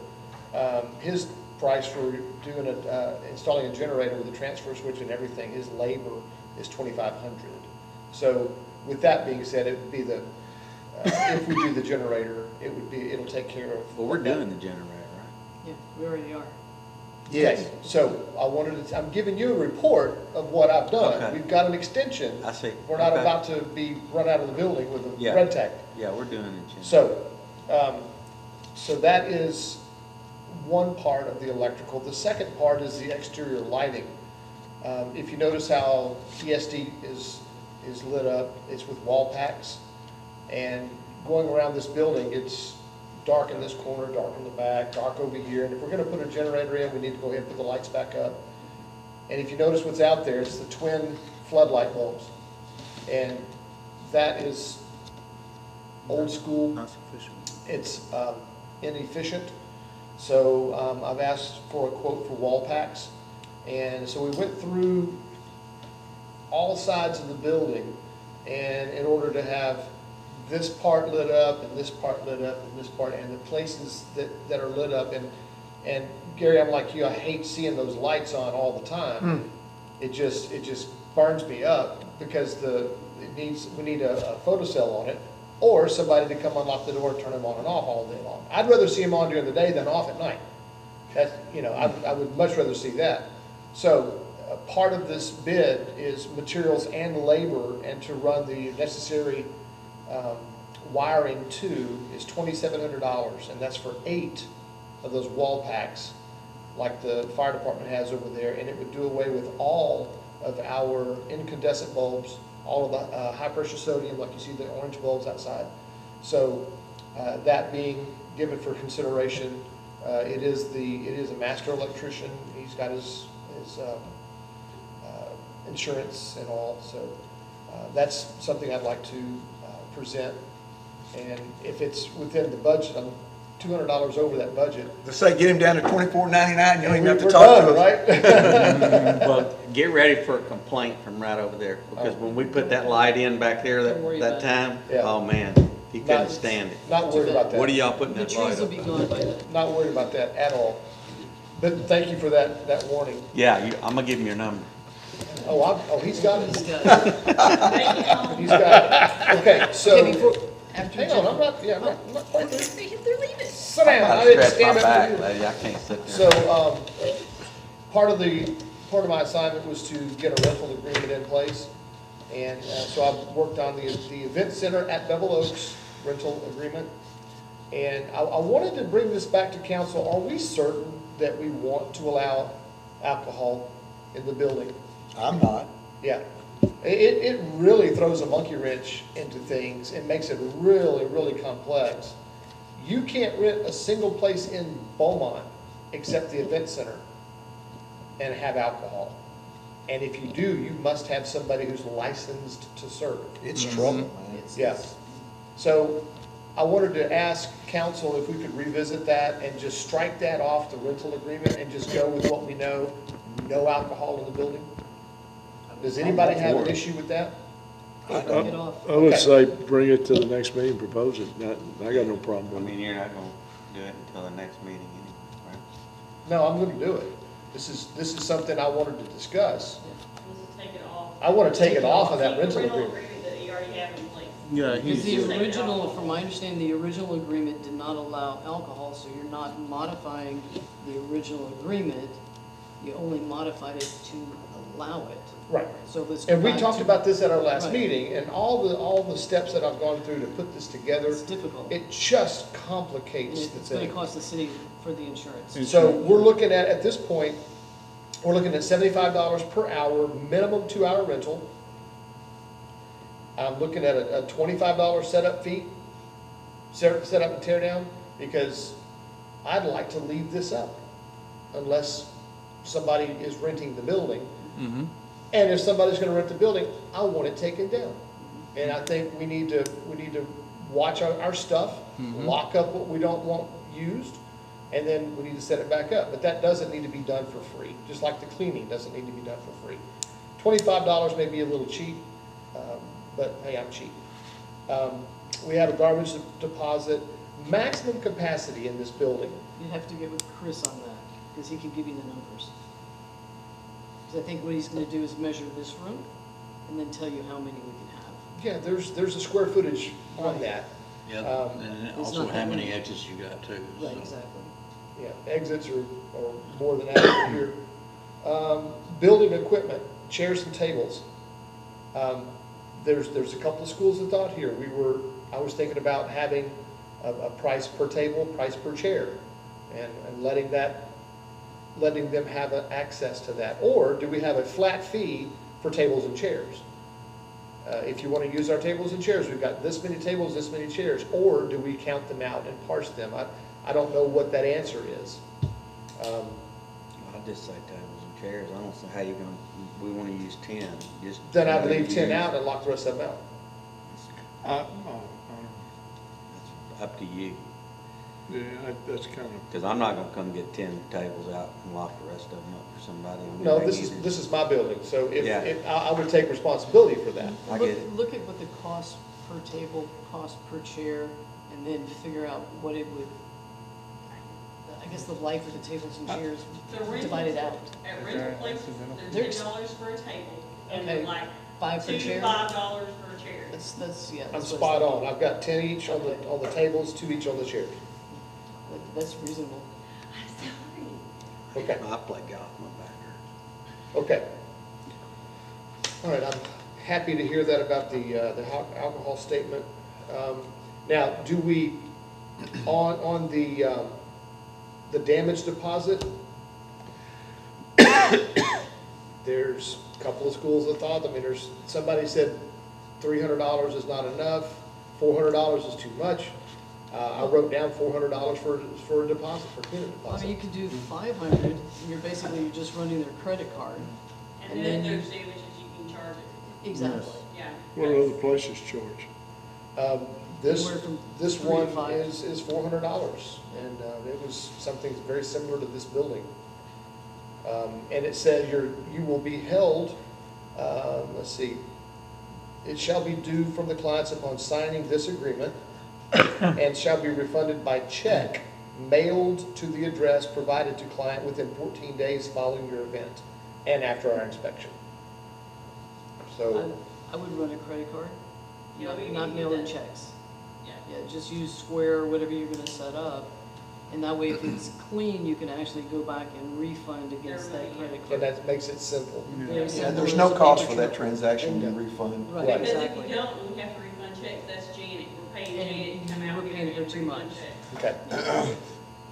his price for doing installing a generator with a transfer switch and everything, his labor is $2,500. So with that being said, it would be the if we do the generator, it'll take care of. Well, we're doing the generator, right? Yeah, we already are. Yes, so I'm giving you a report of what I've done. Okay. We've got an extension. I see. We're not Okay. about to be run out of the building with a Yeah. red tag. Yeah, we're doing the generator. So that is one part of the electrical. The second part is the exterior lighting. If you notice how ESD is lit up, it's with wall packs. And going around this building, it's dark in this corner, dark in the back, dark over here. And if we're gonna put a generator in, we need to go ahead and put the lights back up. And if you notice what's out there, it's the twin floodlight bulbs. And that is old school. Not sufficient. It's inefficient. So I've asked for a quote for wall packs. And so we went through all sides of the building, and in order to have this part lit up and this part lit up and this part, and the places that are lit up, and Gary, I'm like you, I hate seeing those lights on all the time. It just burns me up because we need a photocell on it, or somebody to come unlock the door and turn them on and off all day long. I'd rather see them on during the day than off at night. That, I would much rather see that. So part of this bid is materials and labor, and to run the necessary wiring to is $2,700, and that's for 8 of those wall packs like the fire department has over there, and it would do away with all of our incandescent bulbs, all of the high pressure sodium, like you see the orange bulbs outside. So that being given for consideration, it is a master electrician. He's got his insurance and all, so that's something I'd like to present. And if it's within the budget, I'm $200 over that budget. Let's say get him down to $24.99, you don't even have to We're talk done, to us. right? Well, get ready for a complaint from right over there, because when we put that light in back there Don't worry that about time, Yeah. oh man, he couldn't Not- stand it. Not worried about that. What are y'all putting The that trees light will up? be gone by then. Not worried about that at all. But thank you for that warning. Yeah, I'm gonna give him your number. He's got it. He's got it. Thank you, Tom. He's got it. Okay, so, Okay, before, after hang on, I'm not quite They're through. leaving. Sit down, I I didn't stretch my stand up back, for you. lady, I can't sit So, there. part of my assignment was to get a rental agreement in place. And so I've worked on the event center at Bevil Oaks rental agreement. And I wanted to bring this back to council. Are we certain that we want to allow alcohol in the building? I'm not. Yeah. It really throws a monkey wrench into things and makes it really, really complex. You can't rent a single place in Beaumont except the event center and have alcohol. And if you do, you must have somebody who's licensed to serve. It's trouble, man. Yeah. So I wanted to ask council if we could revisit that and just strike that off the rental agreement and just go with what we know, no alcohol in the building. Does anybody have an issue with that? Knock it off. I would Okay. say bring it to the next meeting, propose it. I got no problem I with it. mean, you're not gonna do it until the next meeting anyway, right? No, I'm gonna do it. This is something I wanted to discuss. Let's take it off. I wanna take it off of that Keep the rental rental agreement. agreement that you already have in place. Yeah, Because he's, the Take it original, off. from my understanding, the original agreement did not allow alcohol, so you're not modifying the original agreement. You only modified it to allow it. Right. So let's go And we back talked to- about this at our last Right. meeting, and all the steps that I've gone through to put this together, It's difficult. it just And complicates the it's gonna thing. cost the city for the insurance. So we're looking at this point, we're looking at $75 per hour, minimum 2-hour rental. I'm looking at a $25 setup fee, set up and tear down, because I'd like to leave this up unless somebody is renting the building. Mhm. And if somebody's gonna rent the building, I want it taken down. And I think we need to watch our stuff, lock up what we don't want used, and then we need to set it back up. But that doesn't need to be done for free, just like the cleaning doesn't need to be done for free. $25 may be a little cheap, but hey, I'm cheap. We have a garbage deposit, maximum capacity in this building. You'd have to get with Chris on that, because he can give you the numbers. Because I think what he's gonna do is measure this room, and then tell you how many we can have. Yeah, there's a square footage on Right. that. Yeah, and It's also not how that many many. exits you got too. Right, so. exactly. Yeah, exits are more than adequate here. Building equipment, chairs and tables. There's a couple of schools of thought here. I was thinking about having a price per table, price per chair, and letting them have access to that. Or do we have a flat fee for tables and chairs? If you want to use our tables and chairs, we've got this many tables, this many chairs, or do we count them out and parse them? I don't know what that answer is. I'd just say tables and chairs. I don't see how you're gonna, we wanna use 10, just. Then I'd leave 10 out and lock the rest of them out. It's up to you, Yeah, that's kind of, cause I'm not gonna come get 10 tables out and lock the rest of them up for somebody. I mean, No, they this need it. this is my building, so Yeah. if I would take responsibility for that. I get it. Look at what the cost per table, cost per chair, and then figure out what it would, I guess the life of the tables and chairs The rental- divided out. At rental places, they're There's- $10 for a table, and Okay. then like 5 per $2 to chair? $5 per chair. That's, yeah. I'm that's what spot it's- on. I've got 10 each on the tables, 2 each on the chairs. That's reasonable. I'm sorry. Okay, I play golf, my back hurts. okay. All right, I'm happy to hear that about the alcohol statement. Now, do we, on the damage deposit, there's a couple of schools of thought. I mean, somebody said $300 is not enough, $400 is too much. I wrote down $400 for a deposit, for cleaning I mean, you deposit. could do 500, and you're basically just running their credit card. And then if there's damages, you can charge it, Exactly. yeah. what do other places charge? This Anywhere from this 3 to one 5. is $400, and it was something very similar to this building. And it said you will be held, let's see, it shall be due from the clients upon signing this agreement and shall be refunded by check mailed to the address provided to client within 14 days following your event and after our inspection. So, I would run a credit card, Yeah, we not can do mail in that. checks. Yeah. Yeah, just use Square or whatever you're gonna set up, and that way if it's clean, you can actually go back and refund against that Everybody, credit and card. that makes it simple. Very Yeah, simple there's as no a cost paper for that trail. transaction, you Bingo. refund. Right, Right. Because if exactly. you don't, we have to refund checks, that's Janet, we're paying And Janet to come out we're here paying her and too refund much. checks. Okay.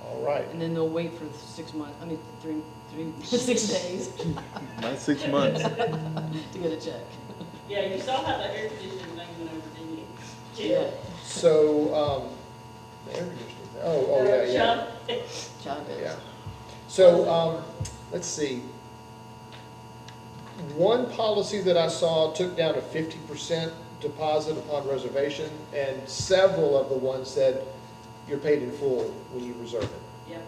All right. And then they'll wait for 6 months, 6 days Not 6 months. to get a check. Yeah, you saw how the air conditioning thing went over, didn't you? Yeah. So, the air conditioning, oh, yeah. John did. Yeah. So, let's see. One policy that I saw took down a 50% deposit upon reservation, and several of the ones said you're paid in full when you reserve it. Yep.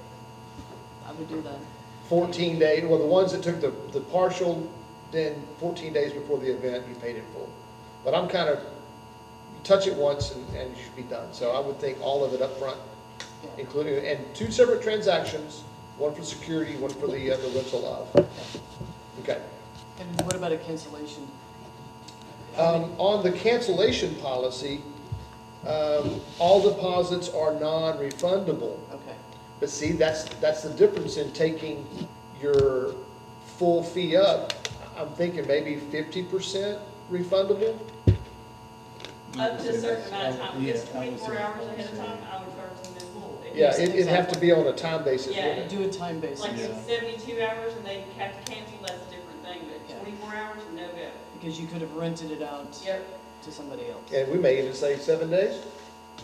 I would do that. 14 days, well, the ones that took the partial, then 14 days before the event, you paid in full. But I'm kind of, you touch it once and you should be done. So I would think all of it up front, Yeah. including, and 2 separate transactions, one for security, one for the rental of. Okay. And what about a cancellation? On the cancellation policy, all deposits are non-refundable. Okay, But see, that's the difference in taking your full fee up. I'm thinking maybe 50% refundable. Up to a certain amount of time, if it's Yeah, I would 24 say- hours ahead of time, I would charge them in full. If Yeah, it's- it'd have to be on a time basis, Yeah. wouldn't it? do a time basis. Like if it's 72 hours and they have to cancel, that's a different thing, Yeah. but 24 hours, no go. Because you could have rented it out Yep. to somebody else. And we may even say 7 days.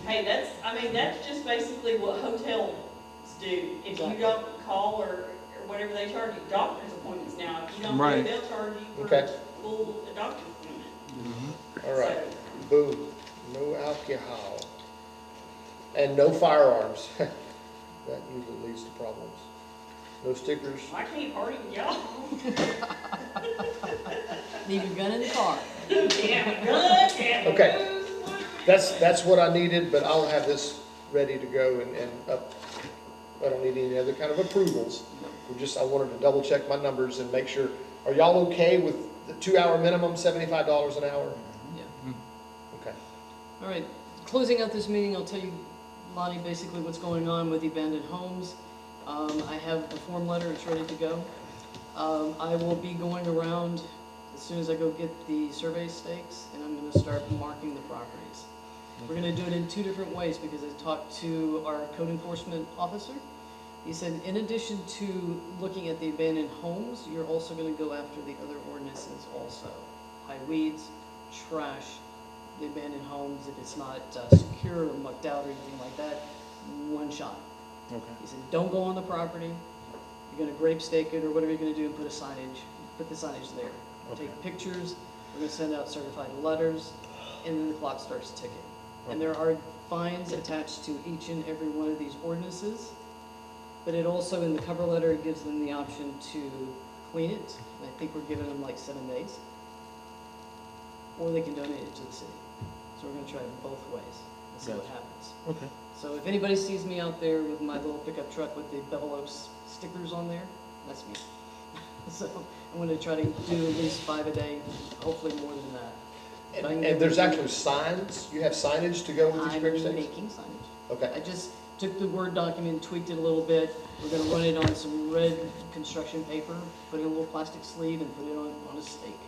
Hey, that's just basically what hotels do. If you Exactly. don't call or whatever they charge you, doctor's appointments now, if you don't pay, Right. they'll charge you for Okay. a full doctor's appointment. All right, So, boom, no alcohol. And no firearms. That usually leads to problems. No stickers. I can't party with y'all. Leave your gun in the car. Damn gun, damn Okay. booze. That's what I needed, but I'll have this ready to go and up. I don't need any other kind of approvals. I wanted to double check my numbers and make sure, are y'all okay with the 2-hour minimum, $75 an hour? Yeah. Okay. All right, closing out this meeting, I'll tell you, Lonnie, basically what's going on with the abandoned homes. I have the form letter, it's ready to go. I will be going around as soon as I go get the survey stakes, and I'm gonna start marking the properties. We're gonna do it in 2 different ways, because I talked to our code enforcement officer. He said, in addition to looking at the abandoned homes, you're also gonna go after the other ordinances also. High weeds, trash, the abandoned homes, if it's not secure or mucked out or anything like that, 1 shot. Okay. He said, don't go on the property, you're gonna grape stake it or whatever you're gonna do and put the signage there. Take pictures, we're gonna send out certified letters, and then the clock starts ticking. And there are fines attached to each and every one of these ordinances, but it also, in the cover letter, it gives them the option to clean it, and I think we're giving them like 7 days. Or they can donate it to the city. So we're gonna try it both ways and see what Gotcha. happens. Okay. So if anybody sees me out there with my little pickup truck with the Bevil stickers on there, that's me. So I'm gonna try to do at least 5 a day, hopefully more than that. But I can And get there's them- actually signs? You have signage to go with these I'm grape stakes? making signage. Okay. I just took the Word document, tweaked it a little bit. We're gonna run it on some red construction paper, put it in a little plastic sleeve and put it on a stake.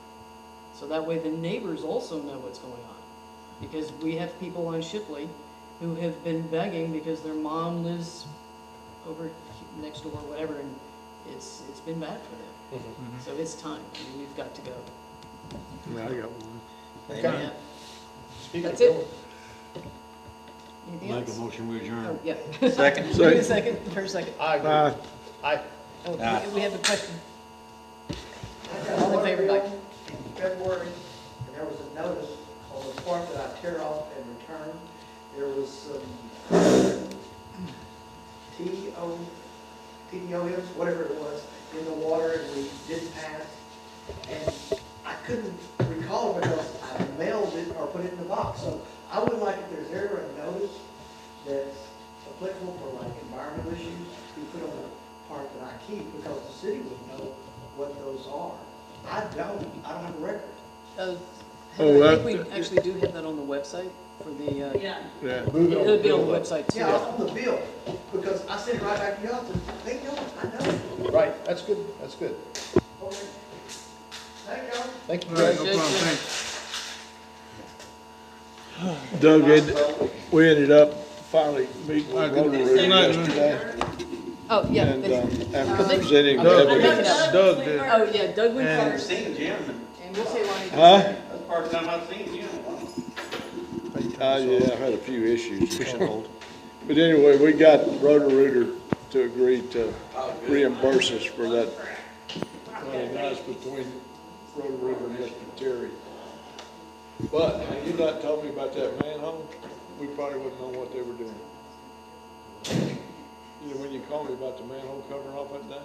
So that way the neighbors also know what's going on. Because we have people on Shipley who have been begging because their mom lives over next door or whatever, and it's been bad for them. Mhm. So it's time. I mean, we've got to go. Yeah, I got one. Okay. Yeah. Speaking That's of it. going, Anything Make a else? motion, we adjourn. Oh, yeah. Second. Wait a second, for a second. I agree. I, Oh, Aye. we have a question. All in favor, Mike? In February, and there was a notice on the part that I tear off and return. There was some TDOMs, whatever it was, in the water, and we didn't pass. And I couldn't recall it because I mailed it or put it in the box. So I would like, if there's ever a notice that's applicable for like environmental issues, to be put on the part that I keep, because the city would know what those are. I don't have a record. Heather, I think we actually do have that on the website for the, Yeah. Yeah. move it on it'll the be on the bill. website too. Yeah, on the bill, because I sent it right back to y'all, and they know it, I know it. Right, that's good, that's good. Okay. Thank y'all. Thank you, All right, Greg. no problem, thanks. Doug, we ended up finally meeting with Good Rotary night. yesterday, Oh, yeah. and they- after presenting Doug- evidence. Doug did. Oh, yeah, Doug went And- first, Seen Jim. and we'll say Lonnie. Huh? That's the first time I've seen Jim. Yeah, I've had a few issues. But anyway, we got Roto-Rooter to agree to reimburse us for that $20 between Roto-Rooter and Mr. Terry. But had you not told me about that manhole, we probably wouldn't know what they were doing. You know, when you called me about the manhole covering off that day?